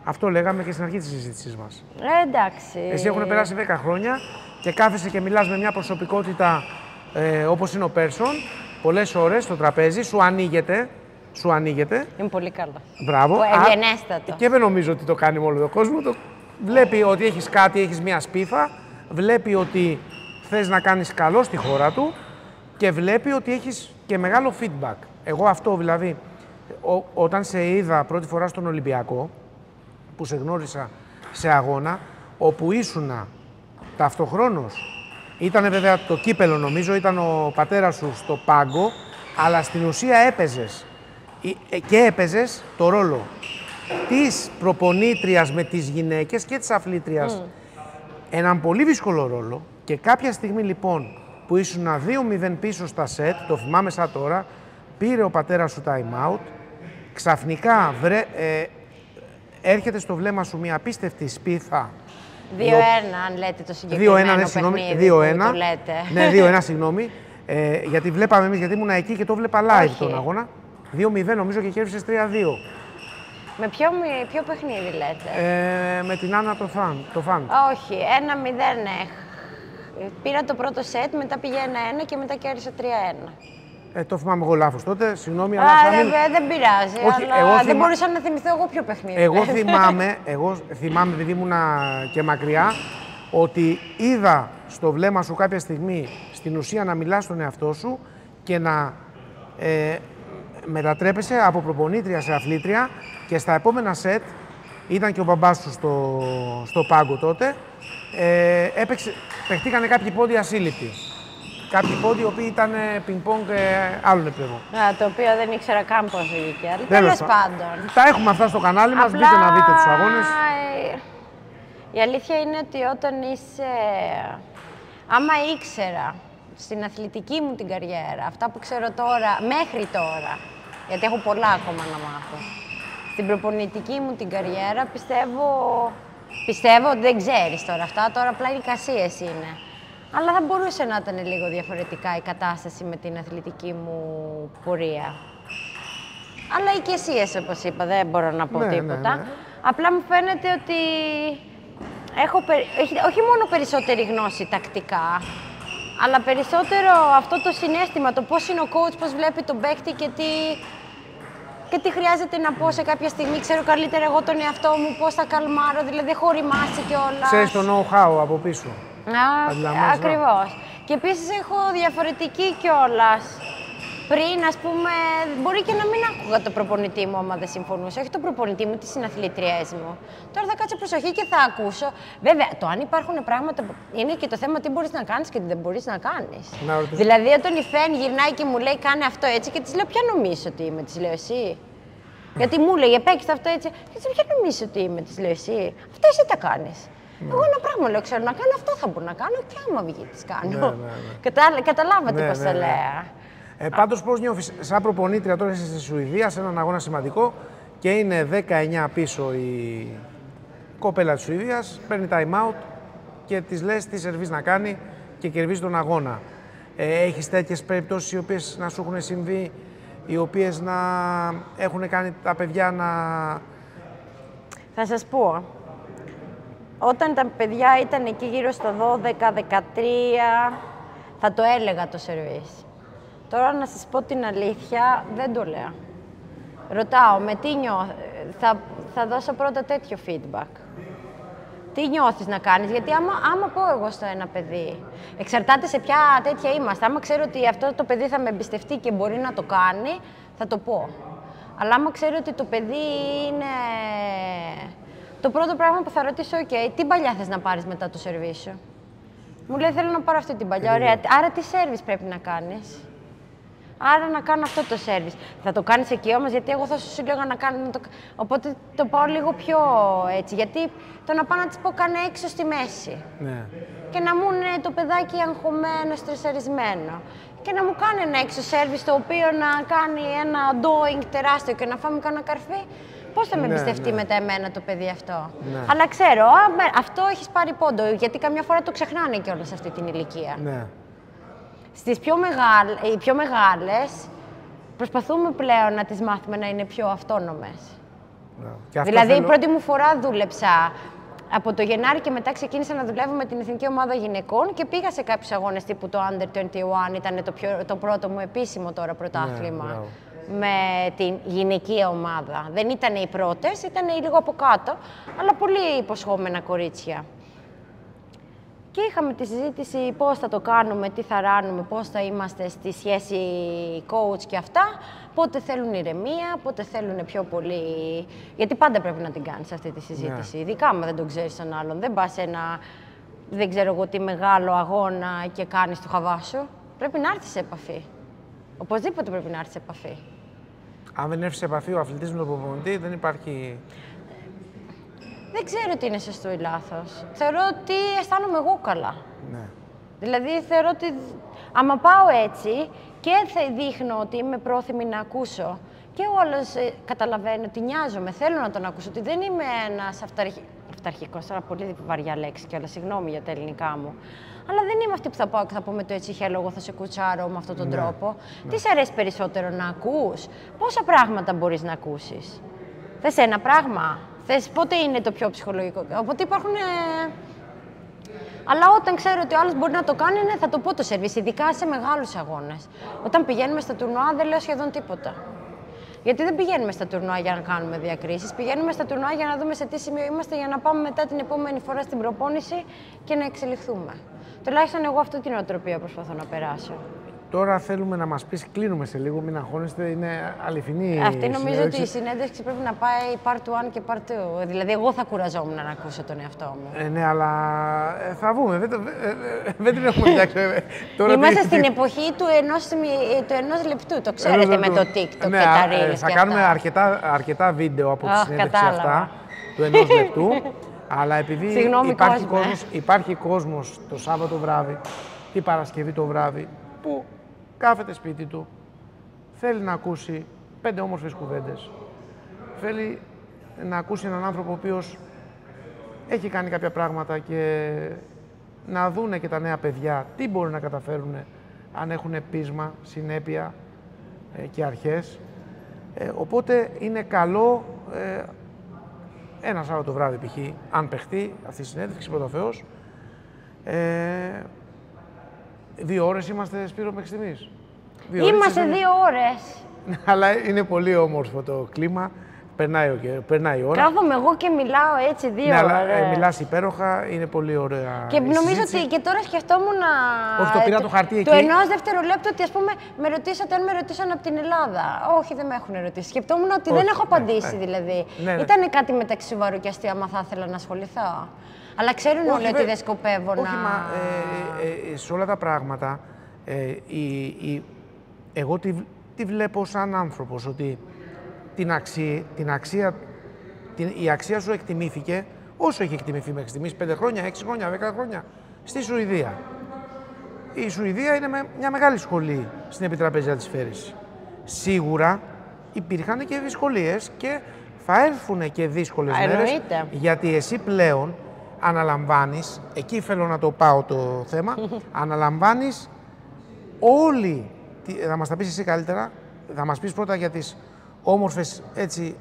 A: Αυτό λέγαμε και στην αρχή της συζήτησής μας.
B: Εντάξει.
A: Εσύ έχουν περάσει 10 χρόνια και κάθεσαι και μιλάς με μια προσωπικότητα όπως είναι ο Πέρσον, πολλές ώρες στο τραπέζι, σου ανοίγεται.
B: Είναι πολύ καλά.
A: Μπράβο.
B: Ευγενέστατο.
A: Και δεν νομίζω ότι το κάνει με όλο τον κόσμο. Βλέπει ότι έχεις κάτι, έχεις μια σπίθα, βλέπει ότι θες να κάνεις καλό στη χώρα του και βλέπει ότι έχεις και μεγάλο feedback. Εγώ αυτό δηλαδή, όταν σε είδα πρώτη φορά στον Ολυμπιακό, που σε γνώρισα σε αγώνα, όπου ήσουνα Ταυτοχρόνως, ήταν βέβαια το κύπελο νομίζω, ήταν ο πατέρας σου στο πάγκο, αλλά στην ουσία έπαιζες το ρόλο της προπονήτριας με τις γυναίκες και της αθλήτριας. Έναν πολύ δύσκολο ρόλο και κάποια στιγμή λοιπόν που ήσουν 2-0 πίσω στα σετ, το θυμάμαι σαν τώρα, πήρε ο πατέρας σου time out, ξαφνικά έρχεται στο βλέμμα σου μια απίστευτη σπίθα.
B: 2-1, αν λέτε το συγκεκριμένο παιχνίδι που το λέτε.
A: Ναι, 2-1, συγγνώμη. Γιατί βλέπαμε εμείς, γιατί ήμουν εκεί και το βλέπα live τον αγώνα. 2-0 νομίζω και κέρδισες 3-2.
B: Με ποιο παιχνίδι λέτε?
A: Με την Άννα το Φαν.
B: Όχι, 1-0. Πήρα το πρώτο σετ, μετά πήγε 1-1 και μετά κέρδισα 3-1.
A: Το θυμάμαι εγώ λάθος τότε, συγγνώμη.
B: Αλλά δεν πειράζει, όχι, αλλά δεν μπορούσα να θυμηθώ εγώ ποιο παιχνίδι.
A: Εγώ θυμάμαι, επειδή ήμουν και μακριά, ότι είδα στο βλέμμα σου κάποια στιγμή στην ουσία να μιλάς στον εαυτό σου και να μετατρέπεσαι από προπονήτρια σε αθλήτρια και στα επόμενα σετ, ήταν και ο μπαμπάς σου στο πάγκο τότε, παιχτήκανε κάποιοι πόντοι ασύλληπτοι. Κάποιοι πόντοι οι οποίοι ήταν πινκ-πονγκ άλλων επίπεδων.
B: Το οποίο δεν ήξερα καν πώς βγήκε. Αλλά τέλος πάντων.
A: Τα έχουμε αυτά στο κανάλι μας, μπείτε να δείτε τους αγώνες.
B: Η αλήθεια είναι ότι όταν άμα ήξερα στην αθλητική μου την καριέρα, αυτά που ξέρω τώρα, μέχρι τώρα, γιατί έχω πολλά ακόμα να μάθω, στην προπονητική μου την καριέρα πιστεύω ότι δεν ξέρεις τώρα αυτά, τώρα απλά οι εικασίες είναι. Αλλά θα μπορούσε να ήταν λίγο διαφορετικά η κατάσταση με την αθλητική μου πορεία. Αλλά οι εικασίες, όπως είπα, δεν μπορώ να πω τίποτα. Ναι. Απλά μου φαίνεται ότι έχω όχι μόνο περισσότερη γνώση τακτικά, αλλά περισσότερο αυτό το συναίσθημα, το πώς είναι ο coach, πώς βλέπει τον παίκτη και τι χρειάζεται να πω σε κάποια στιγμή. Ξέρω καλύτερα εγώ τον εαυτό μου, πώς θα καλμάρω, δηλαδή έχω οριμάσει κιόλας.
A: Ξέρεις το know-how από πίσω.
B: Ακριβώς. Και επίσης έχω διαφορετική κιόλας. Πριν, ας πούμε, μπορεί και να μην άκουγα το προπονητή μου άμα δεν συμφωνούσα. Όχι το προπονητή μου, τις συναθλητριές μου. Τώρα θα κάτσω προσοχή και θα ακούσω. Βέβαια, το αν υπάρχουν πράγματα. Είναι και το θέμα τι μπορείς να κάνεις και τι δεν μπορείς να κάνεις. Δηλαδή, όταν η Φεν γυρνάει και μου λέει κάνε αυτό έτσι και της λέω ποια νομίζεις ότι είμαι, της λέω εσύ. Γιατί μου λέει παίξτε αυτό έτσι. Και της λέω ποια νομίζεις ότι είμαι, της λέω εσύ. Αυτό εσύ τα κάνεις. Εγώ ένα πράγμα λέω, ξέρω να κάνω, αυτό θα μπορώ να κάνω και άμα βγει τις κάνω. Καταλάβατε πώς το λέω.
A: Πάντως, πώς νιώθεις, σαν προπονήτρια τώρα είσαι στη Σουηδία, σε έναν αγώνα σημαντικό και είναι 19 πίσω η κοπέλα της Σουηδίας, παίρνει time out και της λες τι σερβίς να κάνει και κερδίζει τον αγώνα. Έχεις τέτοιες περιπτώσεις οι οποίες να σου έχουν συμβεί, οι οποίες να έχουν κάνει τα παιδιά να...
B: Θα σας πω, όταν τα παιδιά ήταν εκεί γύρω στο 12-13, θα το έλεγα το σερβίς. Τώρα να σας πω την αλήθεια, δεν το λέω. Ρωτάω, με τι θα δώσω πρώτα τέτοιο feedback. Τι νιώθεις να κάνεις, γιατί άμα πω εγώ στο ένα παιδί, εξαρτάται σε ποια τέτοια είμαστε. Άμα ξέρω ότι αυτό το παιδί θα με εμπιστευτεί και μπορεί να το κάνει, θα το πω. Αλλά άμα ξέρω ότι το παιδί είναι... Το πρώτο πράγμα που θα ρωτήσω, τι παλιά θες να πάρεις μετά το σερβίς σου. Μου λέει, θέλω να πάρω αυτή την παλιά. Ωραία, άρα τι σερβίς πρέπει να κάνεις. Άρα να κάνω αυτό το σέρβις. Θα το κάνεις εκεί όμως, γιατί εγώ θα σου λέγα να κάνω. Οπότε το πάω λίγο πιο έτσι. Γιατί το να πάω να της πω κάνε έξω στη μέση. Ναι. Και να μου είναι το παιδάκι αγχωμένο, στρεσαρισμένο. Και να μου κάνει ένα έξω σέρβις το οποίο να κάνει ένα doing τεράστιο και να φάμε κανένα καρφί. Πώς θα με εμπιστευτεί μετά εμένα το παιδί αυτό. Ναι. Αλλά ξέρω, αυτό έχεις πάρει πόντο, γιατί καμιά φορά το ξεχνάνε κιόλας σε αυτή την ηλικία. Ναι. Στις οι πιο μεγάλες προσπαθούμε πλέον να τις μάθουμε να είναι πιο αυτόνομες. Yeah. Δηλαδή, η πρώτη μου φορά δούλεψα από το Γενάρη και μετά ξεκίνησα να δουλεύω με την Εθνική Ομάδα Γυναικών και πήγα σε κάποιους αγώνες τύπου το Under 21, ήταν το πρώτο μου επίσημο τώρα πρωτάθλημα. Με την γυναικεία ομάδα. Δεν ήταν οι πρώτες, ήταν λίγο από κάτω, αλλά πολύ υποσχόμενα κορίτσια. Και είχαμε τη συζήτηση πώς θα το κάνουμε, τι θα ράνουμε, πώς θα είμαστε στη σχέση coach και αυτά. Πότε θέλουν ηρεμία, πότε θέλουν πιο πολύ... Γιατί πάντα πρέπει να την κάνεις αυτή τη συζήτηση. Yeah. Ειδικά άμα δεν τον ξέρεις τον άλλον. Δεν πας δεν ξέρω εγώ τι μεγάλο αγώνα και κάνεις το χαβά σου. Πρέπει να έρθεις σε επαφή. Οπωσδήποτε πρέπει να έρθεις σε επαφή.
A: Αν δεν έρθει σε επαφή ο αθλητής με τον προπονητή, δεν υπάρχει...
B: Δεν ξέρω τι είναι σωστό ή λάθος. Θεωρώ ότι αισθάνομαι εγώ καλά.
A: Ναι.
B: Δηλαδή, θεωρώ ότι άμα πάω έτσι και θα δείχνω ότι είμαι πρόθυμη να ακούσω και ο άλλος καταλαβαίνει ότι νοιάζομαι, θέλω να τον ακούσω, ότι δεν είμαι ένας αυταρχικός, τώρα πολύ βαριά λέξη κιόλας, συγγνώμη για τα ελληνικά μου. Αλλά δεν είμαι αυτή που θα πάω και θα πω με το έτσι χέλο, εγώ θα σε κουτσάρω με αυτόν τον τρόπο. Ναι. Τι σ' αρέσει περισσότερο να ακούς, πόσα πράγματα μπορείς να ακούσεις. Θες ένα πράγμα, θες πότε είναι το πιο ψυχολογικό. Οπότε υπάρχουν... Αλλά όταν ξέρω ότι ο άλλος μπορεί να το κάνει, ναι, θα το πω το σερβίς, ειδικά σε μεγάλους αγώνες. Όταν πηγαίνουμε στα τουρνουά δεν λέω σχεδόν τίποτα. Γιατί δεν πηγαίνουμε στα τουρνουά για να κάνουμε διακρίσεις, πηγαίνουμε στα τουρνουά για να δούμε σε τι σημείο είμαστε, για να πάμε μετά την επόμενη φορά στην προπόνηση και να εξελιχθούμε. Τουλάχιστον εγώ αυτή την οτροπία προσπαθώ να περάσω.
A: Τώρα θέλουμε να μας πεις, κλείνουμε σε λίγο, μην αγχώνεστε, είναι αληθινή
B: αυτή νομίζω ότι η συνέντευξη πρέπει να πάει part 1 και part 2. Δηλαδή, εγώ θα κουραζόμουν να ακούσω τον εαυτό μου.
A: Ναι, αλλά θα βγούμε, δεν την έχουμε φτιάξει.
B: Είμαστε στην εποχή του ενός λεπτού, το ξέρετε, με το TikTok και τα Reels.
A: Θα κάνουμε αρκετά βίντεο από τη συνέντευξη αυτά, του ενός λεπτού. Αλλά επειδή υπάρχει κόσμος το Σάββατο βράδυ, η Παρασκευή το βράδυ, που κάθεται σπίτι του, θέλει να ακούσει 5 όμορφες κουβέντες. Θέλει να ακούσει έναν άνθρωπο ο οποίος έχει κάνει κάποια πράγματα και να δούνε και τα νέα παιδιά τι μπορούν να καταφέρουν αν έχουν πείσμα, συνέπεια και αρχές. Οπότε είναι καλό ένα Σάββατο βράδυ π.χ. αν παιχτεί αυτή η συνέντευξη, πρώτα Θεός, 2 ώρες είμαστε, Σπύρο, μέχρι στιγμής.
B: Είμαστε 2 ώρες.
A: Αλλά είναι πολύ όμορφο το κλίμα. Περνάει η ώρα.
B: Κάθομαι εγώ και μιλάω έτσι 2 ώρες.
A: Αλλά μιλάς υπέροχα, είναι πολύ ωραία.
B: Και νομίζω ότι και τώρα σκεφτόμουν να.
A: Όχι, το πήρα το χαρτί εκεί.
B: Το ενός δευτερολέπτου ότι, ας πούμε, με ρωτήσατε αν με ρωτήσαν από την Ελλάδα. Όχι, δεν με έχουν ρωτήσει. Σκεφτόμουν ότι δεν έχω απαντήσει δηλαδή. Ήταν κάτι μεταξύ σοβαρού και αστείου, άμα θα ήθελα να ασχοληθώ. Αλλά ξέρουν όλοι ότι δεν σκοπεύω να...
A: Όχι, σε όλα τα πράγματα, εγώ τη βλέπω σαν άνθρωπος, ότι η αξία σου εκτιμήθηκε όσο έχει εκτιμηθεί μέχρι στιγμής, 5 χρόνια, 6 χρόνια, 10 χρόνια, στη Σουηδία. Η Σουηδία είναι μια μεγάλη σχολή στην επιτραπέζια της φέρεσης. Σίγουρα υπήρχαν και δυσκολίες και θα έρθουν και δύσκολες μέρες, γιατί εσύ πλέον αναλαμβάνεις, εκεί θέλω να το πάω το θέμα, αναλαμβάνεις όλοι, θα μας τα πεις εσύ καλύτερα, θα μας πεις πρώτα για τις όμορφες έτσι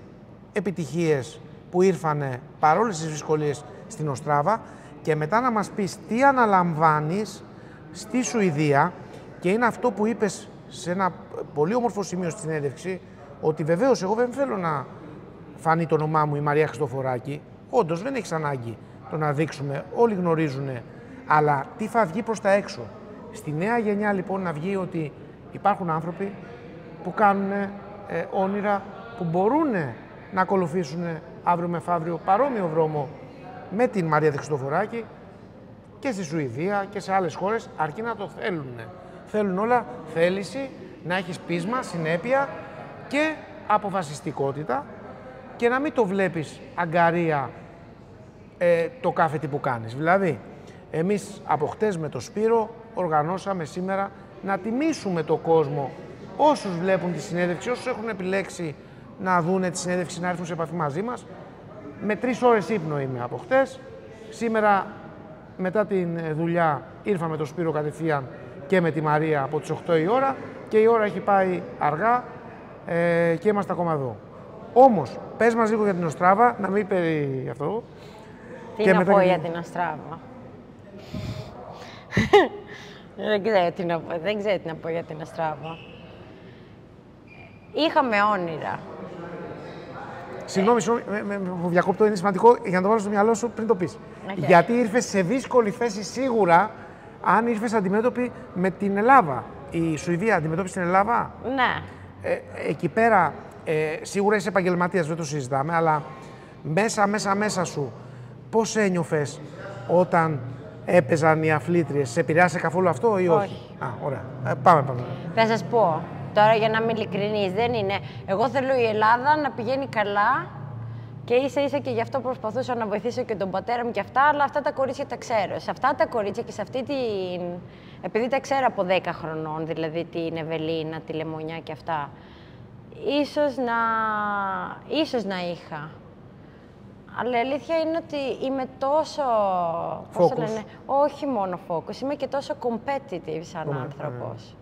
A: επιτυχίες που ήρθανε παρόλες τις δυσκολίες στην Οστράβα και μετά να μας πεις τι αναλαμβάνεις στη Σουηδία, και είναι αυτό που είπες σε ένα πολύ όμορφο σημείο στη συνέντευξη, ότι βεβαίως εγώ δεν θέλω να φανεί το όνομά μου η Μαρία Χριστοφοράκη, όντως δεν έχεις ανάγκη το να δείξουμε, όλοι γνωρίζουν, αλλά τι θα βγει προς τα έξω. Στη νέα γενιά λοιπόν να βγει ότι υπάρχουν άνθρωποι που κάνουν όνειρα, που μπορούν να ακολουθήσουν αύριο μεθαύριο παρόμοιο δρόμο με την Μαρία Χριστοφοράκη και στη Σουηδία και σε άλλες χώρες, αρκεί να το θέλουν. Θέλουν όλα θέληση, να έχεις πείσμα, συνέπεια και αποφασιστικότητα και να μην το βλέπεις αγκαρία το κάθε τι που κάνεις. Δηλαδή, εμείς από χτες με το Σπύρο οργανώσαμε σήμερα να τιμήσουμε το κόσμο, όσους βλέπουν τη συνέντευξη, όσους έχουν επιλέξει να δούνε τη συνέντευξη, να έρθουν σε επαφή μαζί μας. Με 3 ώρες ύπνο είμαι από χτες. Σήμερα μετά την δουλειά ήρθαμε το Σπύρο κατευθείαν και με τη Μαρία από τις 8 η ώρα και η ώρα έχει πάει αργά και είμαστε ακόμα εδώ. Όμως, πες μας λίγο για την Οστράβα, να μην πει αυτό.
B: Τι να πω για την Οστράβα. Δεν ξέρω τι να πω για την Οστράβα. Είχαμε όνειρα.
A: Συγγνώμη, μου διακόπτω, είναι σημαντικό για να το βάλω στο μυαλό σου πριν το πεις. Γιατί ήρθες σε δύσκολη θέση σίγουρα αν ήρθες αντιμέτωπη με την Ελλάδα. Η Σουηδία αντιμετώπισε την Ελλάδα.
B: Ναι.
A: Εκεί πέρα σίγουρα είσαι επαγγελματίας, δεν το συζητάμε, αλλά μέσα σου πώς ένιωθες όταν έπαιζαν οι αθλήτριες. Σε επηρεάσε καθόλου αυτό ή όχι? Α, ωραία. Πάμε.
B: Θα σας πω, τώρα για να είμαι ειλικρινής, δεν είναι. Εγώ θέλω η Ελλάδα να πηγαίνει καλά και ίσα-ίσα και γι' αυτό προσπαθούσα να βοηθήσω και τον πατέρα μου και αυτά, αλλά αυτά τα κορίτσια τα ξέρω. Σε αυτά τα κορίτσια και σε αυτή την... Επειδή τα ξέρω από 10 χρονών, δηλαδή την Ευελίνα, τη Λεμονιά και αυτά, ίσως να είχα. Αλλά η αλήθεια είναι ότι είμαι τόσο... Πώς το λένε, όχι μόνο focus, είμαι και τόσο competitive σαν άνθρωπος,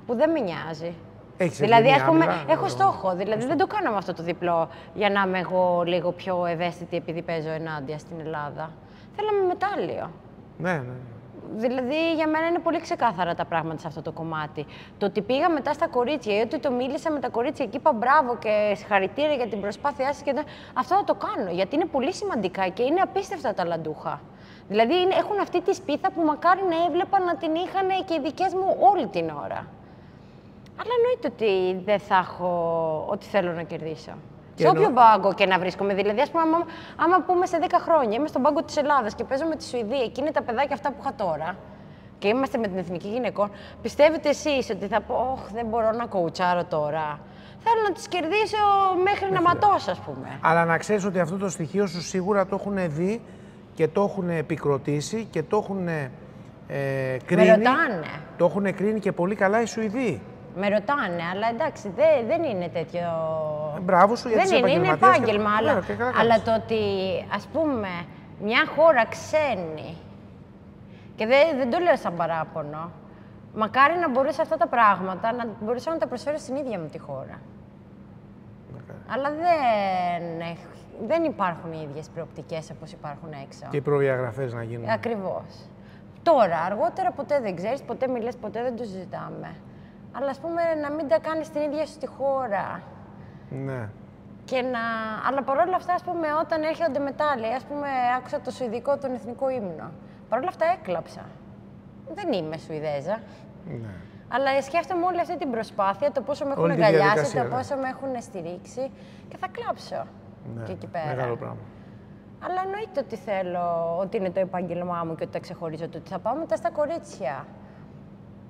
B: που δεν με νοιάζει. Δηλαδή, ας πούμε, έχω στόχο. Δηλαδή, δεν το κάνω με αυτό το διπλό για να είμαι εγώ λίγο πιο ευαίσθητη επειδή παίζω ενάντια στην Ελλάδα. Θέλαμε μετάλλιο.
A: Ναι.
B: Δηλαδή, για μένα είναι πολύ ξεκάθαρα τα πράγματα σε αυτό το κομμάτι. Το ότι πήγα μετά στα κορίτσια ή ότι το μίλησα με τα κορίτσια και είπα μπράβο και συγχαρητήρια για την προσπάθειά σας, αυτό θα το κάνω. Γιατί είναι πολύ σημαντικά και είναι απίστευτα ταλαντούχα. Δηλαδή, έχουν αυτή τη σπίθα που μακάρι να έβλεπα να την είχαν και οι δικές μου όλη την ώρα. Αλλά εννοείται ότι δεν θα έχω ό,τι θέλω να κερδίσω. Σε όποιο πάγκο και να βρίσκομαι. Δηλαδή, ας πούμε, άμα πούμε σε 10 χρόνια είμαι στον πάγκο της Ελλάδας και παίζω με τη Σουηδία και είναι τα παιδάκια αυτά που είχα τώρα και είμαστε με την Εθνική Γυναικών, πιστεύετε εσείς ότι θα πω, δεν μπορώ να κοουτσάρω τώρα? Θέλω να τις κερδίσω μέχρι να ματώσω, ας πούμε.
A: Αλλά να ξέρεις ότι αυτό το στοιχείο σου σίγουρα το έχουν δει και το έχουν επικροτήσει και το έχουν κρίνει.
B: Με ρωτάνε.
A: Το έχουν κρίνει και πολύ καλά οι Σουηδοί.
B: Με ρωτάνε, αλλά εντάξει, δεν είναι τέτοιο.
A: Μπράβο σου, γιατί
B: δεν είναι επάγγελμα. Αλλά το ότι, ας πούμε, μια χώρα ξένη. Και δεν το λέω σαν παράπονο. Μακάρι να μπορούσα αυτά τα πράγματα να μπορούσα να τα προσφέρω στην ίδια μου τη χώρα. Αλλά δεν υπάρχουν οι ίδιες προοπτικές όπως υπάρχουν έξω.
A: Και οι προδιαγραφές να γίνουν.
B: Ακριβώς. Τώρα, αργότερα ποτέ δεν ξέρεις, ποτέ μιλές, ποτέ δεν το συζητάμε. Αλλά ας πούμε να μην τα κάνεις στην ίδια σου τη χώρα.
A: Ναι.
B: Αλλά παρόλα αυτά, ας πούμε, όταν έρχονται μετάλλια, ας πούμε, άκουσα το σουηδικό, τον εθνικό ύμνο. Παρόλα αυτά έκλαψα. Δεν είμαι Σουηδέζα. Ναι. Αλλά σκέφτομαι όλη αυτή την προσπάθεια, το πόσο με έχουν αγκαλιάσει, το πόσο με έχουν στηρίξει και θα κλάψω. Ναι, και εκεί πέρα.
A: Μεγάλο πράγμα.
B: Αλλά εννοείται ότι θέλω, ότι είναι το επάγγελμά μου και ότι τα ξεχωρίζω, ότι θα πάω μετά στα κορίτσια.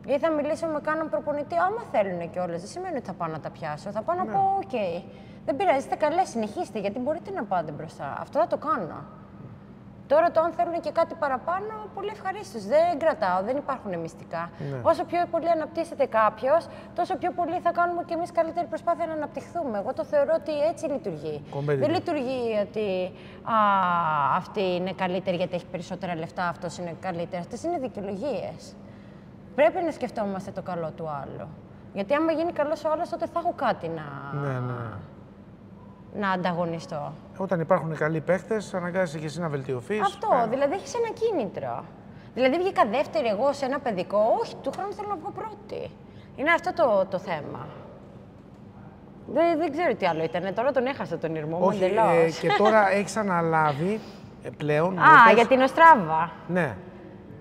B: Ή θα μιλήσω με κάνον προπονητή, άμα θέλουν κιόλας. Δεν σημαίνει ότι θα πάω να τα πιάσω. Θα πάω να πω, οκ, δεν πειράζει, είστε καλές, συνεχίστε, γιατί μπορείτε να πάτε μπροστά. Αυτό θα το κάνω. Τώρα, το αν θέλουν και κάτι παραπάνω, πολύ ευχαρίστως. Δεν κρατάω, δεν υπάρχουν μυστικά. Ναι. Όσο πιο πολύ αναπτύσσεται κάποιος, τόσο πιο πολύ θα κάνουμε κι εμείς καλύτερη προσπάθεια να αναπτυχθούμε. Εγώ το θεωρώ ότι έτσι λειτουργεί. Δεν λειτουργεί ότι αυτή είναι καλύτερη γιατί έχει περισσότερα λεφτά, αυτός είναι καλύτερο. Αυτές είναι δικαιολογίες. Πρέπει να σκεφτόμαστε το καλό του άλλου. Γιατί άμα γίνει καλός ο άλλος, τότε θα έχω κάτι να ανταγωνιστώ.
A: Όταν υπάρχουν καλοί παίχτες, αναγκάζεσαι και εσύ να βελτιωθείς.
B: Αυτό, δηλαδή έχεις ένα κίνητρο. Δηλαδή βγήκα δεύτερη εγώ σε ένα παιδικό, όχι, του χρόνου θέλω να βγω πρώτη. Είναι αυτό το θέμα. Δεν ξέρω τι άλλο ήταν, τώρα τον έχασα τον ήρμό μου εντελώς.
A: Και τώρα έχεις αναλάβει πλέον...
B: για την Οστράβα.
A: Ναι.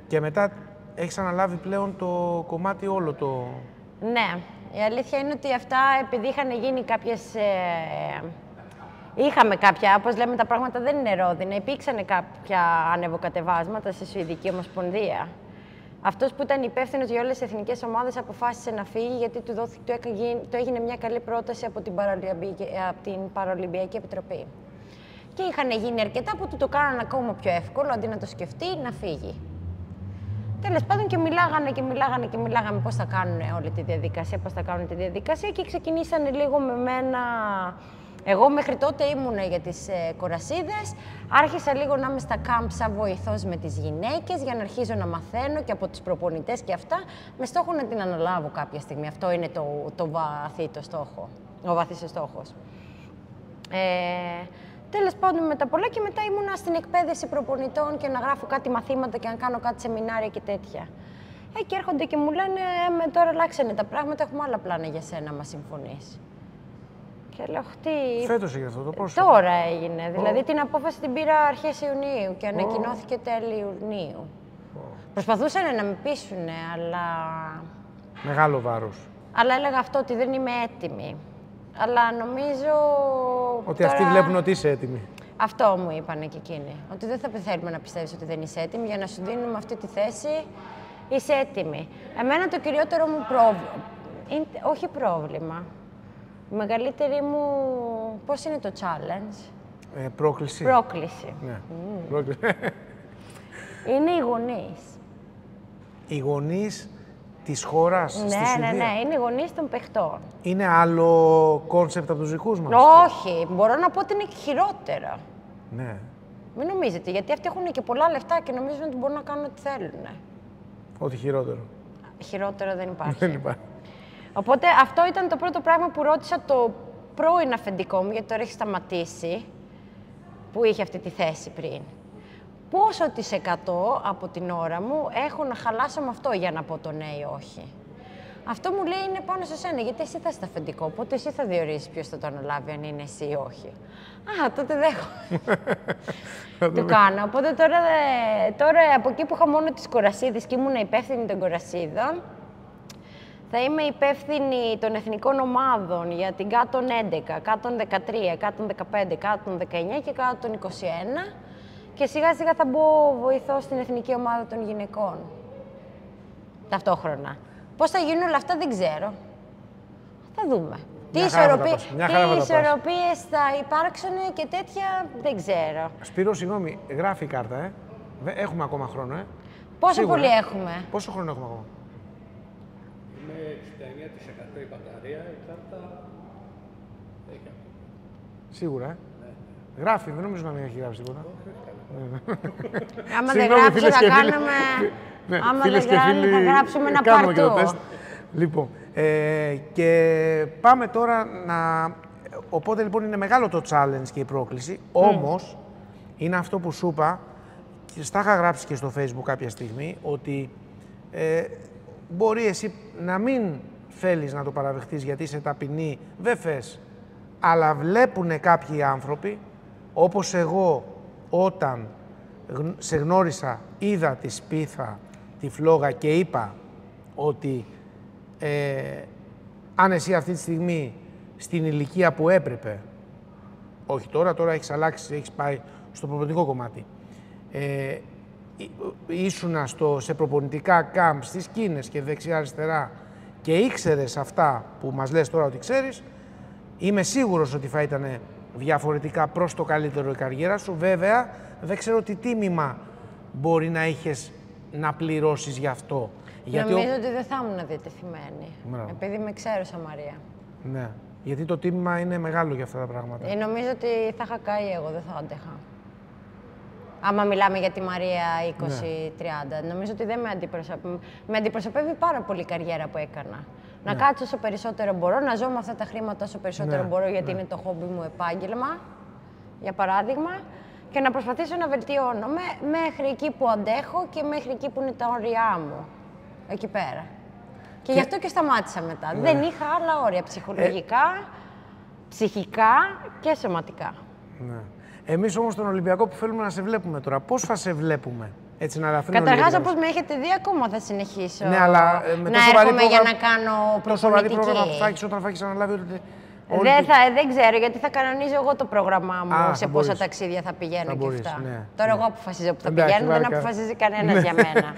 A: Και μετά έχεις αναλάβει πλέον το κομμάτι όλο το...
B: Ναι. Η αλήθεια είναι ότι αυτά, επειδή είχαν γίνει κάποιες... Είχαμε κάποια, όπως λέμε, τα πράγματα δεν είναι ρόδινα. Υπήρξαν κάποια ανεβοκατεβάσματα στη Σουηδική Ομοσπονδία. Αυτός που ήταν υπεύθυνος για όλες τις εθνικές ομάδες αποφάσισε να φύγει, γιατί του έγινε μια καλή πρόταση από την Παραολυμπιακή Επιτροπή. Και είχαν γίνει αρκετά που του το κάνανε ακόμα πιο εύκολο, αντί να το σκεφτεί, να φύγει. Τέλος πάντων, και μιλάγανε πώς θα κάνουν όλη τη διαδικασία, και ξεκινήσανε λίγο με μένα. Εγώ μέχρι τότε ήμουν για τις κορασίδες, άρχισα λίγο να είμαι στα κάμπ σαν βοηθός με τις γυναίκες για να αρχίζω να μαθαίνω και από τους προπονητές και αυτά, με στόχο να την αναλάβω κάποια στιγμή. Αυτό είναι ο βαθύς στόχος. Τέλος πάντων, με τα πολλά, και μετά ήμουνα στην εκπαίδευση προπονητών και να γράφω κάτι μαθήματα και να κάνω κάτι σεμινάρια και τέτοια. Και έρχονται και μου λένε, τώρα αλλάξανε τα πράγματα, έχουμε άλλα πλάνα για σένα, μα συμφωνείς. Και λέω,
A: φέτος έγινε αυτό το πώς?
B: Τώρα έγινε. Δηλαδή την απόφαση την πήρα αρχές Ιουνίου και ανακοινώθηκε τέλη Ιουνίου. Προσπαθούσαν να με πείσουν, αλλά...
A: Μεγάλο βάρος.
B: Αλλά έλεγα αυτό, ότι δεν είμαι έτοιμη. Αλλά νομίζω...
A: Ότι τώρα... αυτοί βλέπουν ότι είσαι έτοιμη.
B: Αυτό μου είπανε και εκείνοι. Ότι δεν θα θέλουμε να πιστεύεις ότι δεν είσαι έτοιμη, για να σου δίνουμε αυτή τη θέση, είσαι έτοιμη. Εμένα το κυριότερο μου πρόβλημα, όχι πρόβλημα, η μεγαλύτερη μου, πώς είναι το challenge?
A: Πρόκληση.
B: Πρόκληση.
A: Ναι.
B: Είναι οι γονείς.
A: Οι γονείς της χώρας, στη Σουηδία.
B: Ναι, είναι οι γονείς των παιχτών.
A: Είναι άλλο κόνσεπτ από τους δικούς μας?
B: Όχι, μπορώ να πω ότι είναι και χειρότερα.
A: Ναι.
B: Μην νομίζετε, γιατί αυτοί έχουν και πολλά λεφτά και νομίζουν ότι μπορούν να κάνουν ό,τι θέλουν.
A: Ό,τι χειρότερο.
B: Χειρότερο δεν υπάρχει.
A: Δεν υπάρχει.
B: Οπότε αυτό ήταν το πρώτο πράγμα που ρώτησα το πρώην αφεντικό μου, γιατί τώρα έχει σταματήσει, που είχε αυτή τη θέση πριν. Πόσο της 100 από την ώρα μου έχω να χαλάσω με αυτό για να πω το ναι ή όχι. Αυτό μου λέει είναι πάνω σε σένα, γιατί εσύ θα είσαι αφεντικό, οπότε εσύ θα διορίζεις ποιος θα το αναλάβει, αν είναι εσύ ή όχι. Α, τότε δέχομαι. Το κάνω. Οπότε τώρα από εκεί που είχα μόνο τις κορασίδες και ήμουν υπεύθυνη των κορασίδων, θα είμαι υπεύθυνη των εθνικών ομάδων για την 111, 113, 115, 119 και 121 και σιγά σιγά θα μπω βοηθό στην εθνική ομάδα των γυναικών. Ταυτόχρονα. Πώς θα γίνουν όλα αυτά δεν ξέρω. Θα δούμε. Τι ισορροπίες θα υπάρξουν και τέτοια δεν ξέρω.
A: Σπύρο, συγγνώμη, γράφει η κάρτα, Έχουμε ακόμα χρόνο,
B: Πόσο
A: Σίγουρα.
B: πολύ έχουμε?
A: Πόσο χρόνο έχουμε ακόμα?
C: Με 69% η μπαταρία, η κάρτα έχει ακόμα.
A: Σίγουρα, Ναι. Γράφει, δεν νομίζω να μην έχει γράψει τίποτα.
B: Άμα δεν γράψει, θα κάνουμε... Άμα δεν γράψει, θα γράψουμε ένα παρτού.
A: Λοιπόν, και πάμε τώρα να... Οπότε λοιπόν είναι μεγάλο το challenge και η πρόκληση, όμως είναι αυτό που σου είπα, και στα είχα γράψει και στο Facebook κάποια στιγμή, ότι μπορεί εσύ να μην θέλεις να το παραδεχτείς γιατί είσαι ταπεινή, δεν θες, αλλά βλέπουν κάποιοι άνθρωποι, όπως εγώ όταν σε γνώρισα, είδα τη σπίθα, τη φλόγα και είπα ότι αν εσύ αυτή τη στιγμή στην ηλικία που έπρεπε, όχι τώρα έχεις αλλάξει, έχεις πάει στο προπονητικό κομμάτι, ήσουνα σε προπονητικά κάμπ στις Κίνες και δεξιά-αριστερά και ήξερες αυτά που μας λες τώρα ότι ξέρεις, είμαι σίγουρος ότι θα ήταν διαφορετικά προς το καλύτερο η καριέρα σου. Βέβαια, δεν ξέρω τι τίμημα μπορεί να είχες να πληρώσεις γι' αυτό.
B: Νομίζω ότι δεν θα ήμουν διατεθειμένη. Επειδή με ξέρω σαν Μαρία.
A: Ναι. Γιατί το τίμημα είναι μεγάλο για αυτά τα πράγματα.
B: Νομίζω ότι θα είχα καεί εγώ, δεν θα άντεχα. Άμα μιλάμε για τη Μαρία 20-30, νομίζω ότι δεν με αντιπροσωπεύει. Με αντιπροσωπεύει πάρα πολύ η καριέρα που έκανα. Να κάτσω όσο περισσότερο μπορώ, να ζω με αυτά τα χρήματα όσο περισσότερο μπορώ, γιατί είναι το χόμπι μου επάγγελμα, για παράδειγμα, και να προσπαθήσω να βελτιώνομαι μέχρι εκεί που αντέχω και μέχρι εκεί που είναι τα όρια μου. Εκεί πέρα. Και γι' αυτό και σταμάτησα μετά. Δεν είχα άλλα όρια ψυχολογικά, ψυχικά και σωματικά.
A: Ναι. Εμείς όμως τον Ολυμπιακό που θέλουμε να σε βλέπουμε τώρα, πώς θα σε βλέπουμε? Έτσι να ελαφρύνουμε.
B: Καταρχάς, όπως με έχετε δει, ακόμα θα συνεχίσω
A: ναι, αλλά με
B: να έρχομαι για να κάνω προπονητική.
A: Το σοβαρό πρόγραμμα που θα έχεις όταν θα έχεις αναλάβει ότι...
B: Δεν ξέρω, γιατί θα κανονίζω εγώ το πρόγραμμά μου σε πόσα ταξίδια θα πηγαίνω και αυτά. Τώρα εγώ αποφασίζω που θα πηγαίνω, δεν αποφασίζει κανένας για μένα.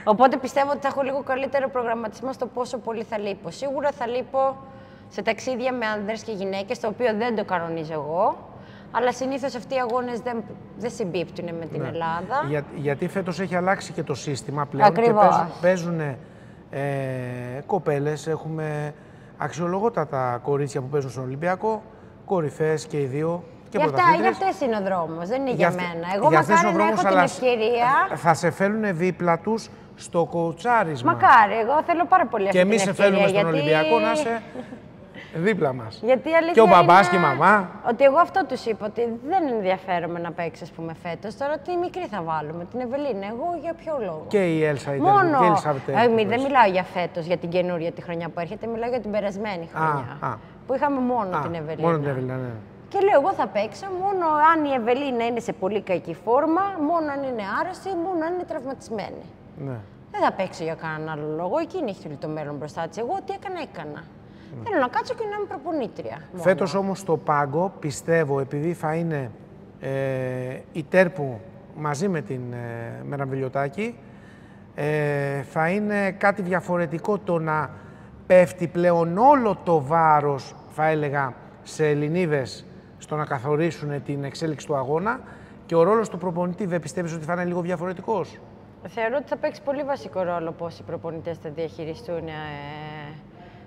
B: Οπότε πιστεύω ότι θα έχω λίγο καλύτερο προγραμματισμό στο πόσο πολύ θα λείπω. Σίγουρα θα λείπω σε ταξίδια με άνδρες και γυναίκες, το οποίο δεν το κανονίζω εγώ. Αλλά συνήθως αυτοί οι αγώνες δεν συμπίπτουν με την Ελλάδα.
A: Γιατί φέτος έχει αλλάξει και το σύστημα πλέον.
B: Ακριβώς.
A: Και παίζουν κοπέλες, έχουμε αξιολογότατα κορίτσια που παίζουν στον Ολυμπιακό, κορυφές και οι δύο.
B: Για αυτές είναι ο δρόμος, δεν είναι για μένα. Εγώ μακάρι να έχω την ευκαιρία.
A: Θα σε φέρουν δίπλα τους στο κοουτσάρισμα.
B: Μακάρι, εγώ θέλω πάρα πολύ αυτή την ευκαιρία.
A: Και εμείς σε φέρνουμε στον Ολυμπιακό να είσαι δίπλα μας.
B: Γιατί αλήθεια
A: και ο μπαμπάς
B: είναι
A: και η μαμά.
B: Ότι εγώ αυτό τους είπα, ότι δεν ενδιαφέρομαι να παίξει, ας πούμε, φέτος. Τώρα τη μικρή θα βάλουμε, την Ευελίνα. Εγώ για ποιο λόγο?
A: Και η Έλσα ήταν.
B: Μόνο.
A: Και η Ελισάβετ.
B: Δεν μιλάω για φέτος, για την καινούρια τη χρονιά που έρχεται. Μιλάω για την περασμένη χρονιά. Που είχαμε μόνο την Ευελίνα.
A: Μόνο την Ευελίνα, ναι.
B: Και λέω, εγώ θα παίξω μόνο αν η Ευελίνα είναι σε πολύ κακή φόρμα, μόνο αν είναι άρρωστη, μόνο αν είναι τραυματισμένη.
A: Ναι.
B: Δεν θα παίξω για κανέναν άλλο λόγο. Εκείνη έχει το μέλλον μπροστά της. Εγώ τι έκανα. Θέλω να κάτσω και να είμαι προπονήτρια.
A: Φέτος όμως στο πάγκο, πιστεύω, επειδή θα είναι η Τέρπου μαζί με την Μεραμβιλιωτάκη. Θα είναι κάτι διαφορετικό το να πέφτει πλέον όλο το βάρος, θα έλεγα, σε Ελληνίδες στο να καθορίσουν την εξέλιξη του αγώνα, και ο ρόλος του προπονητή δεν πιστεύεις ότι θα είναι λίγο διαφορετικός?
B: Θεωρώ ότι θα παίξει πολύ βασικό ρόλο πώς οι προπονητές θα διαχειριστούν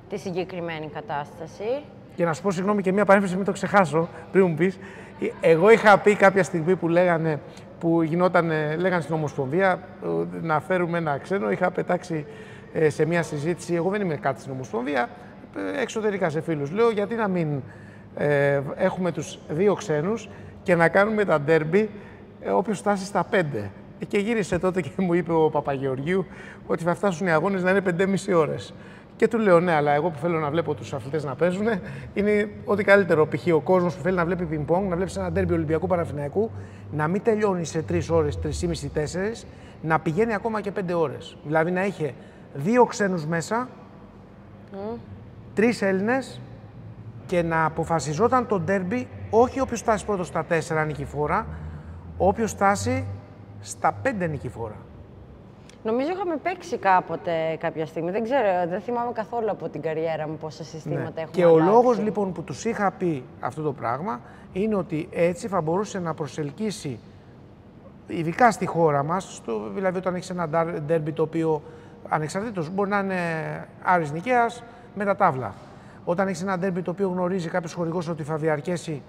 B: τη συγκεκριμένη κατάσταση.
A: Και να σου πω, συγγνώμη, και μία παρένθεση, μην το ξεχάσω, πριν μου πεις. Εγώ είχα πει κάποια στιγμή που λέγανε, λέγανε στην Ομοσπονδία να φέρουμε ένα ξένο, είχα πετάξει σε μία συζήτηση, εγώ δεν είμαι κάτι στην Ομοσπονδία, εξωτερικά σε φίλους. Λέω, γιατί να μην έχουμε τους 2 ξένους και να κάνουμε τα ντέρμπι όποιος φτάσει στα 5. Και γύρισε τότε και μου είπε ο Παπαγεωργίου ότι θα φτάσουν οι αγώνες να είναι 5,5 ώρες. Και του λέω, ναι, αλλά εγώ που θέλω να βλέπω τους αθλητές να παίζουν, είναι ό,τι καλύτερο. Π.χ. ο κόσμος που θέλει να βλέπει πινκ-πονγκ, να βλέπει ένα ντέρμπι Ολυμπιακού Παναθηναϊκού, να μην τελειώνει σε 3 ώρες, 3,5-4, να πηγαίνει ακόμα και 5 ώρες. Δηλαδή να είχε 2 ξένους μέσα, 3 Έλληνες, και να αποφασιζόταν το ντέρμπι όχι όποιος φτάσει πρώτος στα 4 νικηφόρα, όποιος φτάσει στα 5 νικηφόρα.
B: Νομίζω είχαμε παίξει κάποτε κάποια στιγμή. Δεν ξέρω, δεν θυμάμαι καθόλου από την καριέρα μου πόσα συστήματα έχουμε
A: Και
B: αλλάξει.
A: ο λόγος λοιπόν που τους είχα πει αυτό το πράγμα είναι ότι έτσι θα μπορούσε να προσελκύσει, ειδικά στη χώρα μας, δηλαδή όταν έχεις ένα ντέρμπι το οποίο ανεξαρτήτως μπορεί να είναι Άρης Νικαίας με τα τάβλα. Όταν έχεις ένα ντέρμπι το οποίο γνωρίζει κάποιος χορηγός ότι θα διαρκέσει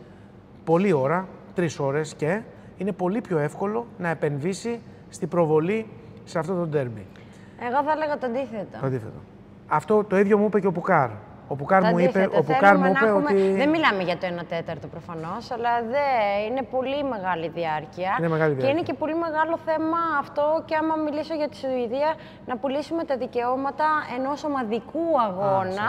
A: πολλή ώρα, 3 ώρες, και είναι πολύ πιο εύκολο να επενδύσει στην προβολή σε αυτό το ντέρμπι.
B: Εγώ θα έλεγα το αντίθετο.
A: Το αντίθετο. Αυτό το ίδιο μου είπε και ο Πουκάρ. Ο Πουκάρ μου είπε, ότι...
B: Δεν μιλάμε για το 1/4 προφανώς, αλλά είναι πολύ μεγάλη διάρκεια. Και είναι και πολύ μεγάλο θέμα αυτό, και άμα μιλήσω για τη Σουηδία, να πουλήσουμε τα δικαιώματα ενός ομαδικού αγώνα.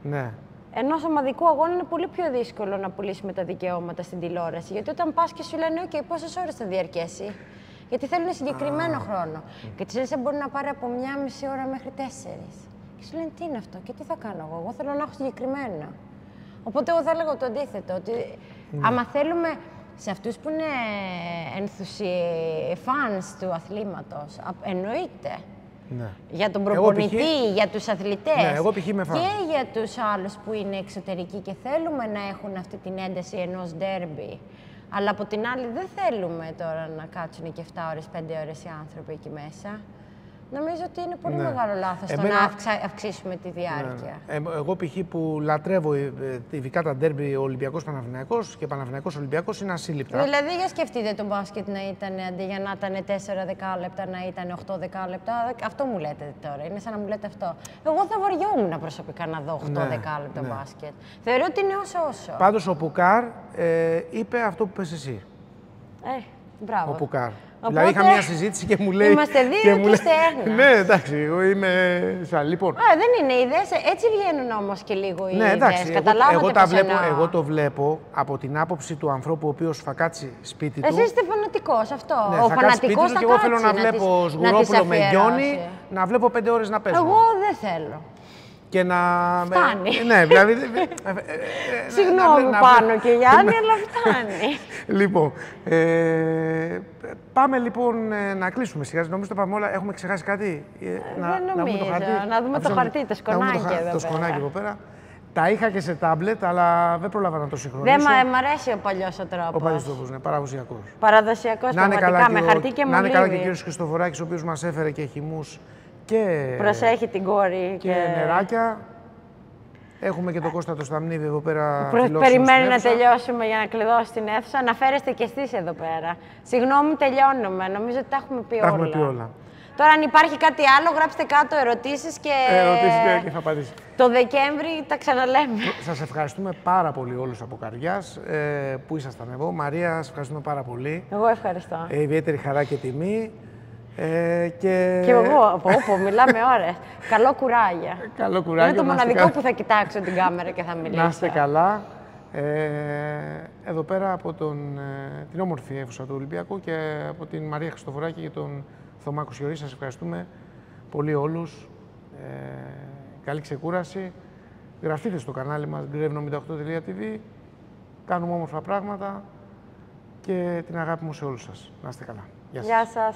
A: Ναι.
B: Ενός ομαδικού αγώνα είναι πολύ πιο δύσκολο να πουλήσουμε τα δικαιώματα στην τηλεόραση. Γιατί όταν πας και σου λένε, OK, πόσες ώρες θα διαρκέσει? Γιατί θέλουν συγκεκριμένο χρόνο. Και τη λες, μπορεί να πάρει από 1,5 ώρα μέχρι 4. Και σου λένε, τι είναι αυτό και τι θα κάνω εγώ? Εγώ θέλω να έχω συγκεκριμένο. Οπότε εγώ θα έλεγα το αντίθετο. Ότι άμα θέλουμε σε αυτούς που είναι fans του αθλήματος, εννοείται.
A: Ναι.
B: Για τον προπονητή, για τους αθλητές,
A: και
B: για τους άλλους που είναι εξωτερικοί και θέλουμε να έχουν αυτή την ένταση ενός ντέρμπι. Αλλά από την άλλη δεν θέλουμε τώρα να κάτσουν και 7 ώρες, 5 ώρες οι άνθρωποι εκεί μέσα. Νομίζω ότι είναι πολύ μεγάλο λάθος το να αυξήσουμε τη διάρκεια.
A: Εγώ π.χ. που λατρεύω ειδικά τα ντέρμπι Ολυμπιακός Παναθηναϊκός και Παναθηναϊκός Ολυμπιακός είναι ασύλληπτα.
B: Δηλαδή για σκεφτείτε το μπάσκετ να ήταν, αντί για να ήταν 4 δεκάλεπτα, να ήταν 8 δεκάλεπτα. Αυτό μου λέτε τώρα, είναι σαν να μου λέτε αυτό. Εγώ θα βαριόμουν προσωπικά να δω 8 δεκάλεπτα μπάσκετ. Θεωρώ ότι είναι όσο.
A: Πάντως ο Πουκάρ είπε αυτό που πες εσύ.
B: Μπράβο.
A: Ο Πουκάρ. Δηλαδή είχα μια συζήτηση και μου λέει...
B: Είμαστε 2 και είστε 1.
A: Ναι, εντάξει, εγώ είμαι σαν λοιπόν.
B: Δεν είναι ιδέες, έτσι βγαίνουν όμως και λίγο οι ιδέες. Καταλάβατε πώς εννοώ.
A: Εγώ το βλέπω από την άποψη του ανθρώπου ο οποίος θα κάτσει σπίτι του.
B: Εσύ είστε φανατικός, αυτό.
A: Ναι,
B: ο φανατικός θα
A: και εγώ θέλω να βλέπω Σγουρόπουλο με Γιόνι, να βλέπω 5 ώρες να παίζω.
B: Εγώ δεν θέλω.
A: Και να...
B: Φτάνει.
A: Ναι, δηλαδή...
B: Συγγνώμη πάνω και Γιάννη, αλλά φτάνει.
A: Λοιπόν, πάμε λοιπόν να κλείσουμε σιγά. Νομίζω το πάμε όλα. Έχουμε ξεχάσει κάτι?
B: Δεν νομίζω. Να δούμε το χαρτί, το σκονάκι εδώ πέρα.
A: Το σκονάκι εδώ πέρα. Τα είχα και σε τάμπλετ, αλλά δεν πρόλαβα να το συγχρονίσω.
B: Μ' αρέσει ο παλιός ο τρόπος.
A: Ο παλιός τρόπος, ναι, παραδοσιακός.
B: Παραδοσιακός, πραγματικά, με χαρτί και μολύβι.
A: Να είναι καλά και ο κύριος Χριστοφοράκης, ο οποίος μας έφερε και χυμούς και...
B: Προσέχει την κόρη
A: και νεράκια. Έχουμε και τον Κώστα το Σταμνίδη εδώ πέρα.
B: Περιμένει να τελειώσουμε για να κλειδώσει την αίθουσα. Αναφέρεστε κι εσείς εδώ πέρα. Συγγνώμη, τελειώνουμε. Νομίζω ότι τα έχουμε πει όλα.
A: Τα έχουμε πει όλα.
B: Τώρα, αν υπάρχει κάτι άλλο, γράψτε κάτω ερωτήσεις και
A: θα απαντήσει.
B: Το Δεκέμβρη τα ξαναλέμε.
A: Σας ευχαριστούμε πάρα πολύ όλους από καρδιάς που ήσασταν εδώ. Μαρία, σας ευχαριστούμε πάρα πολύ.
B: Εγώ ευχαριστώ.
A: Ιδιαίτερη χαρά και τιμή.
B: Και εγώ, μιλάμε ώρες. Καλό κουράγιο.
A: Καλό κουράγιο.
B: Είναι το μοναδικό που θα κοιτάξω την κάμερα και θα μιλήσω.
A: Να είστε καλά. Εδώ πέρα από την όμορφη αίθουσα του Ολυμπιακού και από την Μαρία Χριστοφοράκη και τον Θωμά Κουσιωρή. Σας ευχαριστούμε πολύ όλους. Καλή ξεκούραση. Γραφτείτε στο κανάλι μας greve98.tv. Κάνουμε όμορφα πράγματα. και την αγάπη μου σε όλους σας. Να είστε καλά.
B: Γεια σας.